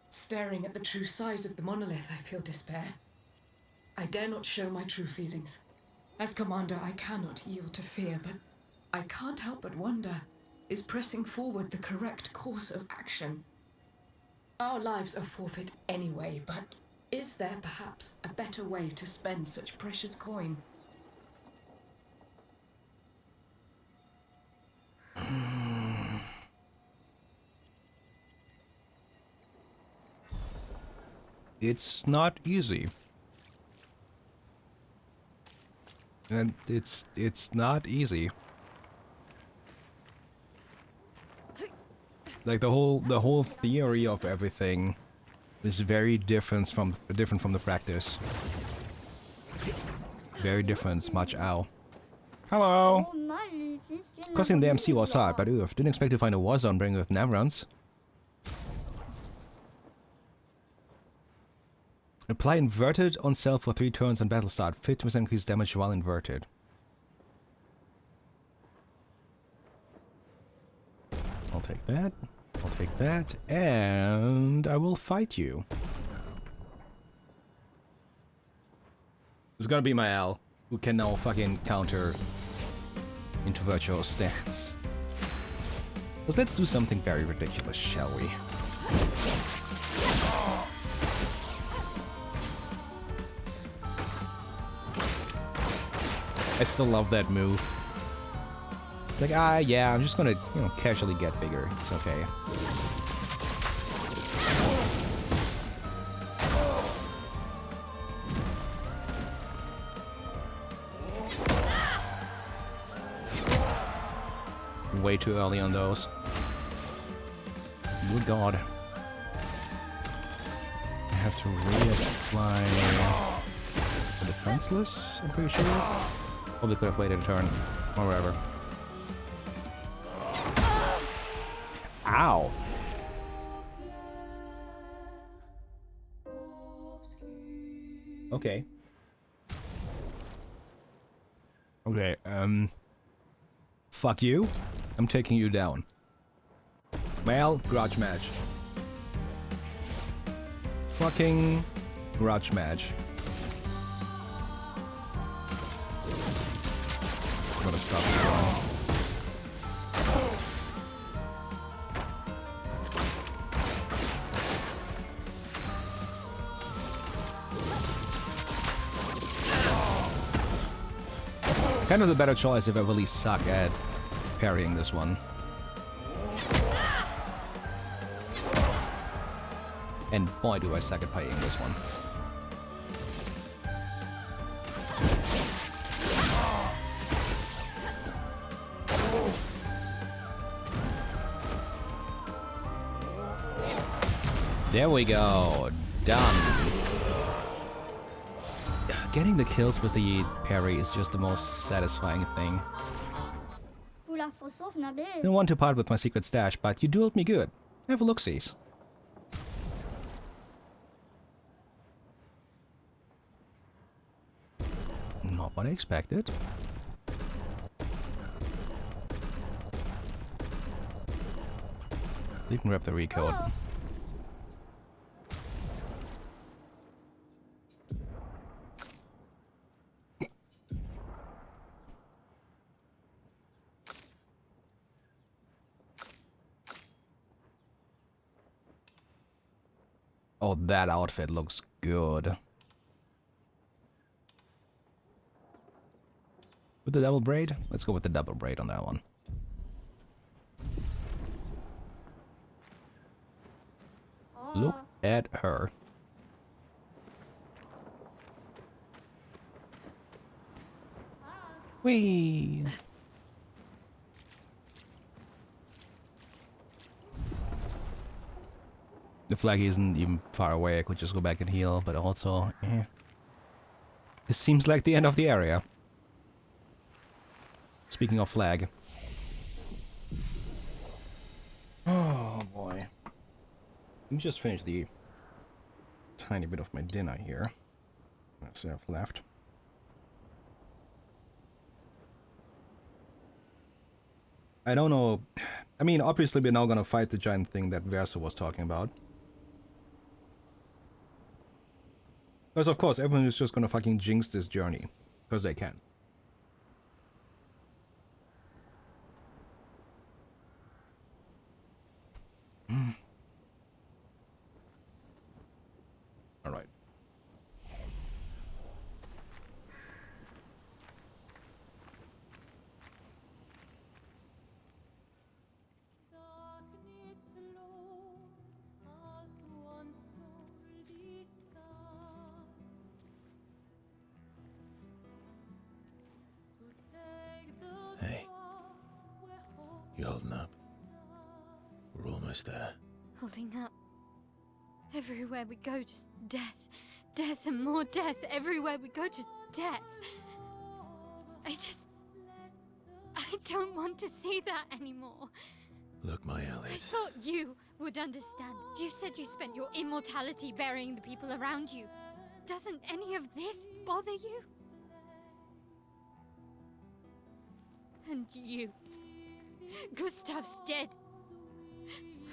staring at the true size of the monolith, I feel despair. I dare not show my true feelings. As commander, I cannot yield to fear, but I can't help but wonder, is pressing forward the correct course of action? Our lives are forfeit anyway, but is there perhaps a better way to spend such precious coin? It's not easy. And it's not easy. Like the whole theory of everything is very different from the practice. Very different, much ow. Hello! Crossing the MC was hard, but oof, didn't expect to find a war zone bringing with Navrans. Apply inverted on self for 3 turns on battle start. 50% increased damage while inverted. I'll take that. I'll take that. And I will fight you. It's gonna be my Al, who can now fucking counter into virtual stance. But let's do something very ridiculous, shall we? I still love that move. It's like, yeah, I'm just gonna, you know, casually get bigger. It's okay. Way too early on those. Good God. I have to reapply the defenseless, I'm pretty sure. Probably could have waited a turn, or whatever. Ow! Okay. Okay, fuck you. I'm taking you down. Well, grudge match. Fucking grudge match. I'm gonna stop this one. Kind of the better choice if I really suck at parrying this one. And boy do I suck at parrying this one. There we go. Done. Getting the kills with the parry is just the most satisfying thing. Didn't want to part with my secret stash, but you dueled me good. Have a look-sees. Not what I expected. You can grab the recode. Oh, that outfit looks good. With the double braid? Let's go with the double braid on that one. Look at her. Whee! The flag isn't even far away, I could just go back and heal, but also, this seems like the end of the area. Speaking of flag. Oh boy. Let me just finish the tiny bit of my dinner here. That's enough left. I don't know. I mean, obviously we're now gonna fight the giant thing that Verso was talking about. Because of course, everyone is just gonna fucking jinx this journey. Because they can. Alright. Hey, you holding up? We're almost almost there. Holding up. Everywhere we go, just death. Death and more death. Everywhere we go, just death. I don't want to see that anymore. Look, my I Elliot. thought you would understand. You said you spent your immortality burying the people around you. Doesn't any of this bother you? And you. Gustav's dead.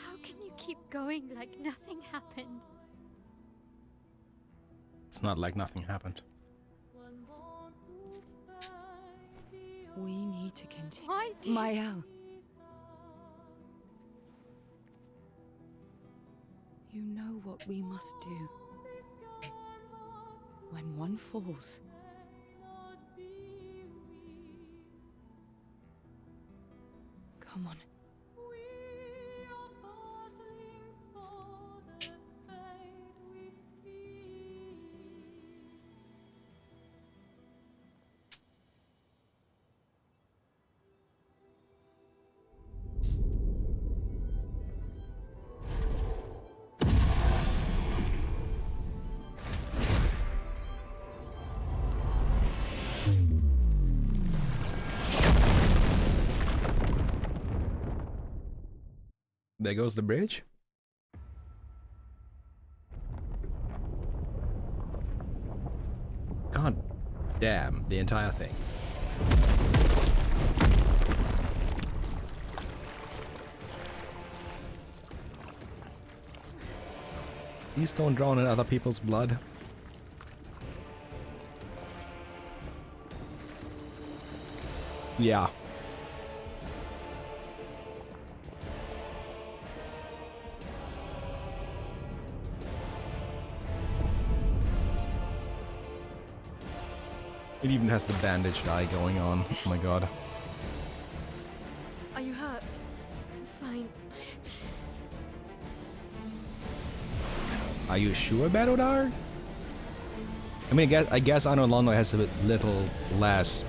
How can you keep going like nothing happened? It's not like nothing happened. We need to continue. Why do you... Mael. You know what we must do. When one falls, come on. There goes the bridge. God damn, the entire thing. Please don't drown in other people's blood. Yeah. It even has the bandage eye going on. Oh my god. Are you hurt? I'm fine. Are you sure, Batodar? I mean, I guess Anno Londo has a little less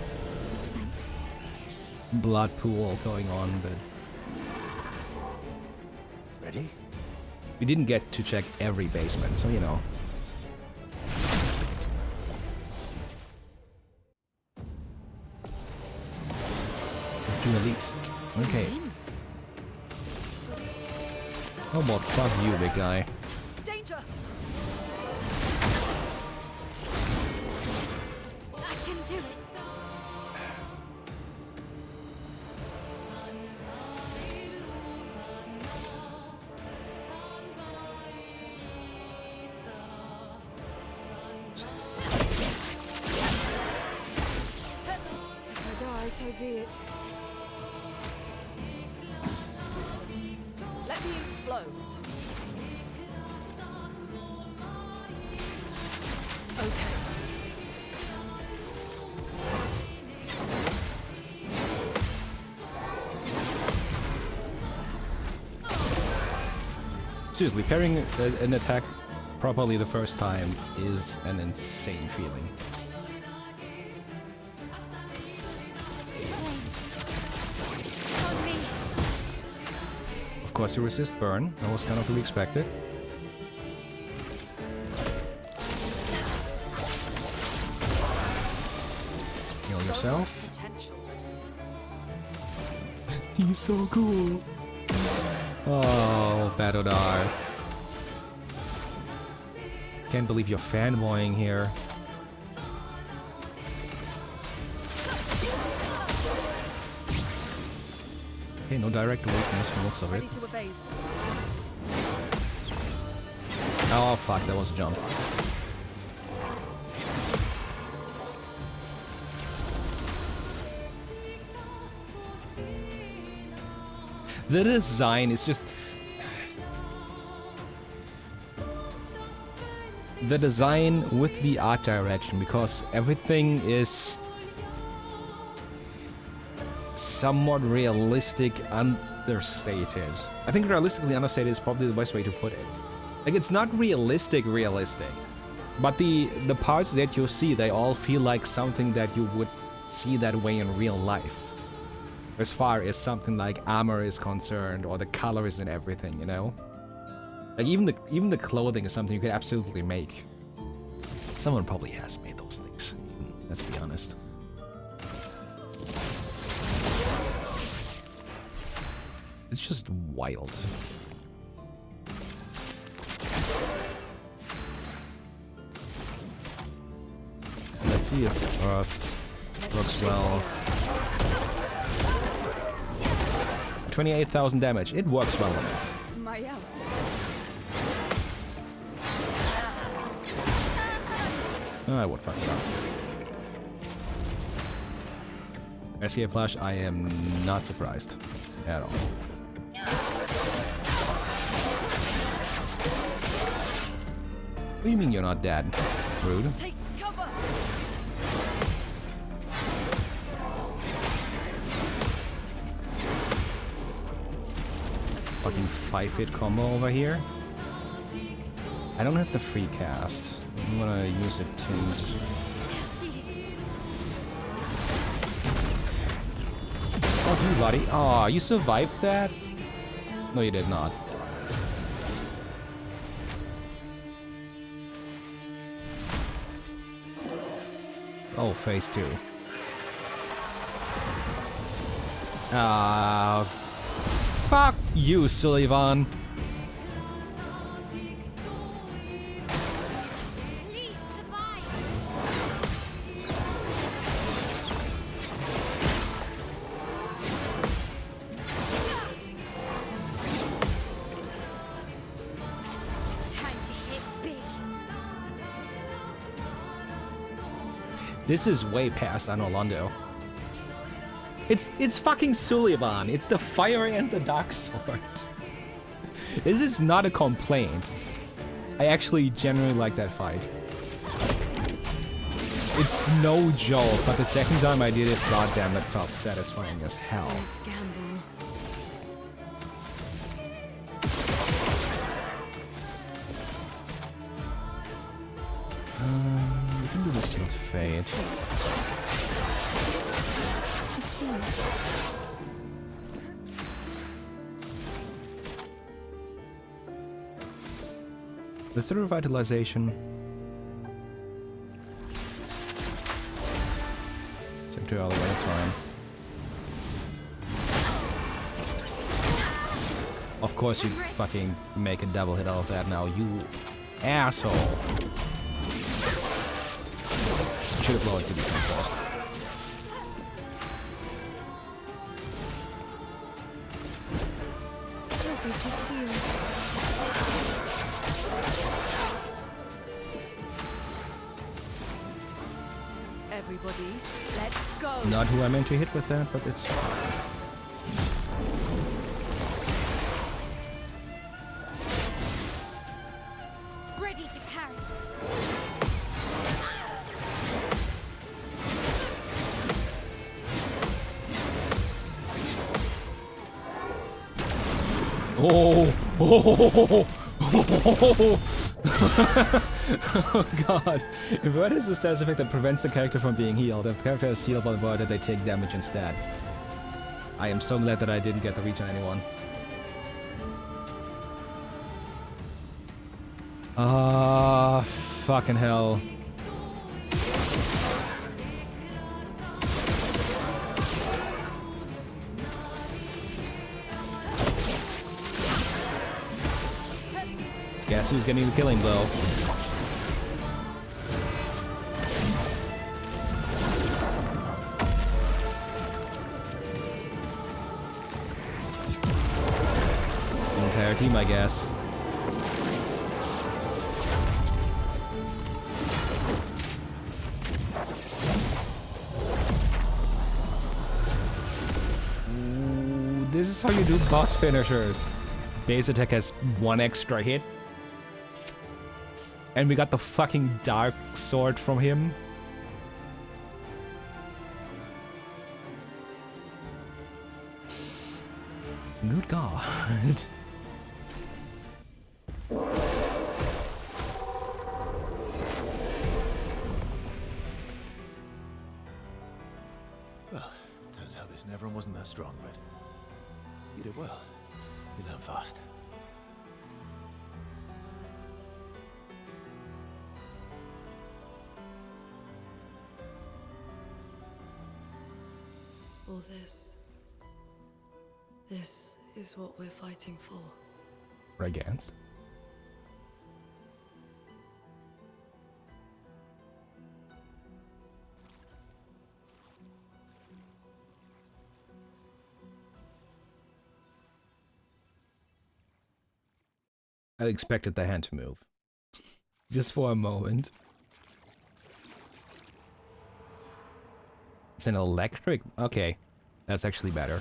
blood pool going on, but Ready? we didn't get to check every basement, so you know. To the least. Okay. How about fuck you, big guy? Danger! I can do it. If I die, so be it. Let the ink flow. Okay. Seriously, parrying an attack properly the first time is an insane feeling. On me. Of course you resist burn, that was kind of to be expected. Heal yourself. Potential. He's so cool. Oh, Batodar. Can't believe you're fanboying here. Okay, no direct weakness from the looks of it. Ready to evade. Oh fuck, that was a jump. The design is just... The design with the art direction, because everything is somewhat realistic, understated. I think realistically understated is probably the best way to put it. Like, it's not realistic, but the parts that you see, they all feel like something that you would see that way in real life. as far as something like armor is concerned, or the colors and everything, you know? Like even the clothing is something you could absolutely make. Someone probably has made those things, let's be honest. It's just wild. Let's see if Earth works well. 28,000 damage. It works well enough. My ally. I would fuck it up. Escape flash, I am not surprised at all. What do you mean you're not dead? Rude. Take cover. Fucking 5-hit combo over here. I don't have the free cast. I'm gonna use it tuned. Oh, you buddy. Aw, you survived that? No, you did not. Oh, phase 2. Fuck you, Sullivan. Please survive. Time to hit big. This is way past Anolondo. It's fucking Sullivan. It's the fire and the dark sword. This is not a complaint. I actually genuinely like that fight. It's no joke, but the second time I did it, goddamn, that felt satisfying as hell. Let's gamble. We can do this till fate. Let's do revitalization. Take 2 out of the way, it's fine. Of course you fucking make a double hit out of that now, you asshole. Should have lowered to defense first. Lovely to see you. Everybody, let's go. Not who I meant to hit with that, but it's fine. Ready to parry. Oh, oh god. If Word is a status effect that prevents the character from being healed, if the character is healed by the Word, they take damage instead. I am so glad that I didn't get the reach on anyone. Ah, fucking hell. Guess who's getting the killing blow? Entire team, I guess. Ooh, this is how you do boss finishers. Base attack has 1 extra hit. And we got the fucking dark sword from him. Good god. Well, turns out this never wasn't that strong, but you did well. You learn fast. All this is what we're fighting for. Against. I expected the hand to move. Just for a moment. It's an electric? Okay. That's actually better.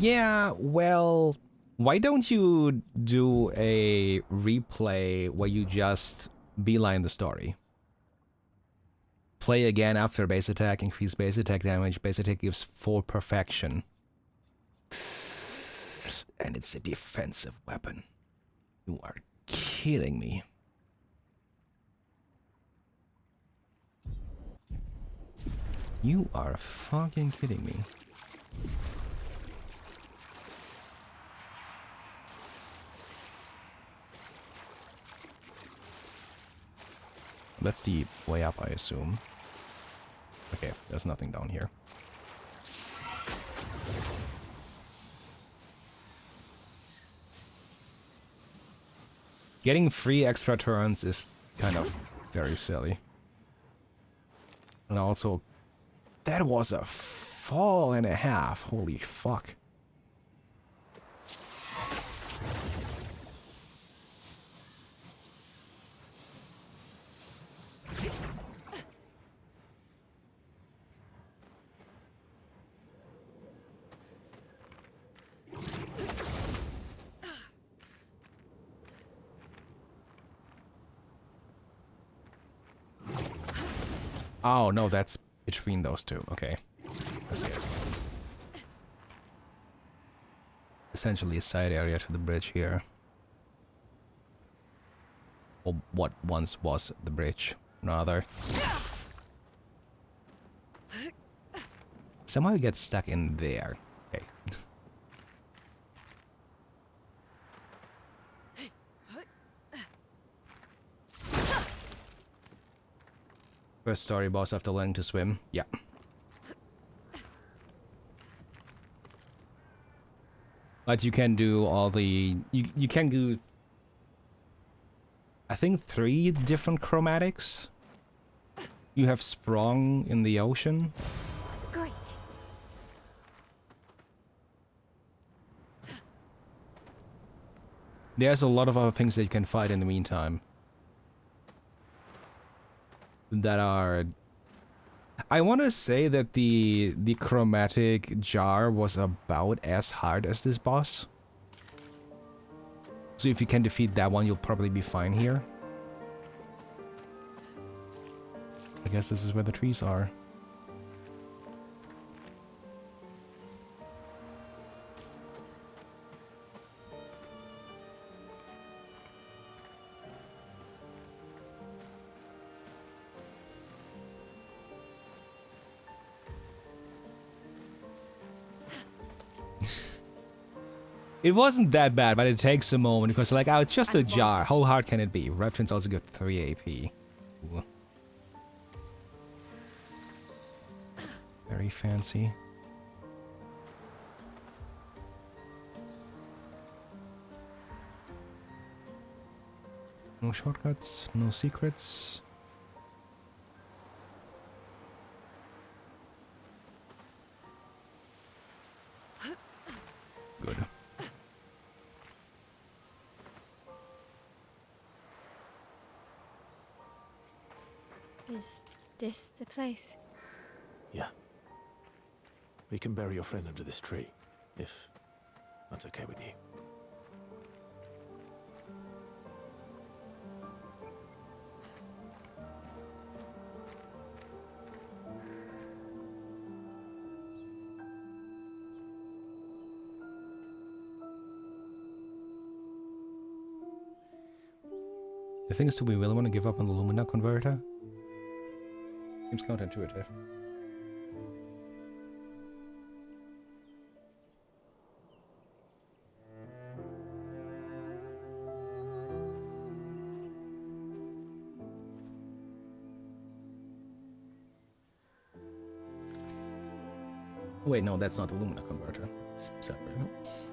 Yeah, well, why don't you do a replay where you just beeline the story? Play again after base attack, increase base attack damage. Base attack gives full perfection. And it's a defensive weapon. You are kidding me. You are fucking kidding me. That's the way up, I assume. Okay, there's nothing down here. Getting 3 extra turns is kind of very silly. And also, that was a fall and a half. Holy fuck. Oh, no, that's between those two. Okay. I see it. Essentially a side area to the bridge here. Or what once was the bridge, rather. Somehow you get stuck in there. Okay. First story boss after learning to swim. Yeah. But you can do all the... You can do... I think 3 different chromatics. You have Sprung in the ocean. Great. There's a lot of other things that you can fight in the meantime. That are... I want to say that the chromatic jar was about as hard as this boss. So if you can defeat that one, you'll probably be fine here. I guess this is where the trees are. It wasn't that bad, but it takes a moment because, like, oh, it's just a jar. How hard can it be? Reference also got 3 AP. Ooh. Very fancy. No shortcuts, no secrets. Good. Is this the place? Yeah. We can bury your friend under this tree, if that's okay with you. The thing is, do we really want to give up on the Lumina converter? Seems counterintuitive. Wait, no, that's not the Lumina converter. It's separate. Oops.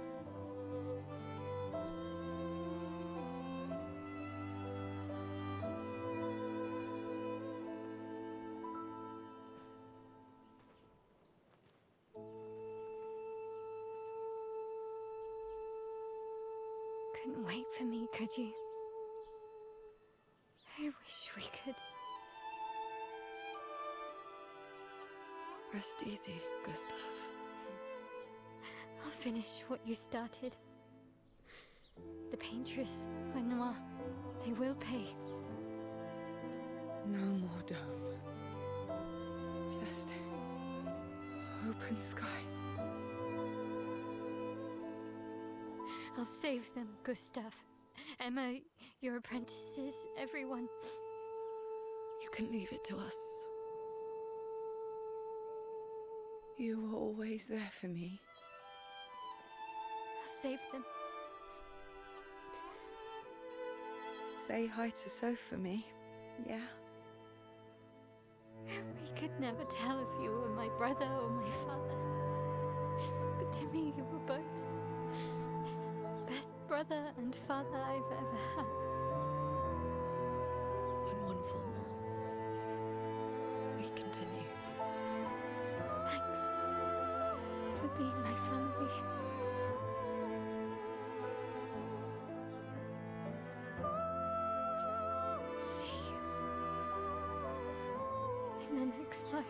Couldn't wait for me, could you? I wish we could. Rest easy, Gustav. I'll finish what you started. The paintress, Renoir, they will pay. No more dome. Just open skies. I'll save them, Gustav. Emma, your apprentices, everyone. You can leave it to us. You were always there for me. I'll save them. Say hi to Soph for me, yeah? We could never tell if you were my brother or my father. But to me, you were both. Best brother and father I've ever had. When one falls, we continue. Thanks for being my family. See you in the next life.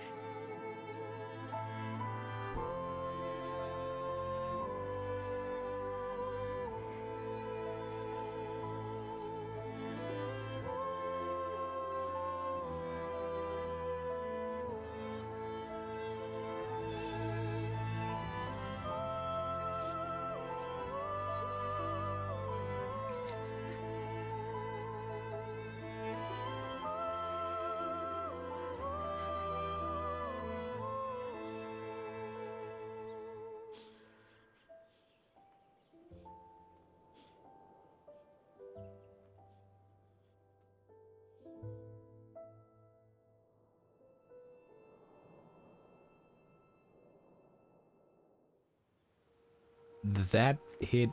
That hit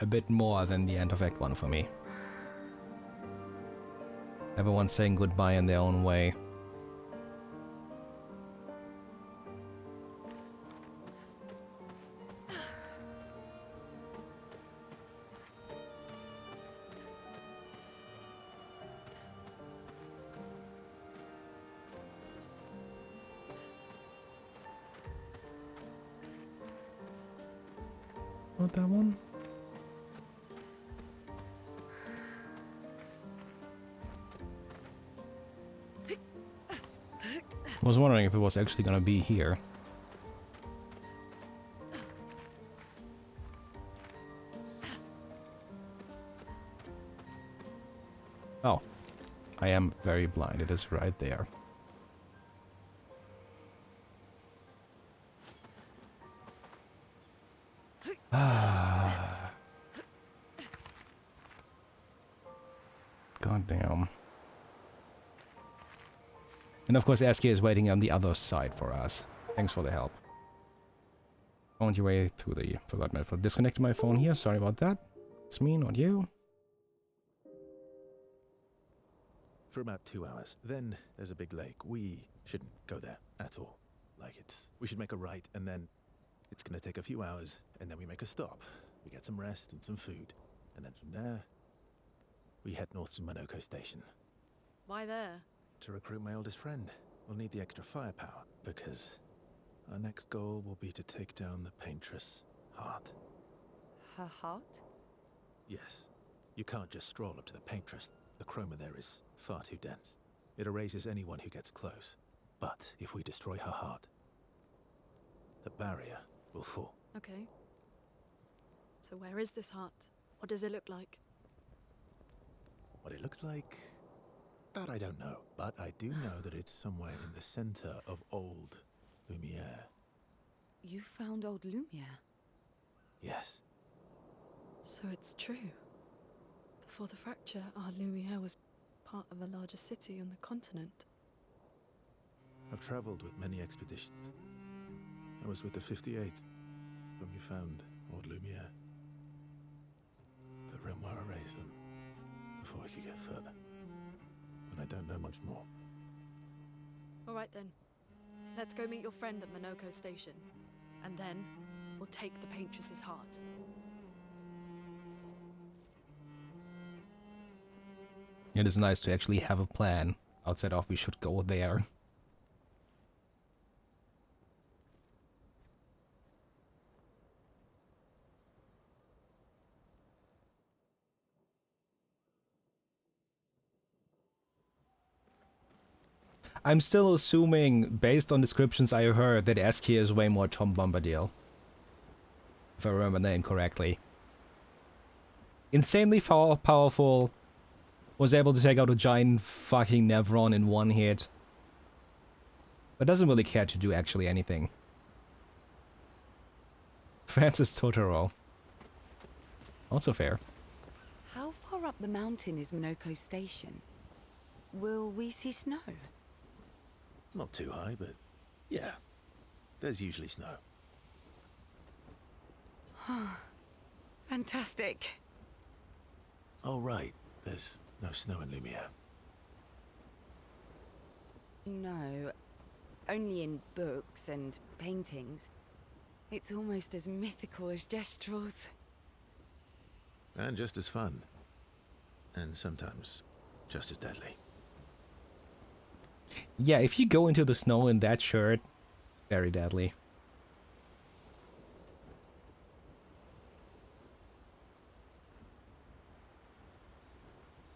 a bit more than the end of Act 1 for me. Everyone saying goodbye in their own way. Not that one. I was wondering if it was actually gonna be here. Oh, I am very blind. It is right there. God damn. And of course, Askia is waiting on the other side for us. Thanks for the help. Found your way through the forgotten method. Disconnected my phone here. Sorry about that. It's me, not you. For about 2 hours. Then there's a big lake. We shouldn't go there at all. We should make a right, and then it's gonna take a few hours, and then we make a stop. We get some rest and some food. And then from there, we head north to Monoko Station. Why there? To recruit my oldest friend. We'll need the extra firepower, because our next goal will be to take down the Paintress' heart. Her heart? Yes. You can't just stroll up to the Paintress. The chroma there is far too dense. It erases anyone who gets close. But if we destroy her heart, the barrier will fall. Okay. So where is this heart? What does it look like? What it looks like, that I don't know. But I do know that it's somewhere in the center of old Lumiere. You found old Lumiere? Yes. So it's true. Before the fracture, our Lumiere was part of a larger city on the continent. I've traveled with many expeditions. I was with the 58th when we found old Lumiere. But Renoir erased them before we could get further. And I don't know much more. All right then. Let's go meet your friend at Minoko Station. And then, we'll take the Paintress's heart. It is nice to actually have a plan outside of we should go there. I'm still assuming, based on descriptions I heard, that Eskia is way more Tom Bombadil. If I remember the name correctly. Insanely powerful. Was able to take out a giant fucking Nevron in one hit. But doesn't really care to do actually anything. Francis Totoro. Also fair. How far up the mountain is Minoko Station? Will we see snow? Not too high, but yeah. There's usually snow. Fantastic. Oh, right. There's no snow in Lumiere. No, only in books and paintings. It's almost as mythical as Gestrels. And just as fun. And sometimes just as deadly. Yeah, if you go into the snow in that shirt, very deadly.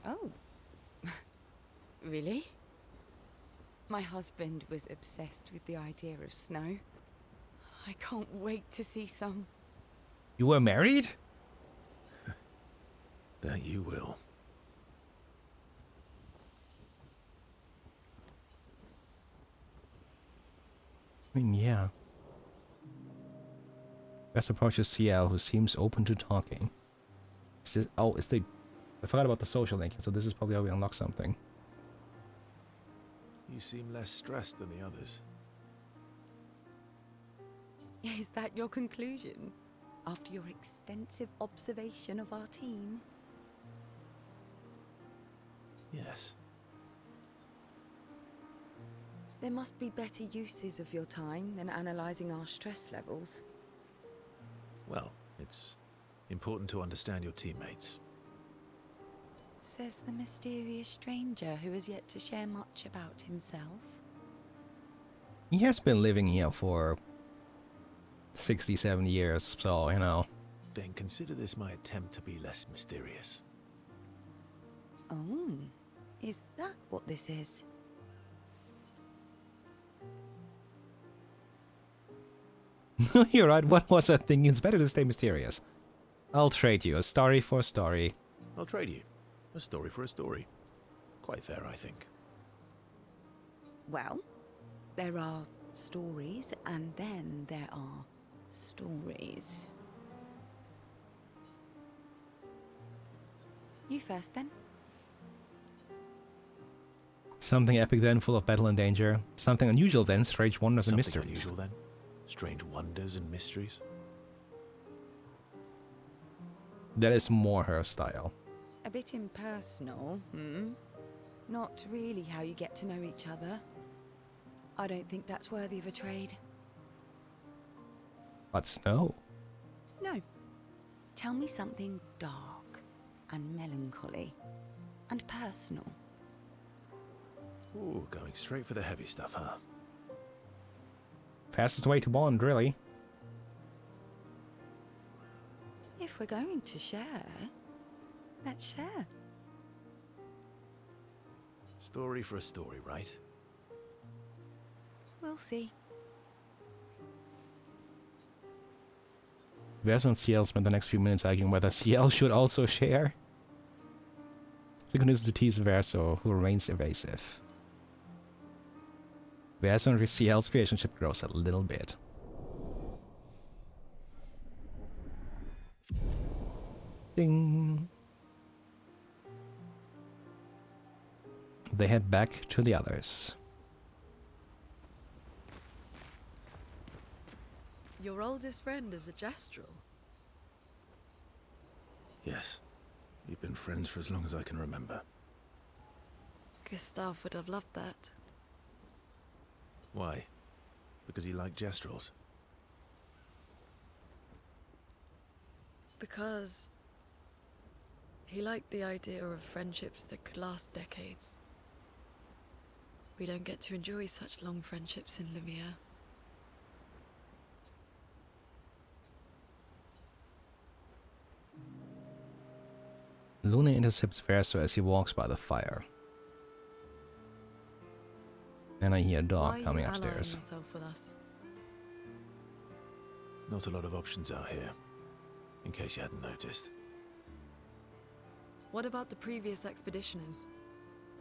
Oh. Really? My husband was obsessed with the idea of snow. I can't wait to see some. You were married? That you will. I mean, yeah. Best approaches CL, who seems open to talking. Is this, oh, is the... I forgot about the social link, so this is probably how we unlock something. You seem less stressed than the others. Is that your conclusion? After your extensive observation of our team? Yes. There must be better uses of your time than analysing our stress levels. Well, it's important to understand your teammates. Says the mysterious stranger who has yet to share much about himself. He has been living here for 67 years, so, you know. Then consider this my attempt to be less mysterious. Oh, is that what this is? You're right, what was that thing? It's better to stay mysterious. I'll trade you a story for a story. I'll trade you. A story for a story. Quite fair, I think. Well, there are stories, and then there are stories. You first, then. Something epic then, full of battle and danger. Something unusual then, strange wonders and Something mysteries. unusual then? Strange wonders and mysteries? That is more her style. A bit impersonal, Not really how you get to know each other. I don't think that's worthy of a trade. But snow. No. Tell me something dark and melancholy and personal. Ooh, going straight for the heavy stuff, huh? Fastest way to bond, really. If we're going to share, let's share. Story for a story, right? We'll see. Vez and CL spent the next few minutes arguing whether CL should also share. She continues to tease Verso, who remains evasive. Verso and CL's relationship grows a little bit. Ding! They head back to the others. Your oldest friend is a Gestrel. Yes. We've been friends for as long as I can remember. Gustav would have loved that. Why? Because he liked Gestrels? Because he liked the idea of friendships that could last decades. We don't get to enjoy such long friendships in Lumiere. Luna intercepts Verso as he walks by the fire. And I hear a dog coming upstairs. Why are you allying yourself with us? Not a lot of options out here, in case you hadn't noticed. What about the previous expeditioners?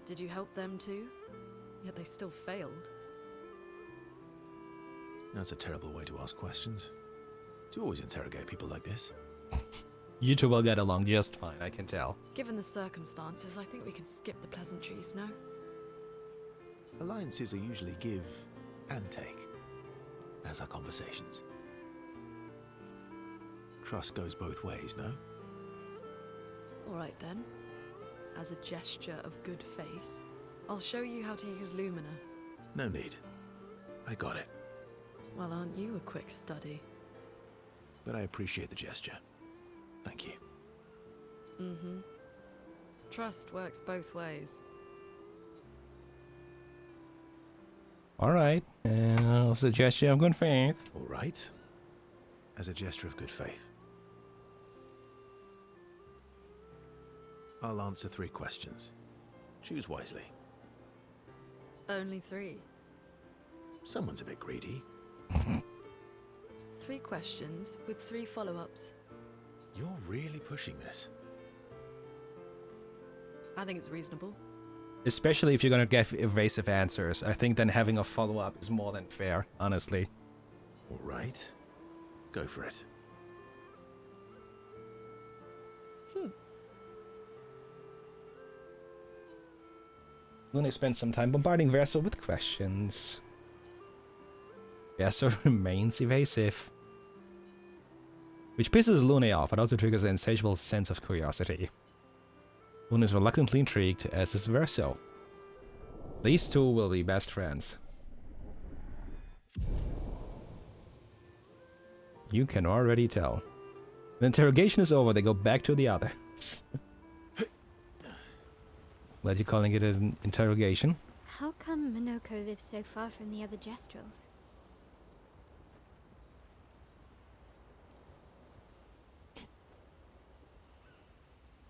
Did you help them too? Yet they still failed. That's a terrible way to ask questions. Do you always interrogate people like this? You two will get along just fine, I can tell. Given the circumstances, I think we can skip the pleasantries, no? Alliances are usually give and take, as are conversations. Trust goes both ways, no? Alright then. As a gesture of good faith, I'll show you how to use Lumina. No need. I got it. Well, aren't you a quick study? But I appreciate the gesture. Thank you. Mm-hmm. Trust works both ways. Alright, as a gesture of good faith. All right. As a gesture of good faith. I'll answer 3 questions. Choose wisely. Only 3. Someone's a bit greedy. 3 questions with 3 follow-ups. You're really pushing this. I think it's reasonable. Especially if you're gonna get evasive answers. I think then having a follow-up is more than fair, honestly. All right. Go for it. Luna spends some time bombarding Verso with questions. Verso remains evasive. Which pisses Luna off, but also triggers an insatiable sense of curiosity. Luna is reluctantly intrigued, as is Verso. These two will be best friends. You can already tell. The interrogation is over, they go back to the others. Glad you're calling it an interrogation. How come Minoko lives so far from the other Gestrels?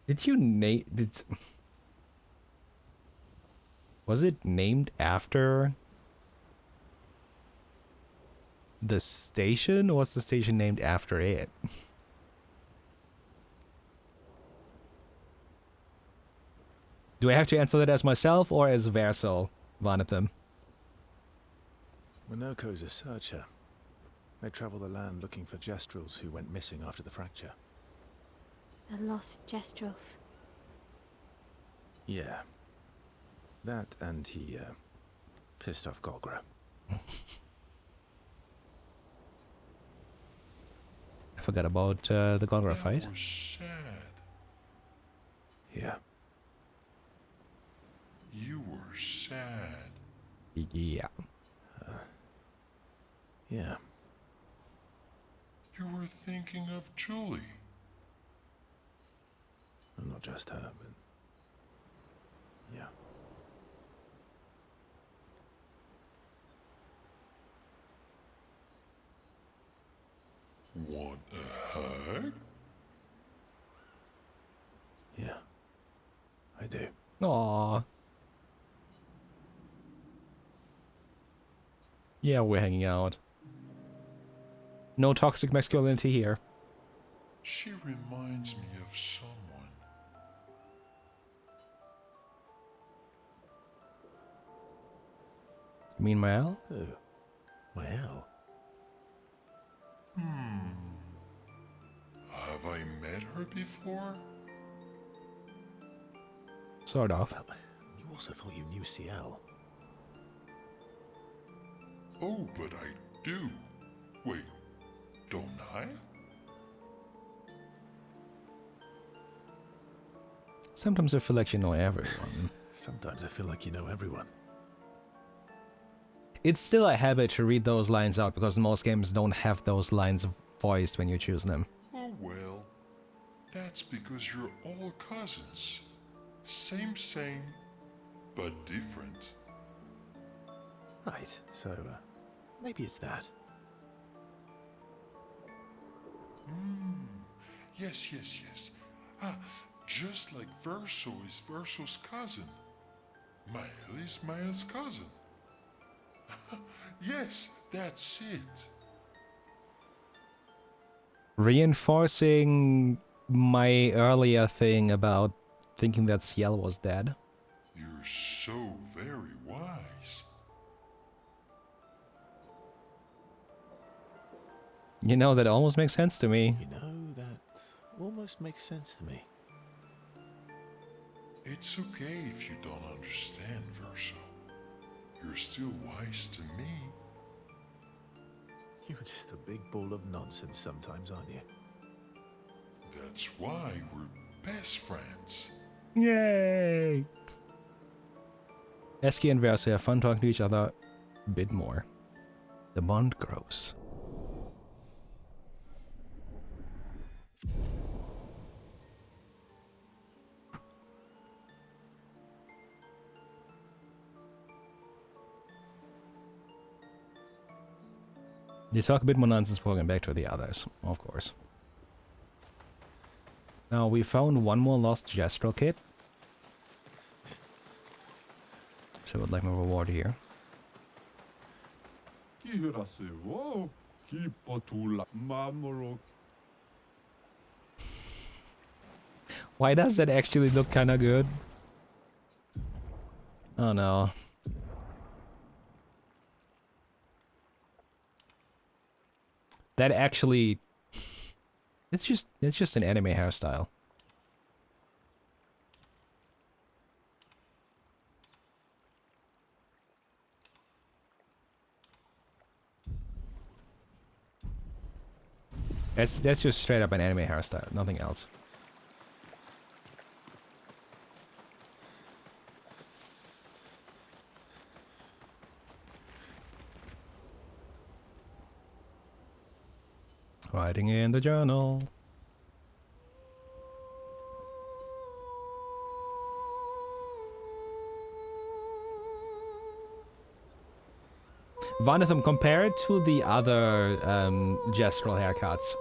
Did you name... Was it named after the station, or was the station named after it? Do I have to answer that as myself or as Verso, one of them? Minoko's a searcher. They travel the land looking for Gestrels who went missing after the fracture. The lost Gestrels. Yeah. That and he, pissed off Golgra. I forgot about the Golgra fight. That was sad. Yeah. You were sad. Yeah. Yeah. You were thinking of Julie. Well, not just her, but... yeah. Want a hug? Yeah. I do. Aww. Yeah, we're hanging out. No toxic masculinity here. She reminds me of someone. You mean Mael? Oh, well. Have I met her before? Sort of. Well, you also thought you knew CL. Oh, but I do. Wait, don't I? Sometimes I feel like you know everyone. Sometimes I feel like you know everyone. It's still a habit to read those lines out because most games don't have those lines voiced when you choose them. Oh well, that's because you're all cousins. Same, but different. Right, so maybe it's that. Yes. Ah, just like Verso is Verso's cousin. Mael is Mael's cousin. Yes, that's it. Reinforcing my earlier thing about thinking that Ciel was dead. You're so very wise. You know, that almost makes sense to me. You know, that almost makes sense to me. It's okay if you don't understand, Verso. You're still wise to me. You're just a big ball of nonsense sometimes, aren't you? That's why we're best friends. Yay! Eski and Verso have fun talking to each other a bit more. The bond grows. They talk a bit more nonsense before getting back to the others, of course. Now, we found one more lost Gestural kit. So I would like my reward here. Why does that actually look kinda good? Oh no. That actually... It's just an anime hairstyle. That's just straight up an anime hairstyle, nothing else. Writing in the journal. One of them, compared to the other gestural haircuts,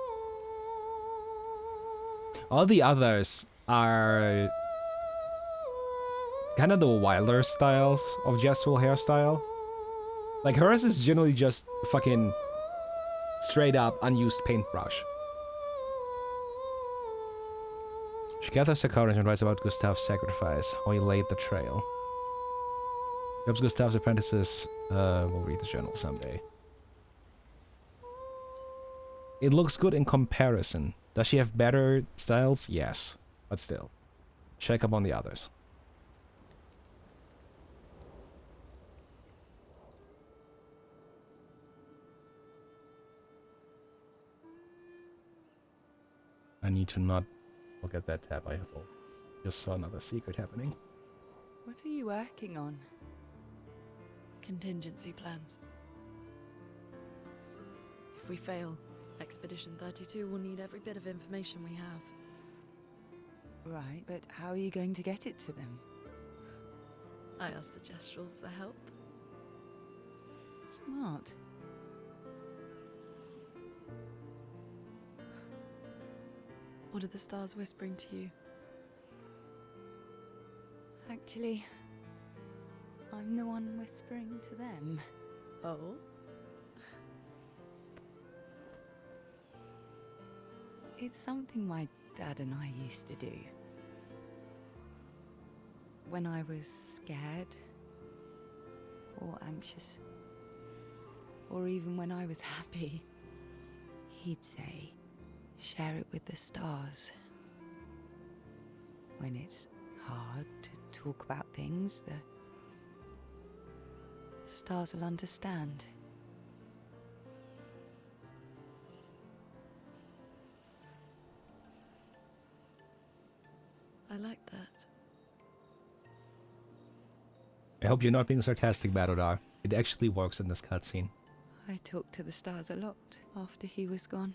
all the others are kind of the wilder styles of gestural hairstyle. Like hers is generally just fucking straight up unused paintbrush. She gathers her courage and writes about Gustav's sacrifice, how he laid the trail. Helps Gustav's apprentices will read the journal someday. It looks good in comparison. Does she have better styles? Yes. But still. Check up on the others. I need to not look at that tab. I just saw another secret happening. What are you working on? Contingency plans. If we fail, Expedition 32 will need every bit of information we have. Right, but how are you going to get it to them? I asked the Gestrals for help. Smart. What are the stars whispering to you? Actually, I'm the one whispering to them. Oh? It's something my dad and I used to do. When I was scared, or anxious, or even when I was happy, he'd say, share it with the stars. When it's hard to talk about things, the stars will understand. I like that. I hope you're not being sarcastic, Batodar. It actually works in this cutscene. I talked to the stars a lot after he was gone.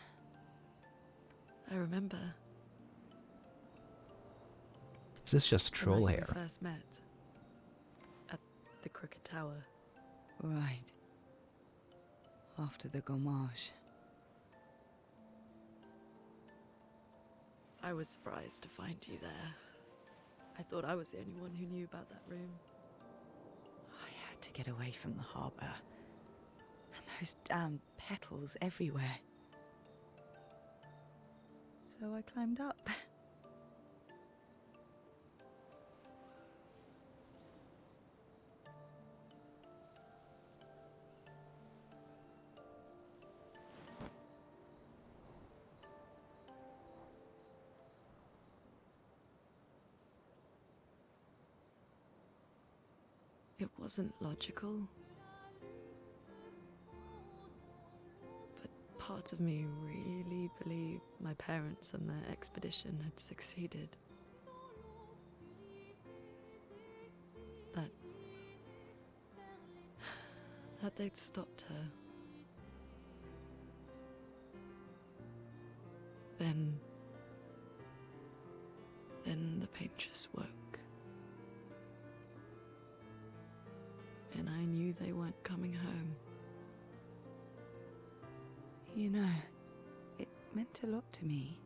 I remember. Is this just troll the night hair? we first met. At the Crooked Tower. Right. After the gommage. I was surprised to find you there. I thought I was the only one who knew about that room. I had to get away from the harbour. And those damn petals everywhere. So I climbed up. It wasn't logical. But part of me really believed my parents and their expedition had succeeded. That they'd stopped her. Then the paint just woke. And I knew they weren't coming home. You know, it meant a lot to me.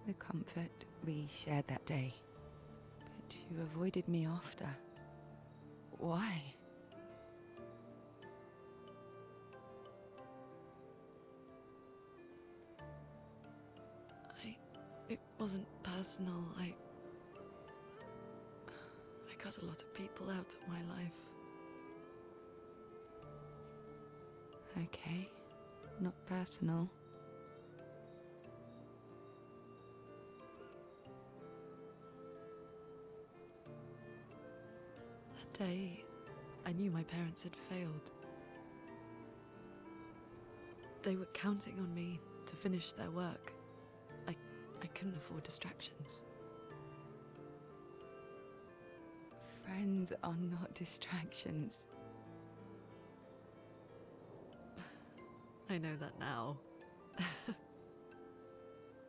The comfort we shared that day. But you avoided me after. Why? It wasn't personal. I cut a lot of people out of my life. Okay, not personal. That day, I knew my parents had failed. They were counting on me to finish their work. I couldn't afford distractions. Friends are not distractions. I know that now.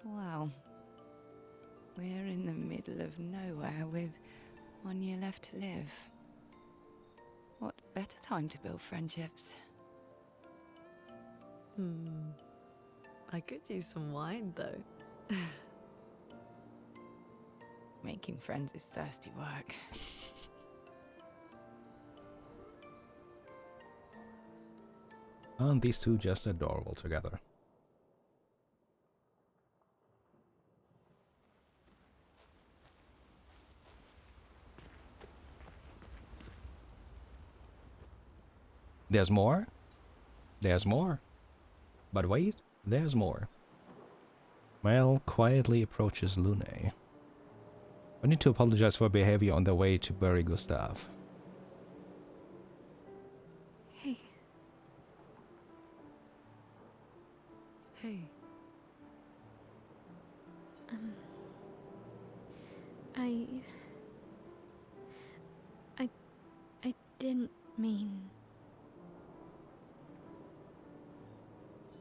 Wow. We're in the middle of nowhere with 1 year left to live. What better time to build friendships? I could use some wine, though. Making friends is thirsty work. Aren't these two just adorable together? There's more? There's more. But wait, there's more. Mal quietly approaches Lune. I need to apologize for behavior on the way to bury Gustav. Hey, Hey, I didn't mean...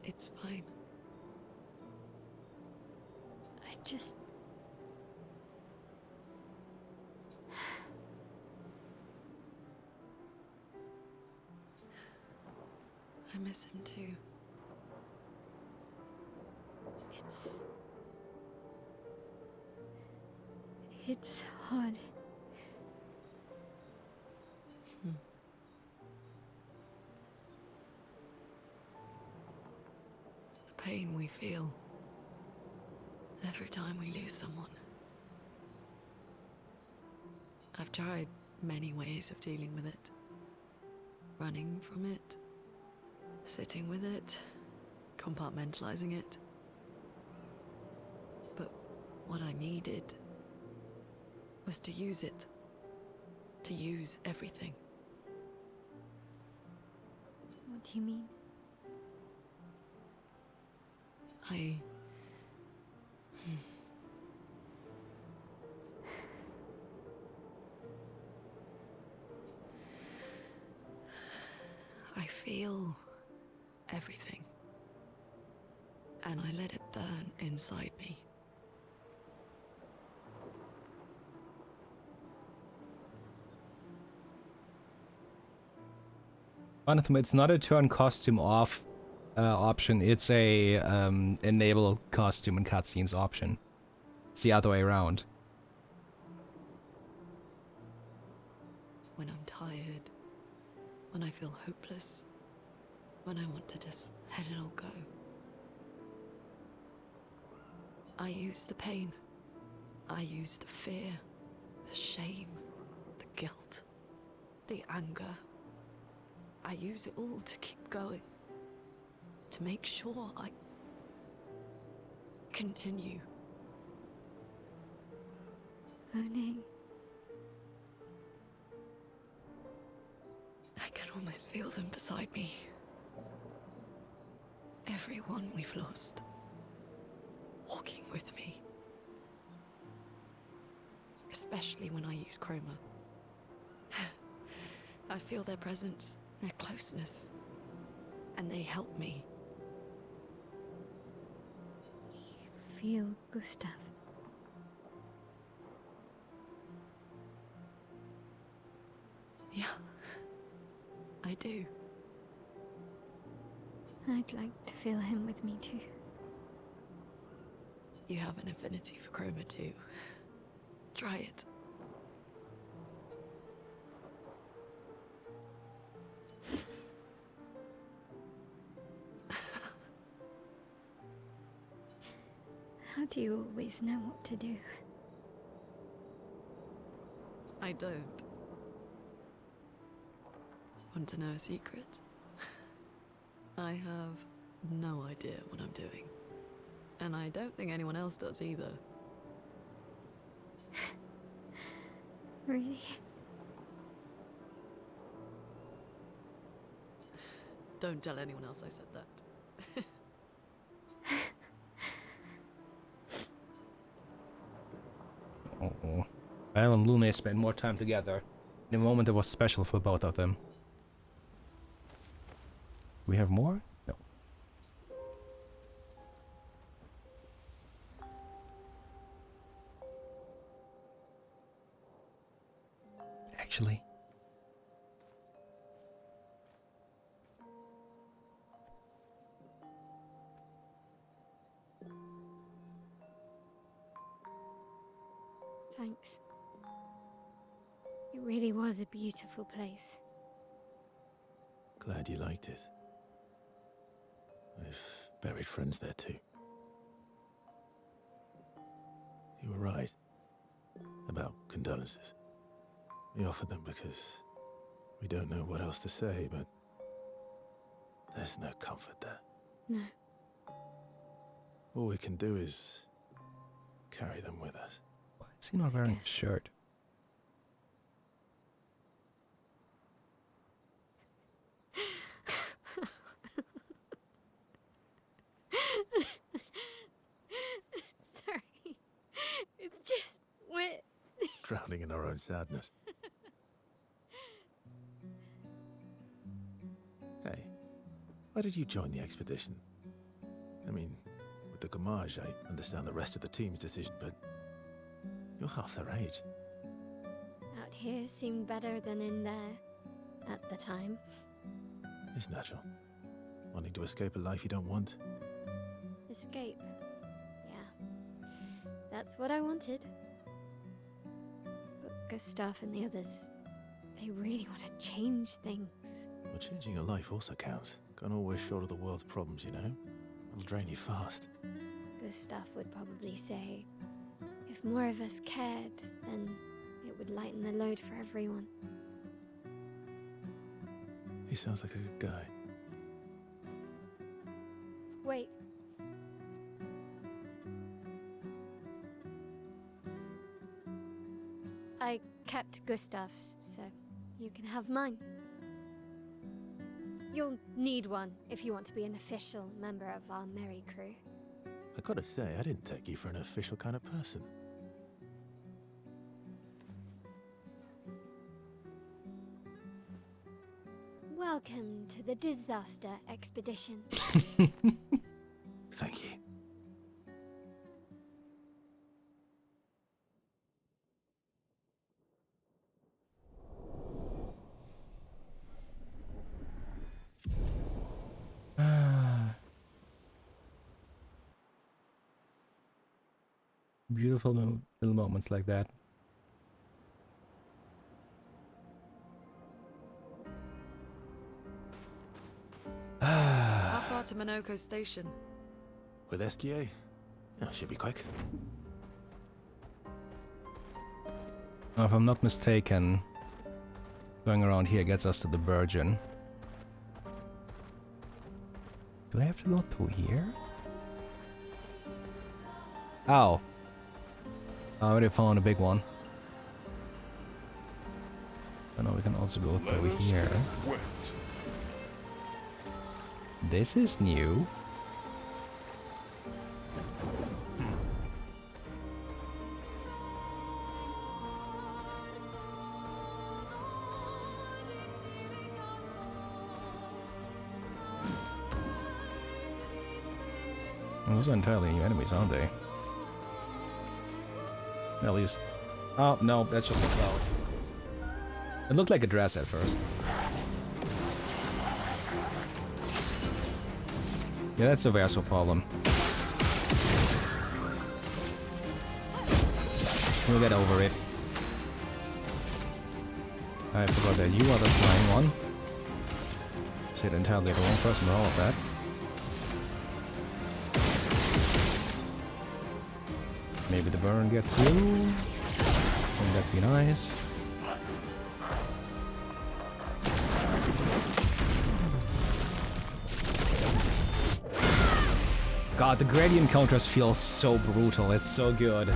it's fine. I just... I miss him too. It's hard. The pain we feel every time we lose someone. I've tried many ways of dealing with it. Running from it, sitting with it, compartmentalizing it. But what I needed was to use it. To use everything. What do you mean? I feel everything. And I let it burn inside me. Jonathan, it's not a turn costume off option. It's a enable costume and cutscenes option. It's the other way around. When I'm tired, when I feel hopeless, when I want to just let it all go. I use the pain. I use the fear, the shame, the guilt, the anger. I use it all to keep going. To make sure I continue. Monet. I can almost feel them beside me. Everyone we've lost. Walking with me. Especially when I use chroma. I feel their presence, their closeness, and they help me. You feel Gustav. Yeah, I do. I'd like to feel him with me too. You have an affinity for chroma too. Try it. How do you always know what to do? I don't. Want to know a secret? I have no idea what I'm doing. And I don't think anyone else does either. Really? Don't tell anyone else I said that. Oh. Val and Lune spent more time together. In a moment that was special for both of them. We have more? No. Actually. Thanks. It really was a beautiful place. Glad you liked it. I've buried friends there too. You were right about condolences. We offered them because we don't know what else to say, but there's no comfort there. No. All we can do is carry them with us. Why is he not wearing a shirt? Sorry. It's just wet. Drowning in our own sadness. Hey, why did you join the expedition? I mean, with the Gommage, I understand the rest of the team's decision, but you're half their age. Out here seemed better than in there at the time. It's natural. Wanting to escape a life you don't want. Escape. Yeah. That's what I wanted. But Gustav and the others, they really want to change things. Well, changing your life also counts. Can't always shoulder the world's problems, you know? It'll drain you fast. Gustav would probably say, if more of us cared, then it would lighten the load for everyone. He sounds like a good guy. Wait. I kept Gustav's, so you can have mine. You'll need one if you want to be an official member of our merry crew. I gotta say, I didn't take you for an official kind of person. Welcome to the disaster expedition. Thank you. Beautiful little moments like that. How far to Minoko Station? With SGA? Oh, should be quick. If I'm not mistaken, going around here gets us to the Virgin. Do I have to go through here? Ow. I already found a big one. I know we can also go through here. This is new. Those are entirely new enemies, aren't they? At least. Oh, no, that's just a cloud. It looked like a dress at first. Yeah, that's a Verso problem. We'll get over it. I forgot that you are the flying one. Said entirely the wrong person for all of that. Maybe the burn gets you. Wouldn't that be nice? God, the gradient counters feel so brutal. It's so good.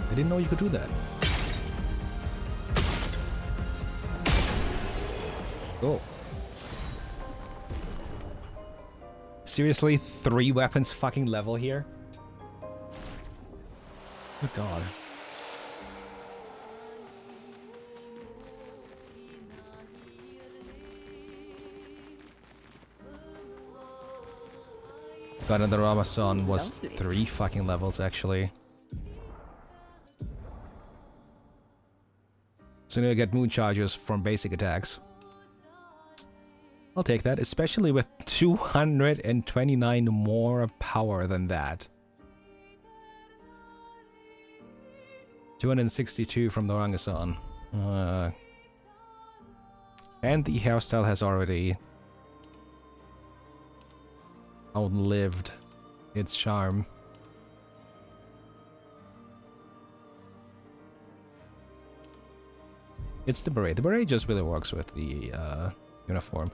I didn't know you could do that. Oh. Seriously, 3 weapons fucking level here? Good God. God, and the Ramazan was 3 fucking levels actually. So now you get moon charges from basic attacks. I'll take that, especially with 229 more power than that. 262 from the Orangusan. And the hairstyle has already outlived its charm. It's the beret. The beret just really works with the uniform.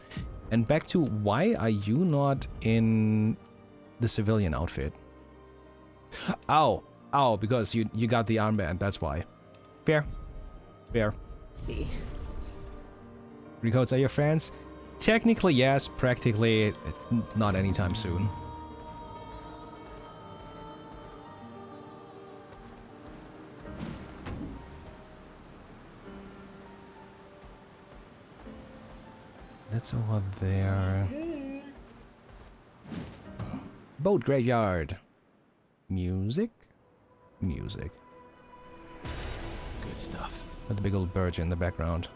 And back to, why are you not in the civilian outfit? Ow! Ow, because you got the armband, that's why. Fair. Fair. Recoats are your friends? Technically yes, practically not anytime soon. That's over there. Boat graveyard. Music? Music. Good stuff. With the big old bird in the background.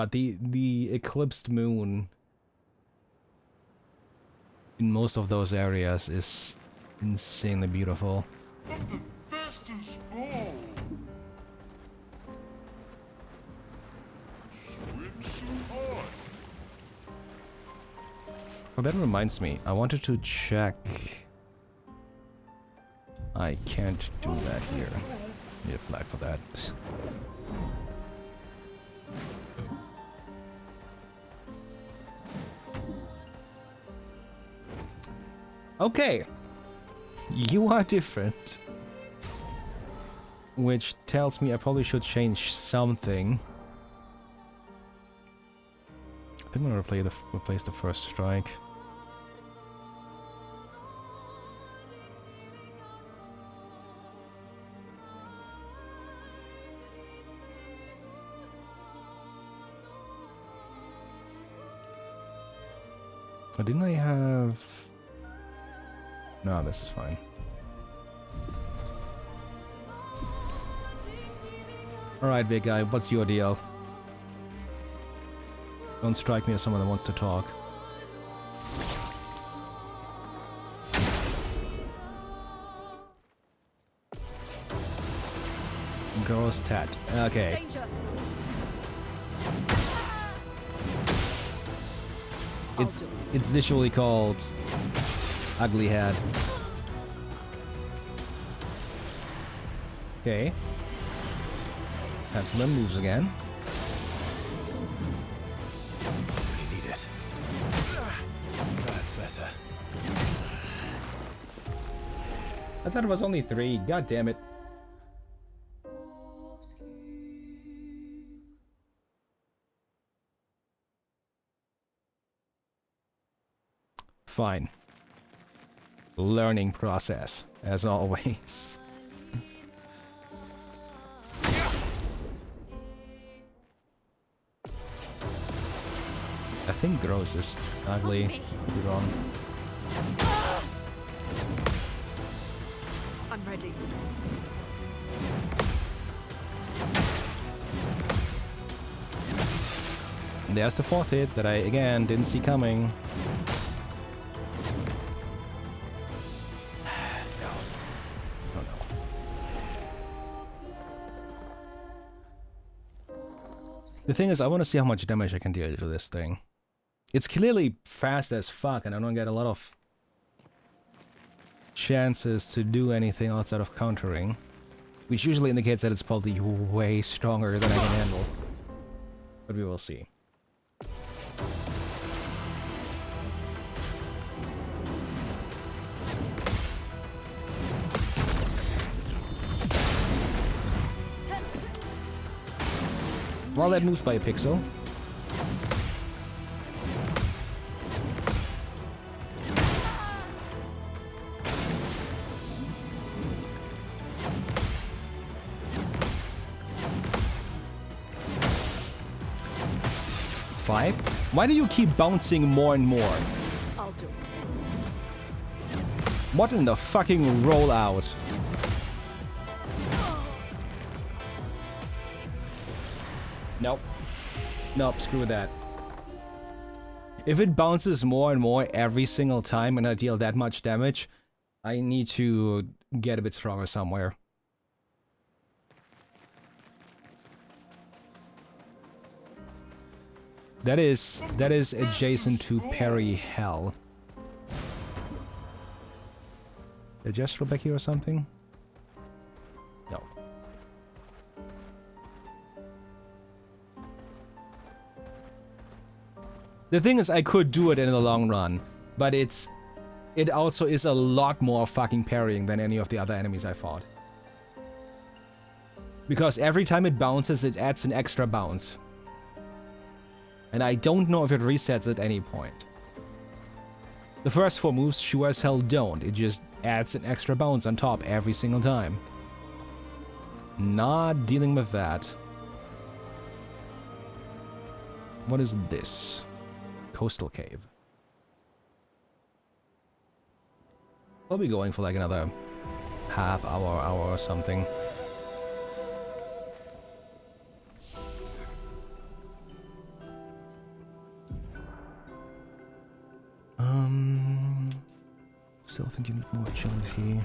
The eclipsed moon in most of those areas is insanely beautiful. But the fastest ball. Swim so hard. Oh, that reminds me. I wanted to check. I can't do that here. Need a flag for that. Okay. You are different. Which tells me I probably should change something. I think I'm gonna replace the first strike. Oh, didn't I have... No, this is fine. Alright, big guy, what's your deal? Don't strike me as someone that wants to talk. Gross tat. Okay. Danger. It's literally called Ugly Head. Okay. Cancel them moves again. Really need it. That's better. I thought it was only 3. God damn it. Fine. Learning process, as always. I think gross is ugly. Could be wrong. I'm ready. There's the 4th hit that I, again, didn't see coming. The thing is, I want to see how much damage I can deal to this thing. It's clearly fast as fuck, and I don't get a lot of chances to do anything outside of countering, which usually indicates that it's probably way stronger than I can handle. But we will see. Well, that moves by a pixel. Five? Why do you keep bouncing more and more? I'll do it. What in the fucking rollout? Nope. Nope, screw that. If it bounces more and more every single time and I deal that much damage, I need to get a bit stronger somewhere. That is adjacent to Parry hell. Did I just roll back here or something? No. The thing is, I could do it in the long run, but it also is a lot more fucking parrying than any of the other enemies I fought. Because every time it bounces, it adds an extra bounce. And I don't know if it resets at any point. The first 4 moves sure as hell don't, it just adds an extra bounce on top every single time. Not dealing with that. What is this? Coastal cave. I'll be going for like another half hour or something. Still think you need more agility.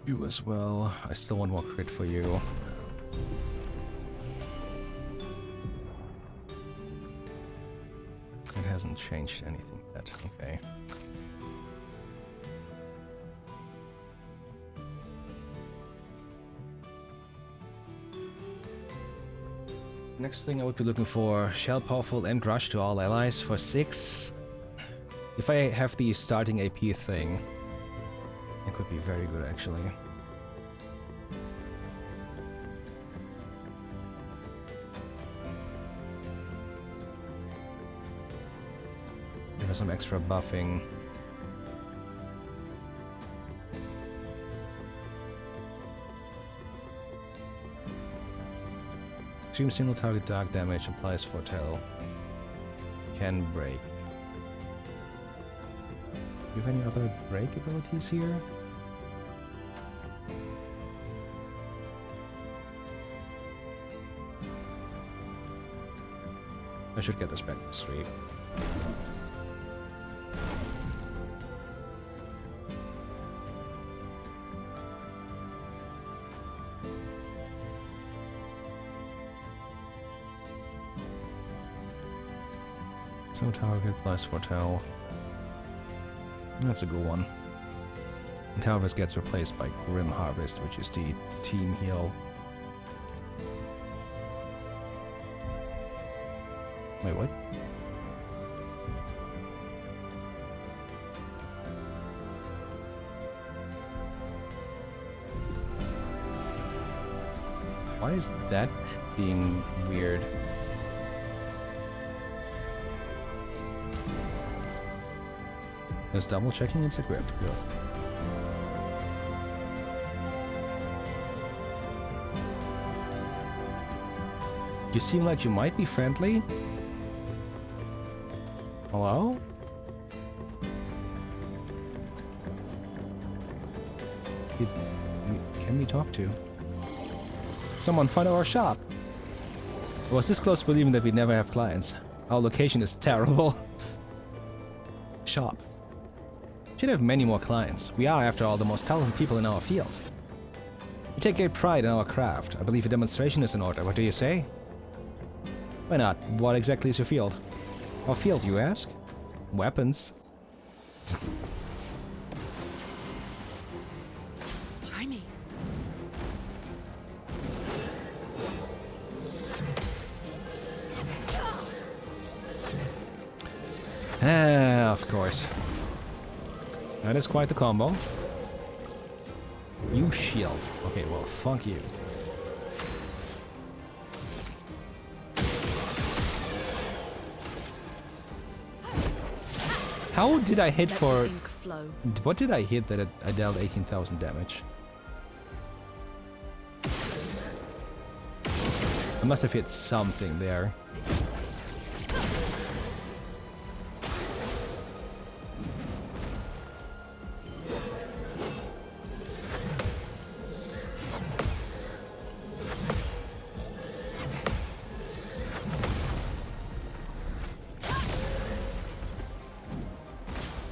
You as well. I still want more crit for you. It hasn't changed anything yet. Okay. Next thing I would be looking for, Shell Powerful and Rush to all allies for 6. If I have the starting AP thing, it could be very good actually. Give us some extra buffing. Extreme single target dark damage applies foretell. Can break. Do you have any other break abilities here? I should get this back to street. So target plus foretell. That's a good one. And Harvest gets replaced by Grim Harvest, which is the team heal. Wait, what? Why is that being weird? Just double checking it's equipped. Good. You seem like you might be friendly. Hello? Can we talk to? Someone find our shop. I was this close to believing that we'd never have clients. Our location is terrible. Shop. Should have many more clients. We are, after all, the most talented people in our field. We take great pride in our craft. I believe a demonstration is in order. What do you say? Why not? What exactly is your field? Our field, you ask? Weapons. Try me. Of course. That is quite the combo. You shield. Okay, well, fuck you. How did I hit for... What did I hit that I dealt 18,000 damage? I must have hit something there.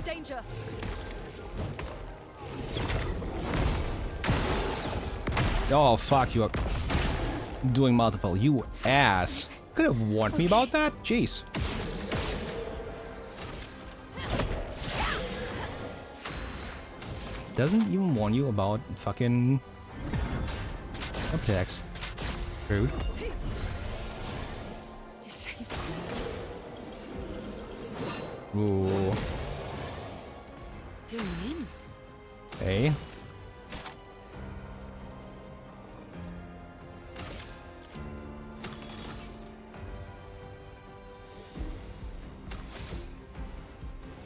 Danger. Oh, fuck, you are doing multiple. You ass. Could have warned me about that? Jeez. Doesn't even warn you about fucking attacks. Rude. You saved me. Ooh. Doing in. Hey.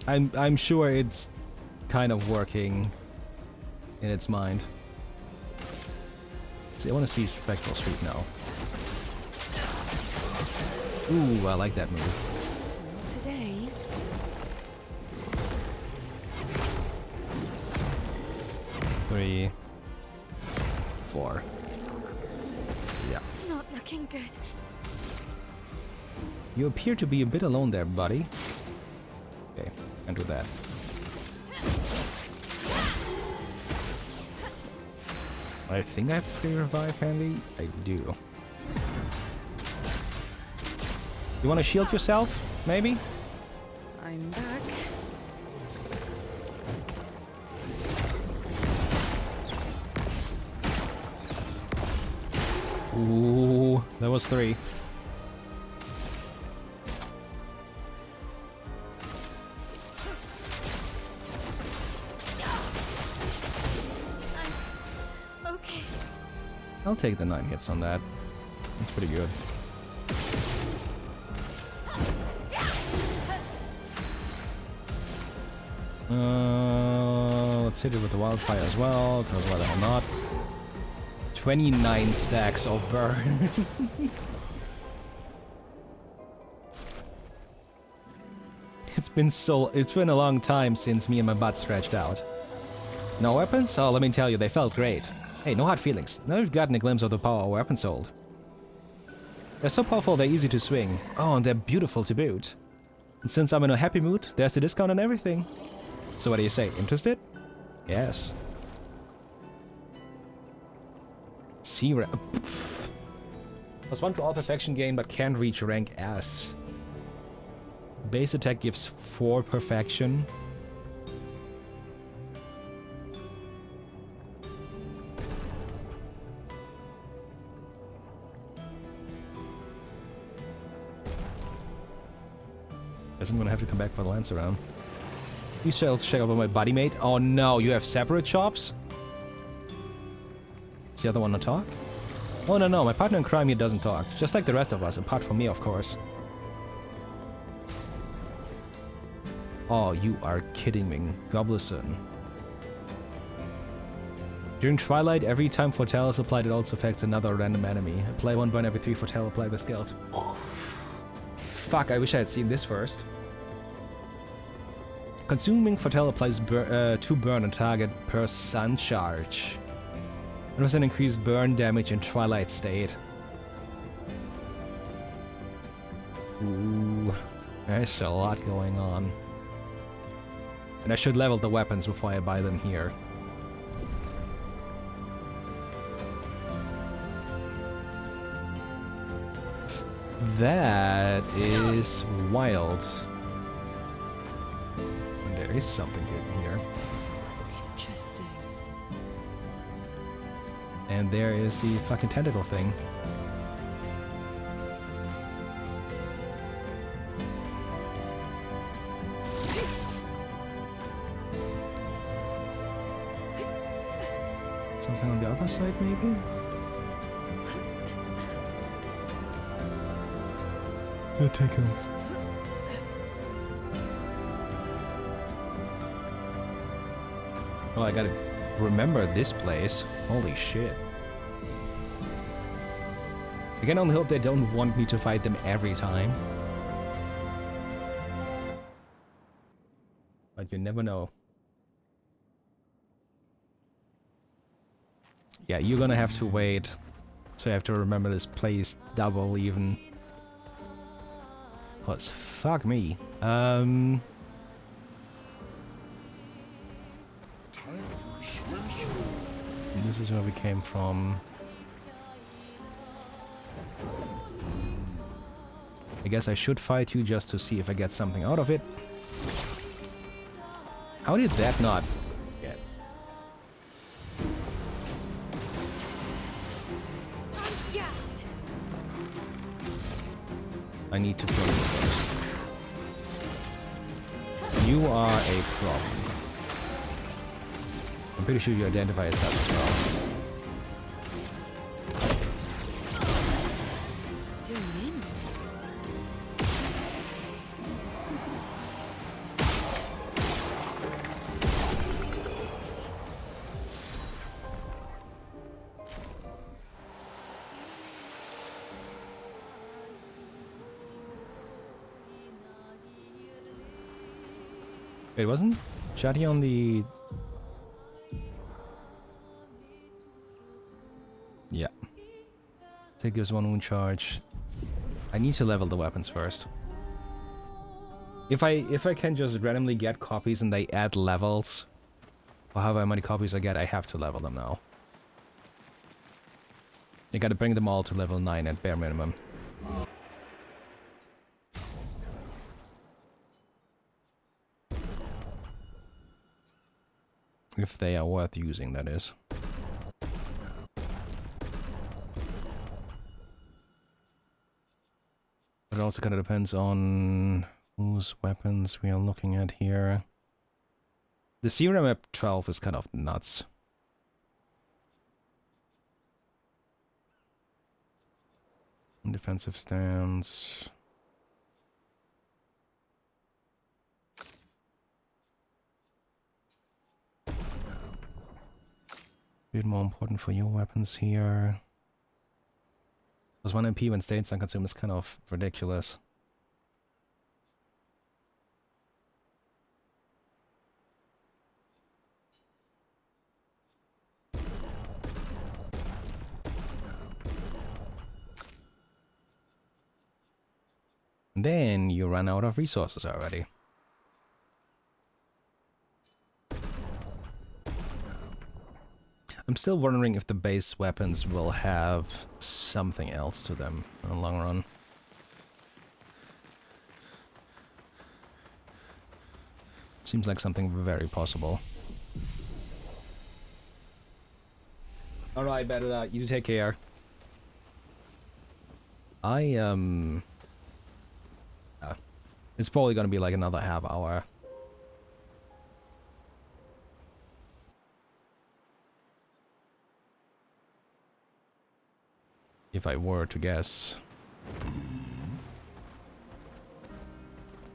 I'm sure it's kind of working in its mind. See, I want to see Spectral Street now. Ooh, I like that move. Today. 3, 4. Yeah. Not looking good. You appear to be a bit alone there, buddy. Okay, and do that. I think I have free revive handy. I do. You want to shield yourself? Maybe? I'm back. Ooh, that was 3. Okay. I'll take the 9 hits on that. That's pretty good. Let's hit it with the wildfire as well, because why the hell not? 29 stacks of burn. It's been a long time since me and my butt stretched out. No weapons? Oh, let me tell you, they felt great. Hey, no hard feelings. Now you've gotten a glimpse of the power our weapons hold. They're so powerful, they're easy to swing. Oh, and they're beautiful to boot. And since I'm in a happy mood, there's the discount on everything. So what do you say? Interested? Yes. C rank. +1 to all perfection gain, but can't reach rank S. Base attack gives 4 perfection. Guess I'm gonna have to come back for the lance around. These shells check out my buddy mate. Oh no, you have separate chops? Is the other one not talk? Oh no, my partner in crime here doesn't talk. Just like the rest of us, apart from me, of course. Oh, you are kidding me. Goblison. During Twilight, every time Foretell is applied, it also affects another random enemy. Apply 1 burn every 3 Foretell applied with skills. Fuck, I wish I had seen this first. Consuming Foretell applies 2 burn on target per sun charge. It was an increased burn damage in Twilight state. Ooh, there's a lot going on. And I should level the weapons before I buy them here. That is wild. And there is something hidden here. Interesting. And there is the fucking tentacle thing. Something on the other side, maybe? The tickles. Oh, I gotta remember this place. Holy shit. I can only hope they don't want me to fight them every time. But you never know. Yeah, you're gonna have to wait. So you have to remember this place double even. Cause fuck me. Time for a swim. This is where we came from. I guess I should fight you just to see if I get something out of it. How did that not get? I need to kill you first. You are a problem. I'm pretty sure you identify as such as well. It wasn't Chatty on the... Yeah. Take us 1 wound charge. I need to level the weapons first. If I can just randomly get copies and they add levels, or however many copies I get, I have to level them now. You gotta bring them all to level 9 at bare minimum. If they are worth using, that is. But it also kind of depends on whose weapons we are looking at here. The Serum map 12 is kind of nuts. Defensive stance. Bit more important for your weapons here. Because 1 MP when states unconsumed is kind of ridiculous. Then you run out of resources already. I'm still wondering if the base weapons will have something else to them in the long run. Seems like something very possible. Alright, better you take care. It's probably gonna be like another half hour. If I were to guess.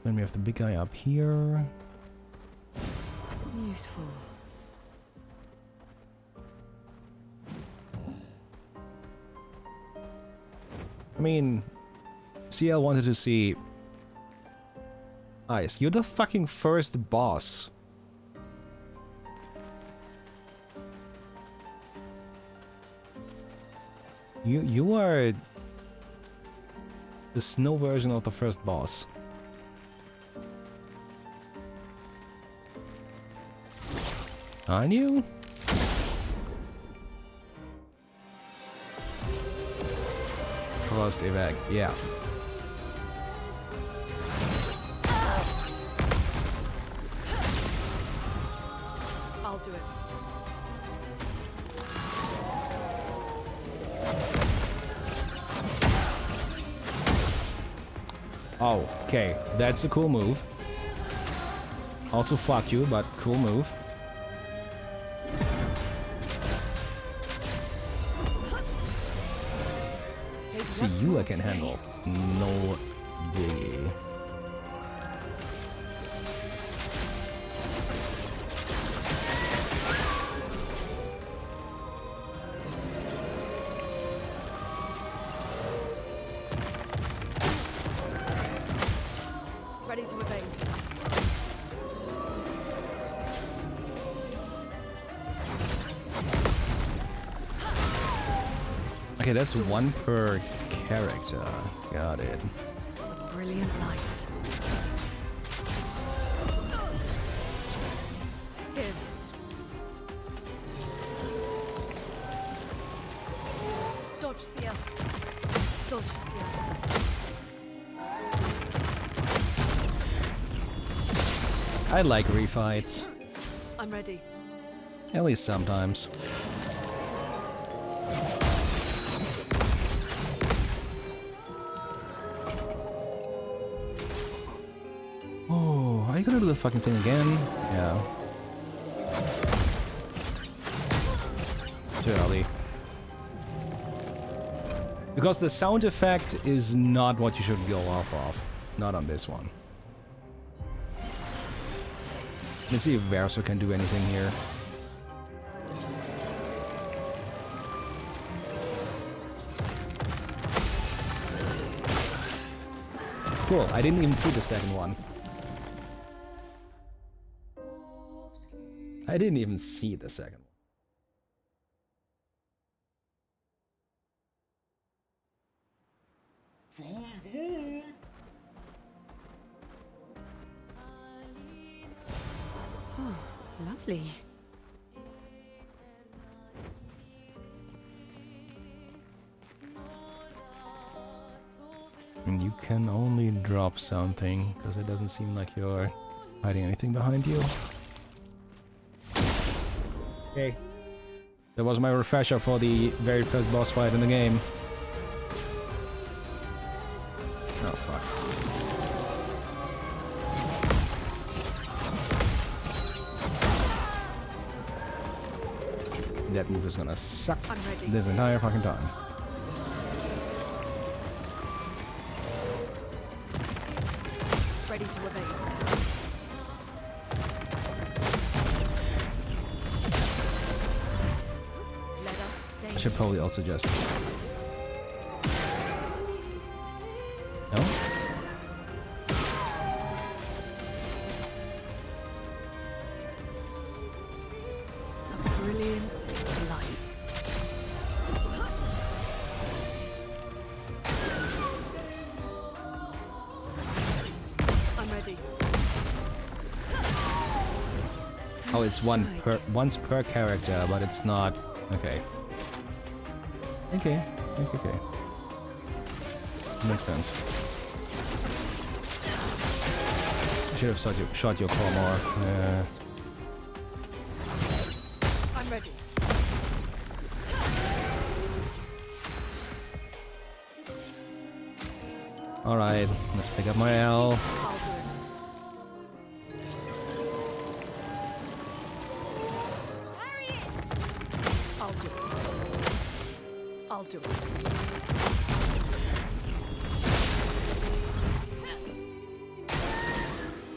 Then we have the big guy up here. Useful. I mean, CL wanted to see... Ice, you're the fucking first boss. You are the snow version of the first boss. Aren't you? Frost evac, yeah. I'll do it. Oh, okay. That's a cool move. Also fuck you, but cool move. See, you I can handle. No biggie. Ready to evade. Okay, that's one per character. Got it. Brilliant light. Here. Dodge, Sia. Dodge, Sia. I like refights. I'm ready. At least sometimes. Oh, are you gonna do the fucking thing again? Yeah. Too early. Because the sound effect is not what you should go off of. Not on this one. Let's see if Verso can do anything here. Cool, I didn't even see the second one. I didn't even see the second one. Oh, lovely. can only drop something, because it doesn't seem like you're hiding anything behind you. Okay. That was my refresher for the very first boss fight in the game. Oh, fuck. That move is gonna suck this entire fucking time. Ready to evade. Let us stay. I should probably also just... No? A brilliant light. I'm ready. Oh, it's once per character, but it's not... Okay. Okay. Makes sense. I should have shot your core more. I'm ready. Alright, let's pick up my L. I'll do it. I'll do it. I'll do it.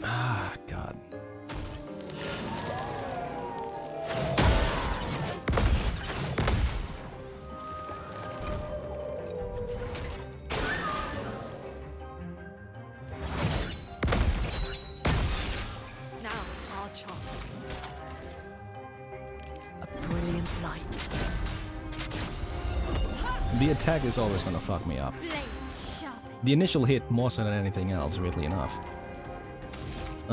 Ah, God. Now's our chance. A brilliant light. The attack is always gonna fuck me up. Blade sharp. The initial hit more so than anything else, weirdly enough. I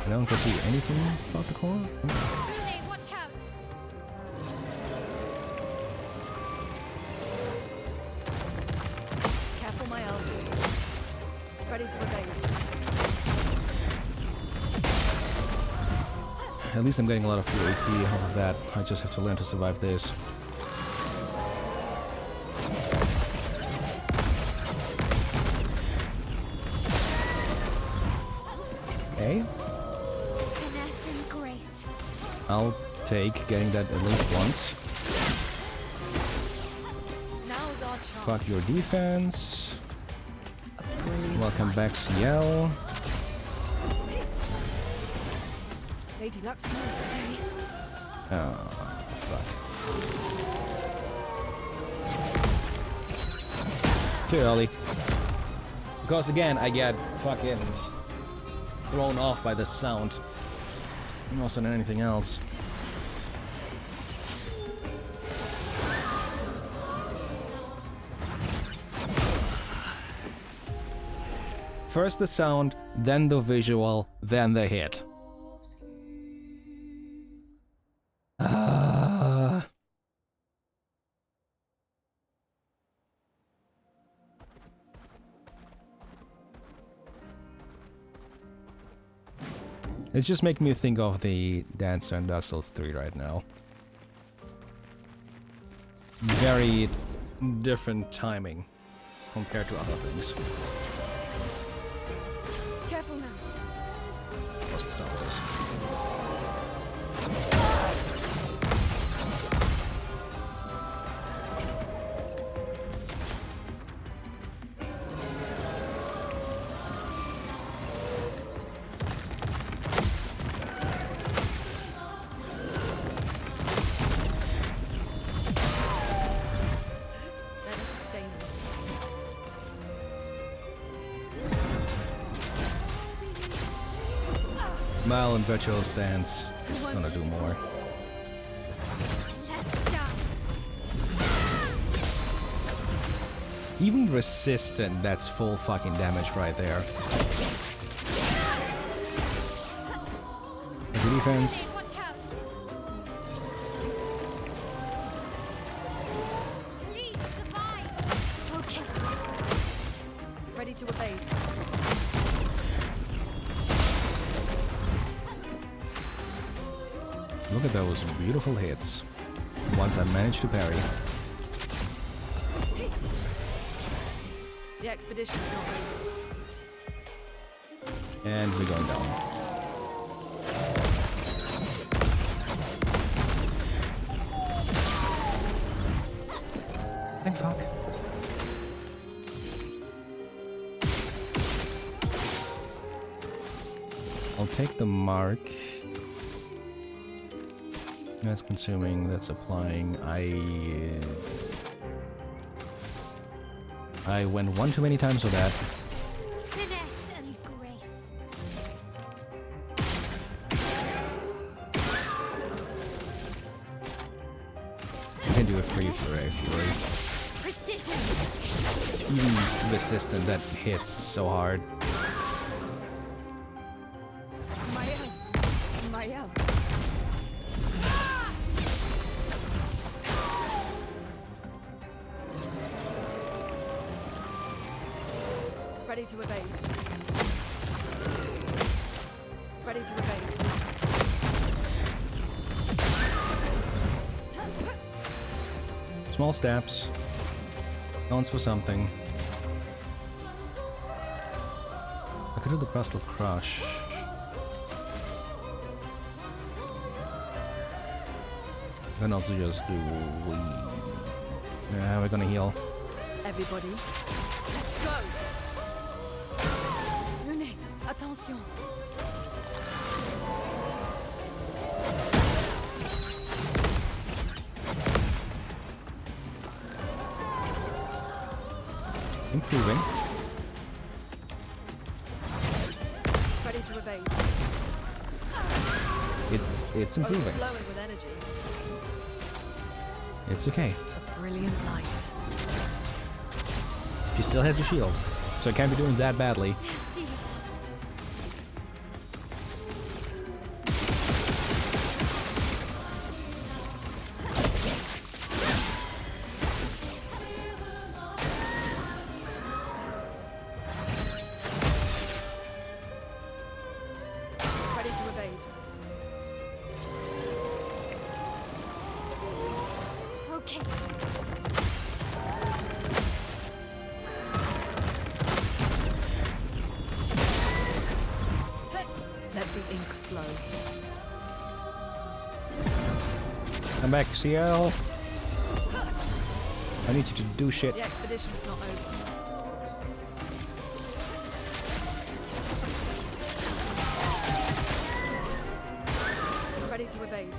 don't get to do anything about the core? Une, watch out. Careful, my elbow. Ready to evade. At least I'm getting a lot of free AP off of that. I just have to learn to survive this. Okay. Finesse and grace. I'll take getting that at least once. Now's our chance. Fuck your defense. A brilliant Welcome light. back, Ciel. Lady Luck's today. Oh, fuck. Too early. Because again, I get fucking thrown off by the sound. More so than anything else. First the sound, then the visual, then the hit. It's just making me think of the dancer in Dark Souls 3 right now. Very different timing compared to other things. Careful now. Let's start with this. Let us stay. Mal and Virtual Stance is gonna do more. Let's dance. Even resistant, that's full fucking damage right there. The defense. Une, watch out. to evade. Look at those beautiful hits. Once I managed to parry. The expedition's not over. And we're going down. Thank fuck. I'll take the mark. That's consuming, that's applying. I went one too many times with that. Finesse and grace. You can do it free for if Precision. you're even resistant, that hits so hard. Mael. Ready to evade. Ready to evade. Small steps. Counts for something. I could do the Crustal Crush. I can also just do... Yeah, we're gonna heal. Everybody, let's go! Lunay, attention! Improving. Ready to evade. It's improving. Overflowing with energy. It's okay. A brilliant light. She still has a shield, so it can't be doing that badly. Merci. Ready to evade. Okay. Let the ink flow. Come back, CL. I need you to do shit. The expedition's not over. Ready to evade.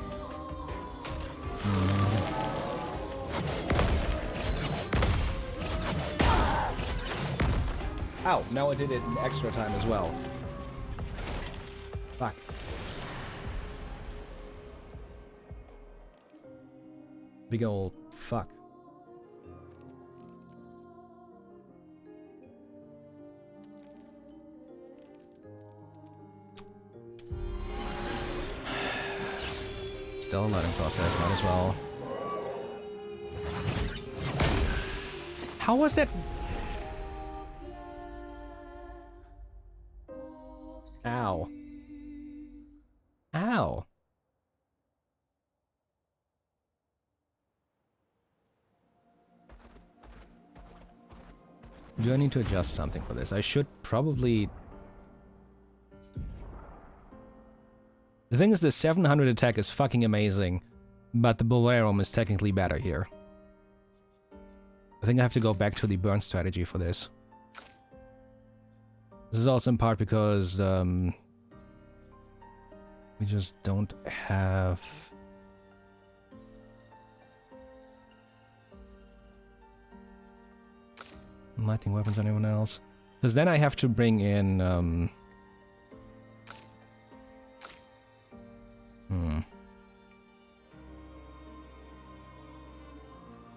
Ow, now I did it in extra time as well. Fuck. Big ol' fuck. Still a learning process, might as well. How was that? Ow. Ow. Do I need to adjust something for this? I should probably... The thing is, the 700 attack is fucking amazing, but the Bolero is technically better here. I think I have to go back to the burn strategy for this. This is also in part because we just don't have... lightning weapons, anyone else? Because then I have to bring in...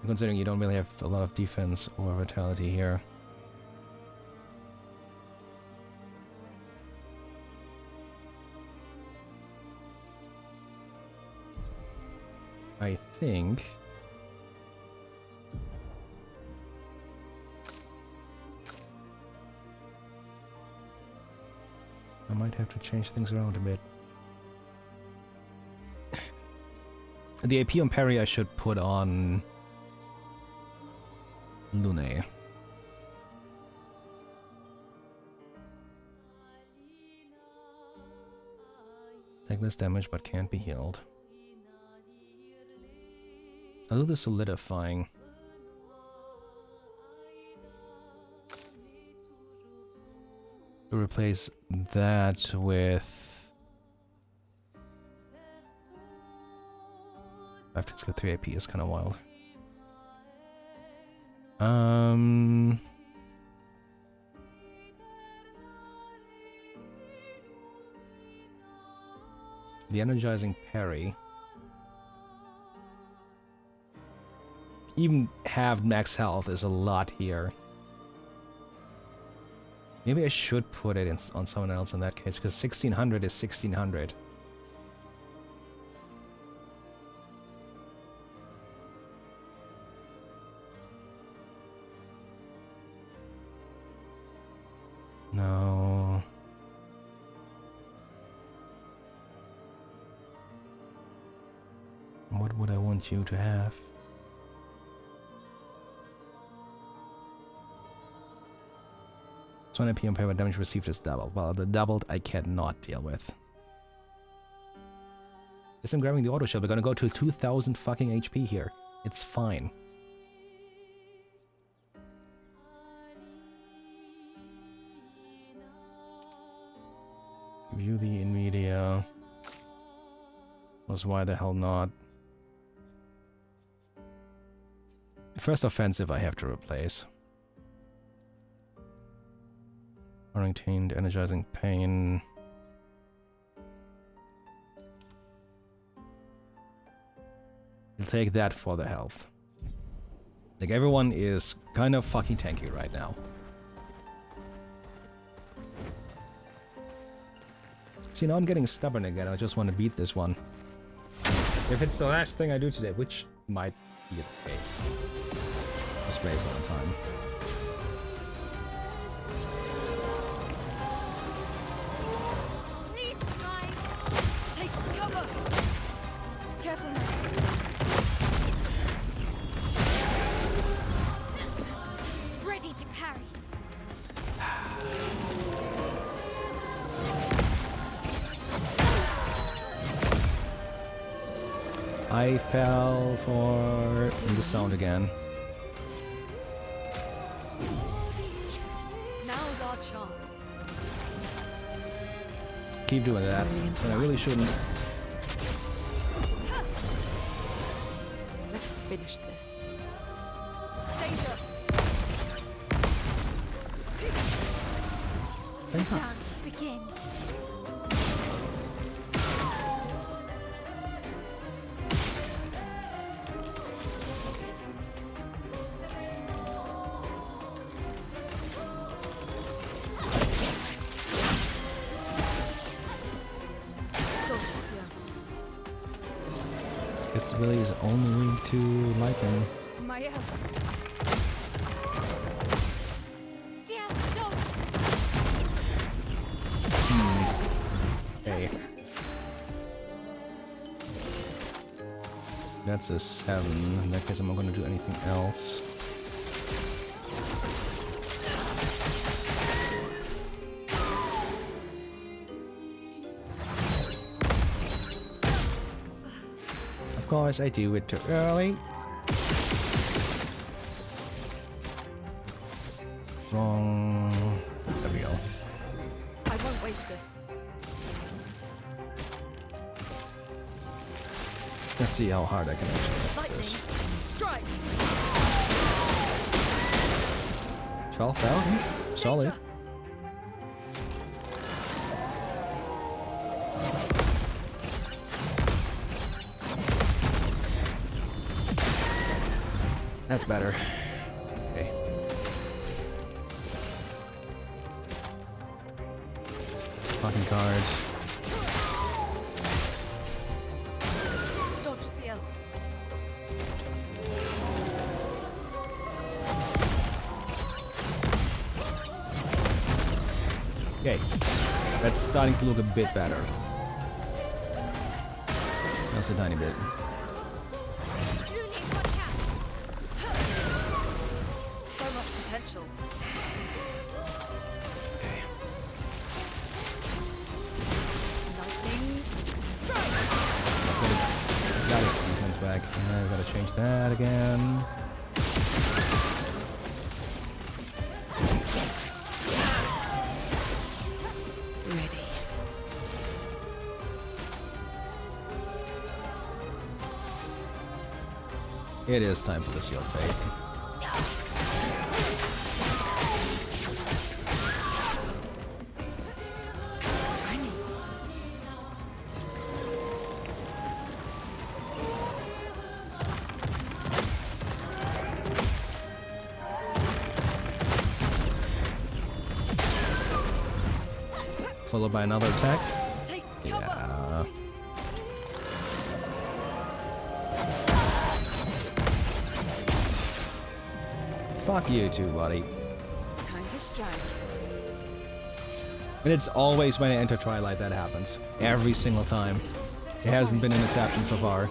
Considering you don't really have a lot of defense or vitality here. I think... might have to change things around a bit. The AP on Parry I should put on Lune. Take less damage but can't be healed. I'll do the solidifying. To replace that with... After it's got 3 AP is kind of wild. The energizing parry. Even halved max health is a lot here. Maybe I should put it on someone else in that case, because 1600 is 1600. No. What would I want you to have? So 1 AP on parry, damage received is doubled. Well, the doubled I cannot deal with. Yes, I'm grabbing the auto shell. We're gonna go to 2000 fucking HP here. It's fine. View the in media. Was why the hell not? First offensive I have to replace. Quarantined, energizing pain. We'll take that for the health. Like, everyone is kind of fucking tanky right now. See, now I'm getting stubborn again. I just want to beat this one. If it's the last thing I do today, which might be the case. Just based on time. I fell for the sound again. Now's our chance. Keep doing that. But I really shouldn't. Let's finish this. Danger! The dance begins. This really is only weak to lightning. Maya. Okay. That's a 7. In that case, I'm not going to do anything else. Of course, I do it too early. Wrong. There we go. I won't waste this. Let's see how hard I can actually get Lightning. this. Strike. 12,000? Solid. Danger. That's better. Okay. Fucking cards. Dodge CL. Okay. That's starting to look a bit better. Just a tiny bit. So much potential. Okay. Lightning strike. Got its defense back. I gotta change that again. Ready. It is time for the Sealed Fate. Followed by another attack. Take Yeah. Fuck you too, buddy. Time to strike. And it's always when I enter Twilight that happens. Every single time. It hasn't been an exception so far.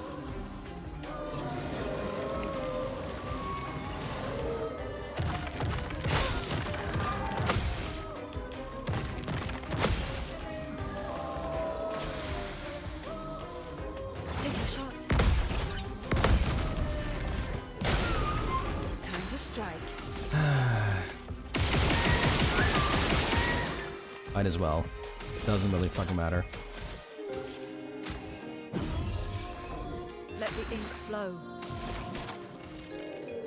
Take your shot. Time to strike. Might as well. Doesn't really fucking matter. Let the ink flow.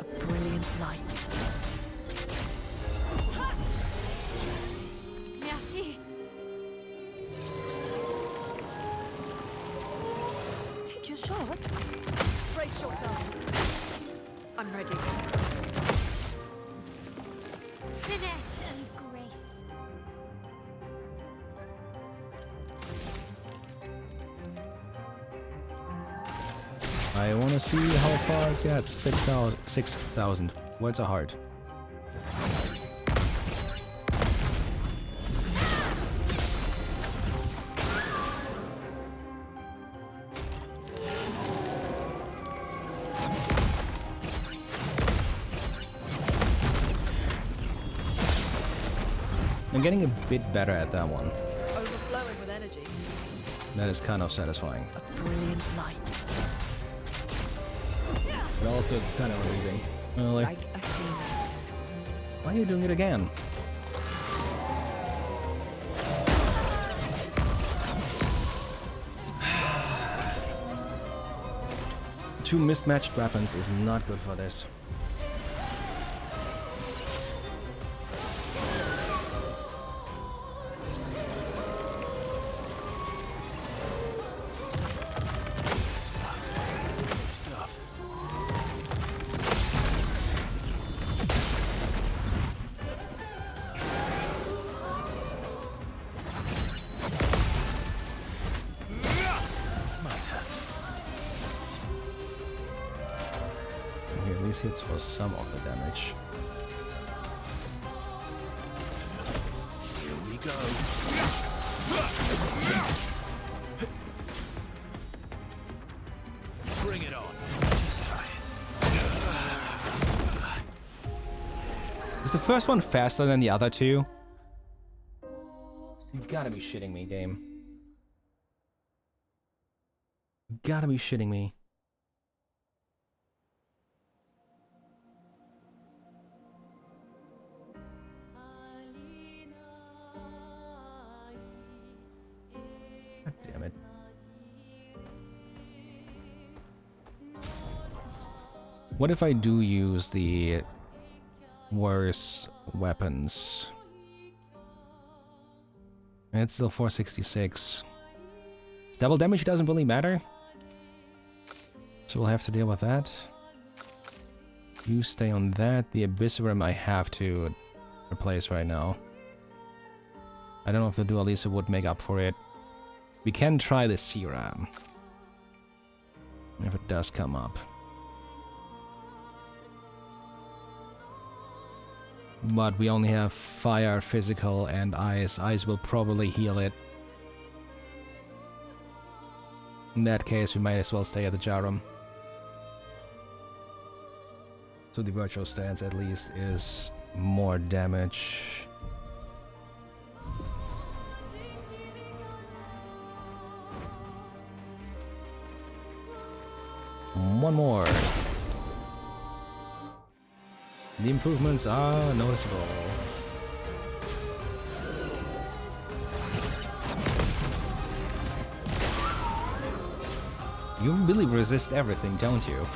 A brilliant light. Merci. Take your shot. Brace yourselves. I'm ready. Finesse and grace. I want to see how far it gets. 6,000. What's a heart? I'm getting a bit better at that one. Overflowing with energy. That is kind of satisfying. A brilliant light. But also kind of relieving. Really? Like a phoenix. Why are you doing it again? Two mismatched weapons is not good for this. Good stuff. My turn. Okay, at least hits for some of the damage. Here we go. Bring it on. Just try it. Is the first one faster than the other two? You gotta be shitting me, game. You gotta be shitting me. God damn it. What if I do use the worse weapons? And it's still 466. Double damage doesn't really matter. So we'll have to deal with that. You stay on that. The Abyssarium I have to replace right now. I don't know if the Dualisa would make up for it. We can try the Serum. If it does come up. But we only have fire, physical, and ice. Ice will probably heal it. In that case, we might as well stay at the Jarum. So the virtual stance at least is more damage. One more. The improvements are noticeable. You really resist everything, don't you?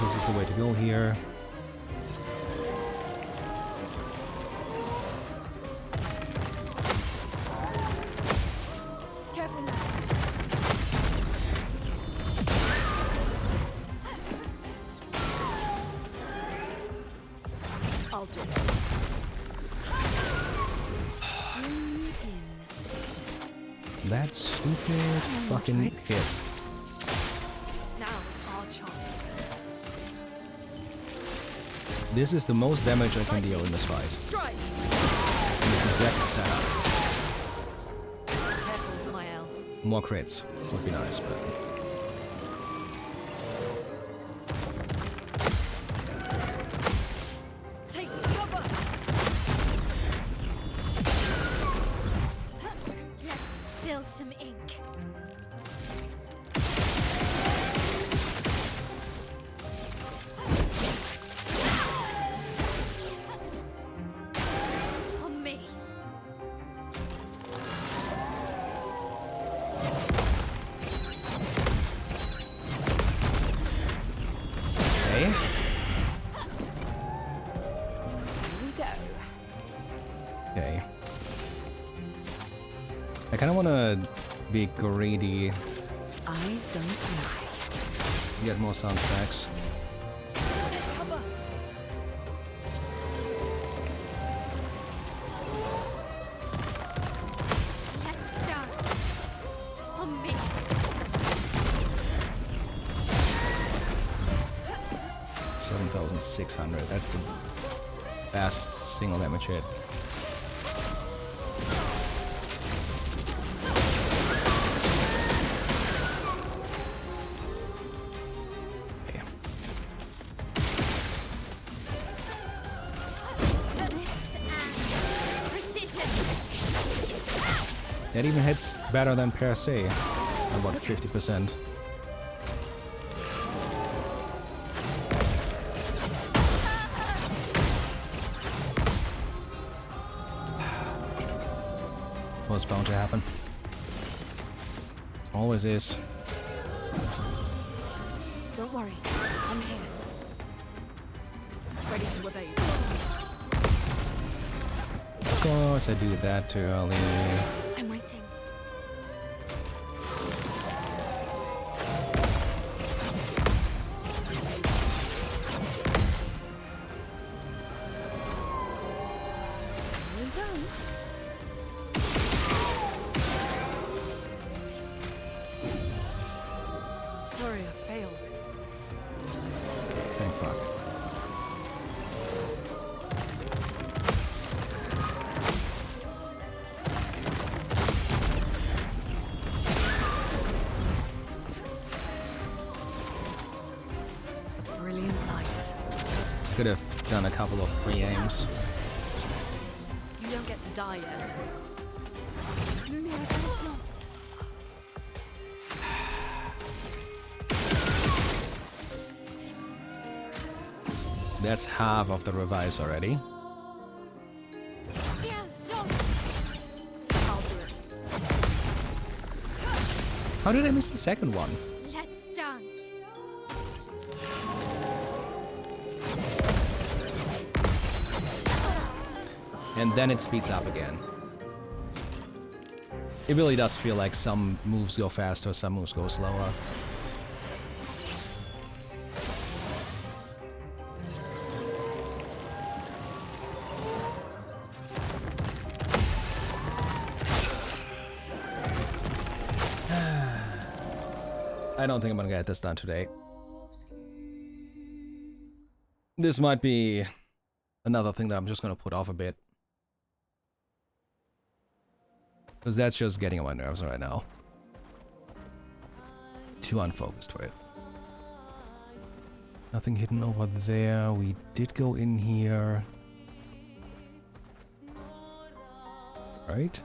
This is the way to go here. Careful now. I'll do it. That stupid fucking hit. Now's our chance. This is the most damage I can deal in this fight. Strike. This exact setup. Careful, Mael. More crits would be nice, but Take cover. Let's spill some ink. On me. okay. Here we go. Okay. I kind of want to be greedy, Eyes don't lie. get more sound stacks. Take cover. Let's dance. On me. 7,600. That's the best single damage hit. Okay. Bliss and precision. That even hits better than per se. About 50%. Was bound to happen. Always is. Don't worry. I'm here. Ready to evade. Of course, I do that too early. I'm waiting. Well done. Sorry, I failed. Thank fuck. Brilliant light. Could have done a couple of free aims. You don't get to die yet. That's half of the revives already. Yeah, dog. How did I miss the second one? Let's dance. And then it speeds up again. It really does feel like some moves go faster, some moves go slower. I don't think I'm gonna get this done today. This might be another thing that I'm just gonna put off a bit. Because that's just getting on my nerves right now. Too unfocused for it. Nothing hidden over there. We did go in here. Right?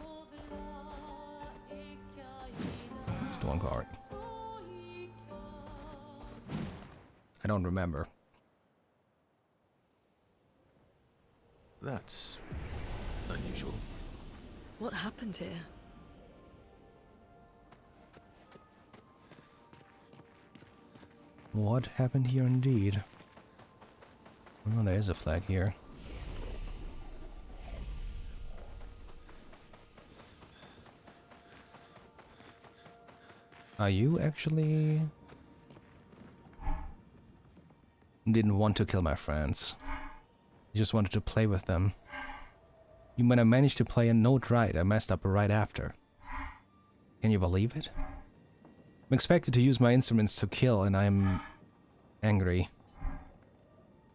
It's the one card. I don't remember. That's unusual. What happened here? What happened here indeed? Oh, there is a flag here. Are you actually... Didn't want to kill my friends. You just wanted to play with them. When I managed to play a note right, I messed up right after. Can you believe it? I'm expected to use my instruments to kill, and I'm angry.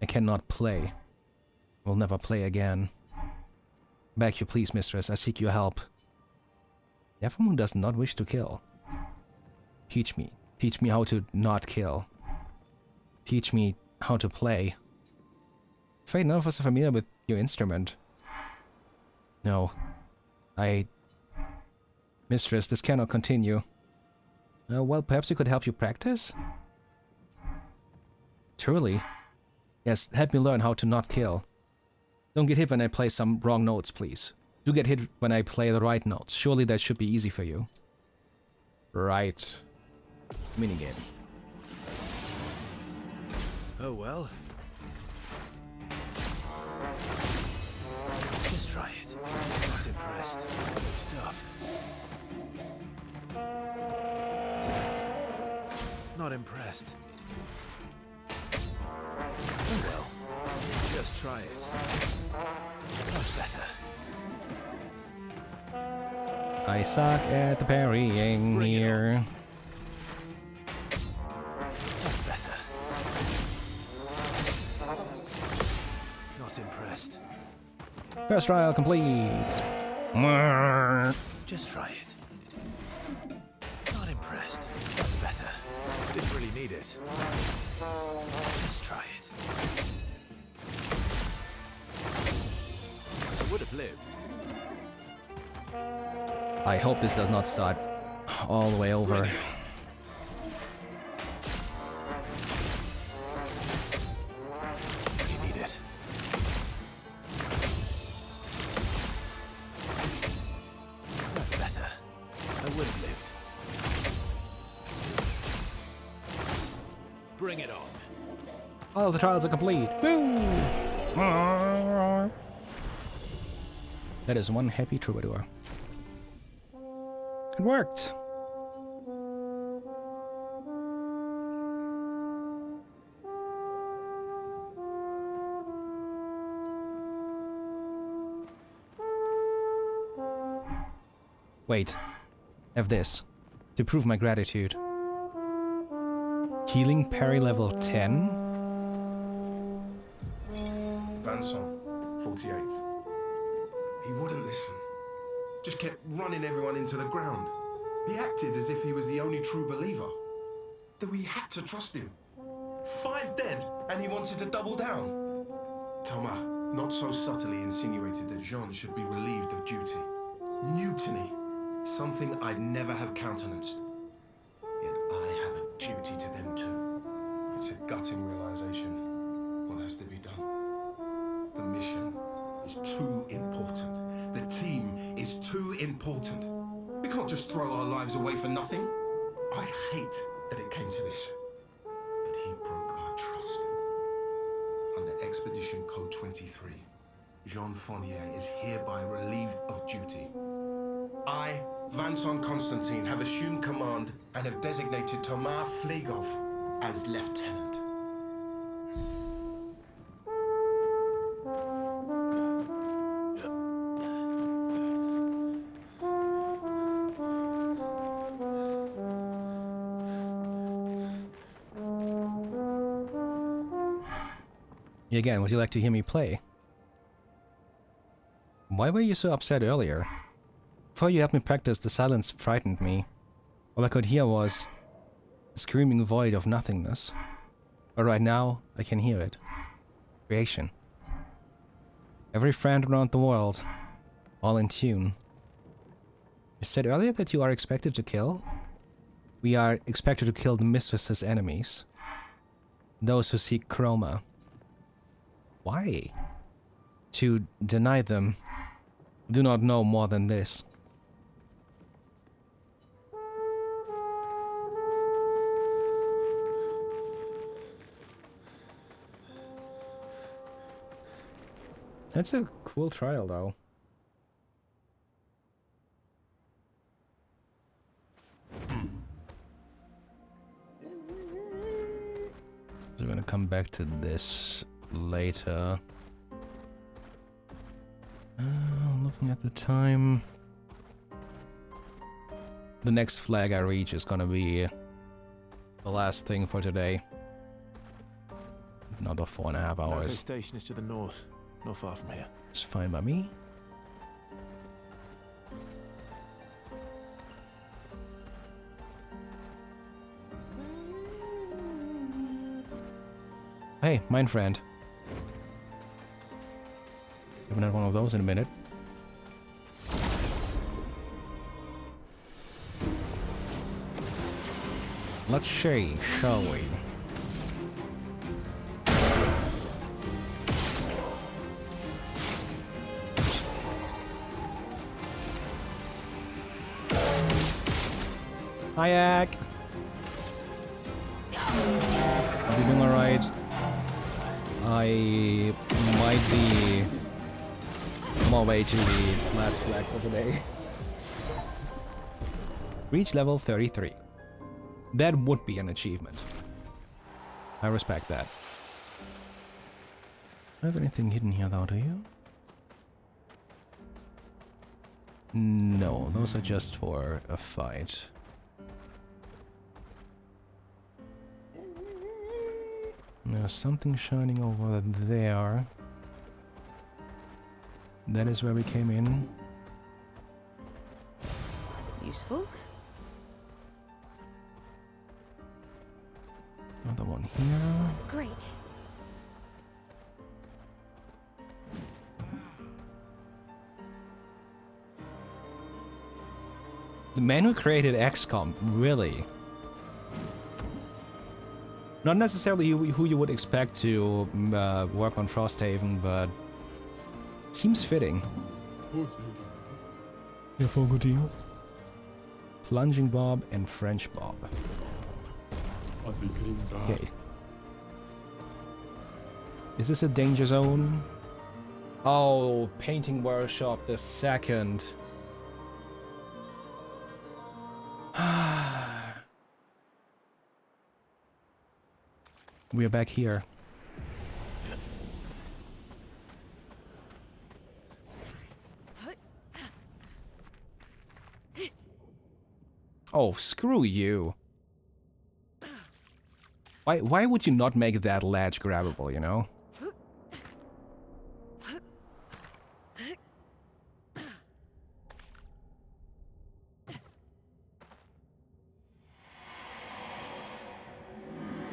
I cannot play. Will never play again. Beg you please, mistress, I seek your help. Nevermoon does not wish to kill. Teach me. Teach me how to not kill. Teach me how to play. Afraid none of us are familiar with your instrument. No. Mistress, this cannot continue. Well, perhaps you could help you practice? Truly? Yes, help me learn how to not kill. Don't get hit when I play some wrong notes, please. Do get hit when I play the right notes. Surely that should be easy for you. Right. Minigame. Oh well. Just try it. Not impressed. Good stuff. Not impressed. Oh well. Just try it. Much better. I suck at the parrying Bring it here. That's better. Not impressed. First trial complete. Just try it. Not impressed. That's better. Didn't really need it. Just try it. I would have lived. I hope this does not start all the way over. You need it. That's better. I would have lived. Bring it on. All of the trials are complete. Woo! That is one happy troubadour. It worked. Wait. Have this. To prove my gratitude. Healing parry level 10? Vanson, 48th. He wouldn't listen. Just kept running everyone into the ground. He acted as if he was the only true believer. That we had to trust him. 5 dead, and he wanted to double down. Thomas not so subtly insinuated that Jean should be relieved of duty. Mutiny. Something I'd never have countenanced. Yet I have a duty to them too. It's a gutting realization. What has to be done? The mission is too important. The team is too important. We can't just throw our lives away for nothing. I hate that it came to this. But he broke our trust. Under Expedition Code 23, Jean Fournier is hereby relieved of duty. I, Vincent Constantine, have assumed command and have designated Thomas Flegov as lieutenant. Again, would you like to hear me play? Why were you so upset earlier? Before you helped me practice, the silence frightened me. All I could hear was a screaming void of nothingness. But right now, I can hear it. Creation. Every friend around the world, all in tune. You said earlier that you are expected to kill? We are expected to kill the Mistress's enemies. Those who seek Chroma. Why? To deny them. Do not know more than this. That's a cool trial, though. So we're gonna come back to this later. Looking at the time, the next flag I reach is gonna be the last thing for today. Another 4.5 hours. Narco station is to the north, not far from here. It's fine by me. Hey, mine friend. Haven't had one of those in a minute. Let's see, shall we? Hi, Ak. Are you doing alright? I might be on my way to the last flag for today. Reach level 33. That would be an achievement. I respect that. Do I have anything hidden here though, do you? No, those are just for a fight. There's something shining over there. That is where we came in. Useful. Another one here. Great. The man who created XCOM, really? Not necessarily who you would expect to work on Frosthaven, but seems fitting. Yeah, for good deal. Plunging Bob and French Bob. Okay. Is this a danger zone? Oh, painting workshop the second. We are back here. Oh, screw you. Why would you not make that ledge grabbable, you know?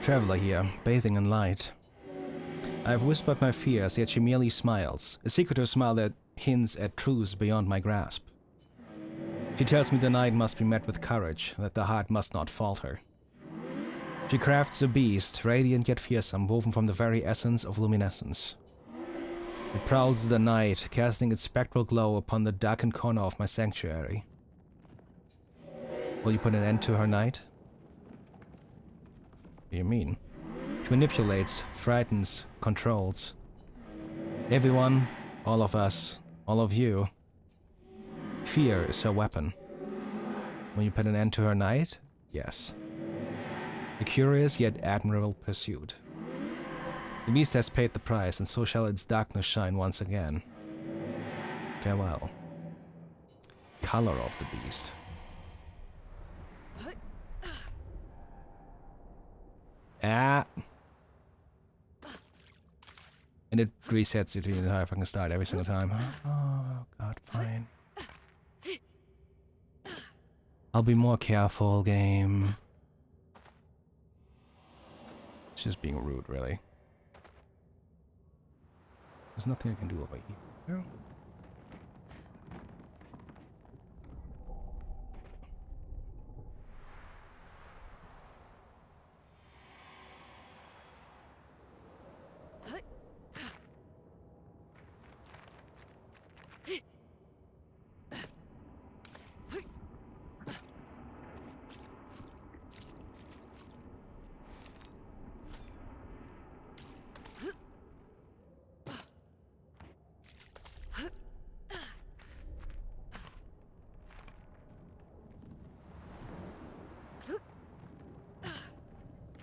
Traveler here, bathing in light. I have whispered my fears, yet she merely smiles, a secretive smile that hints at truths beyond my grasp. She tells me the night must be met with courage, that the heart must not falter. She crafts a beast, radiant yet fearsome, woven from the very essence of luminescence. It prowls the night, casting its spectral glow upon the darkened corner of my sanctuary. Will you put an end to her night? What do you mean? It manipulates, frightens, controls. Everyone, all of us, all of you. Fear is her weapon. Will you put an end to her night? Yes. A curious yet admirable pursuit. The beast has paid the price, and so shall its darkness shine once again. Farewell. Color of the beast. Ah! And it resets it to the entire fucking start every single time. Oh god, fine. I'll be more careful, game. It's just being rude, really. There's nothing I can do over here.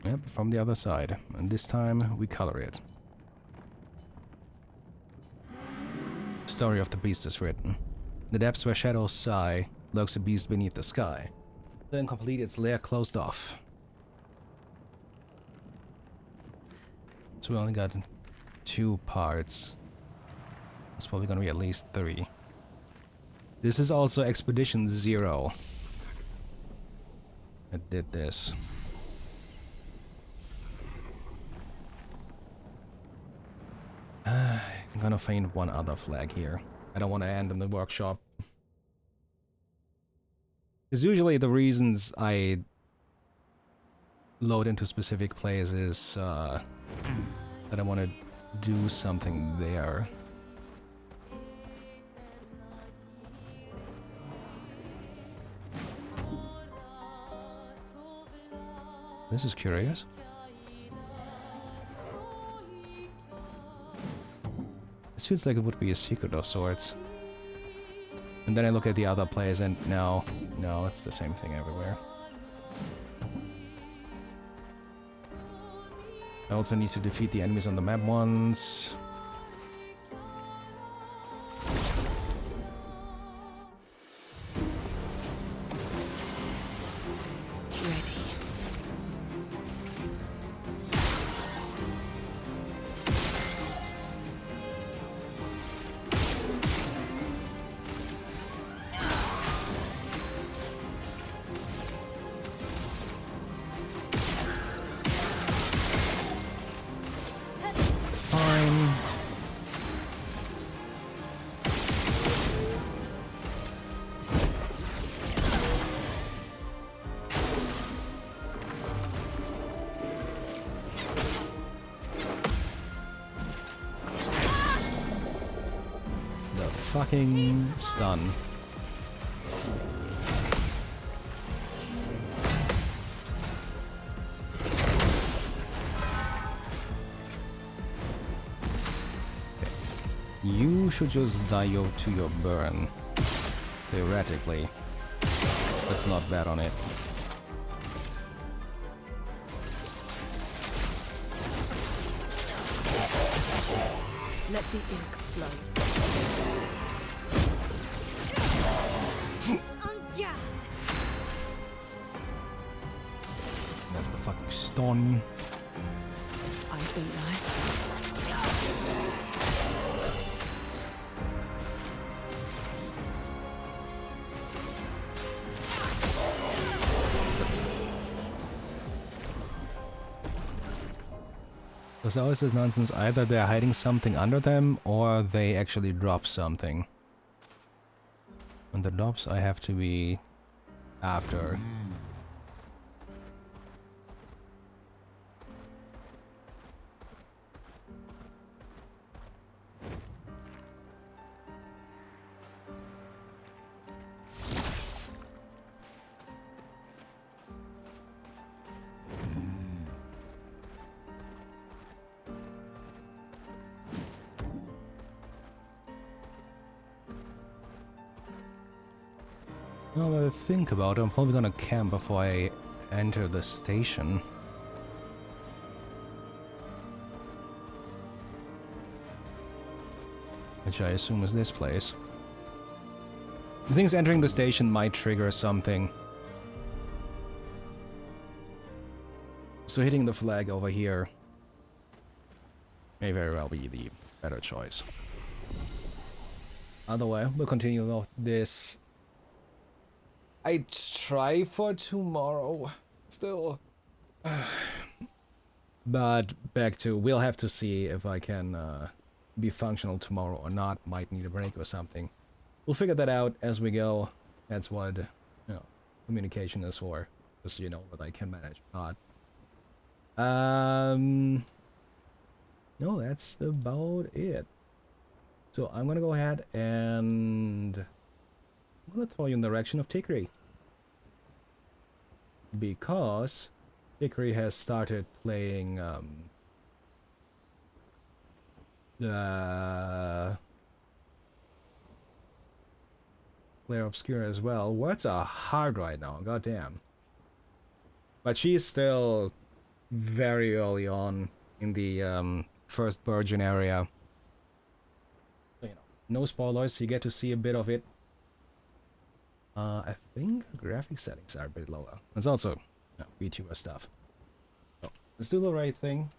Yep, from the other side. And this time, we color it. Story of the beast is written. The depths where shadows sigh, lurks a beast beneath the sky. The incomplete its lair closed off. So we only got 2 parts. It's probably gonna be at least 3. This is also Expedition 0. I did this. I'm gonna find one other flag here. I don't want to end in the workshop. Because usually the reasons I load into specific places that I want to do something there. This is curious. This feels like it would be a secret of sorts. And then I look at the other plays and no, it's the same thing everywhere. I also need to defeat the enemies on the map once. Fucking stun. You should just die to your burn. Theoretically. That's not bad on it. Let the ink flow. That's the fucking stun. Eyes don't lie. There's always this nonsense, either they're hiding something under them, or they actually drop something. When the drops, I have to be after. Now that I think about it, I'm probably gonna camp before I enter the station. Which I assume is this place. The things entering the station might trigger something. So hitting the flag over here may very well be the better choice. Otherwise, we'll continue with this. I try for tomorrow still. But back to, we'll have to see if I can be functional tomorrow or not. Might need a break or something. We'll figure that out as we go. That's what, communication is for. Just, what I can manage or not. No, that's about it. So I'm gonna go ahead and I'm gonna throw you in the direction of Tickery. Because Tickery has started playing Clair Obscur as well. Words are hard right now, goddamn. But she's still very early on in the first Virgin area. So, no spoilers, you get to see a bit of it. I think graphic settings are a bit lower. It's also VTuber stuff. So, let's do the right thing.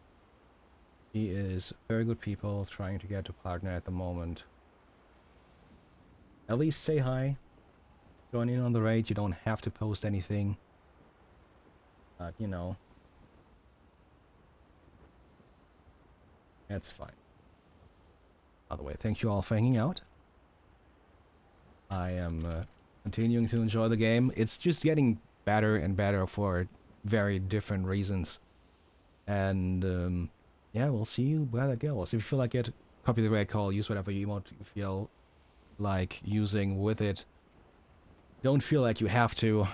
He is very good people trying to get a partner at the moment. At least say hi. Join in on the raid, you don't have to post anything. But, that's fine. By the way, thank you all for hanging out. I am continuing to enjoy the game. It's just getting better and better for very different reasons. And yeah, we'll see where that goes. If you feel like it, copy the raid call, use whatever emote you feel like using with it. Don't feel like you have to.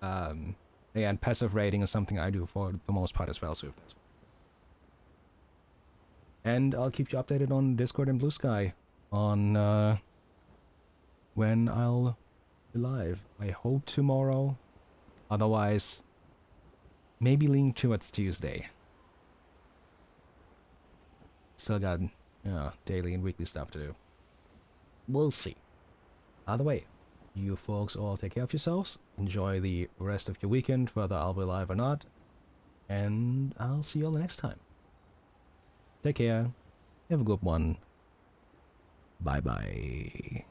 And passive raiding is something I do for the most part as well, so if that's... And I'll keep you updated on Discord and Blue Sky on when I'll be live. I hope tomorrow. Otherwise, maybe leaning towards Tuesday. Still got daily and weekly stuff to do. We'll see. Either way, you folks all take care of yourselves. Enjoy the rest of your weekend, whether I'll be live or not. And I'll see you all the next time. Take care. Have a good one. Bye bye.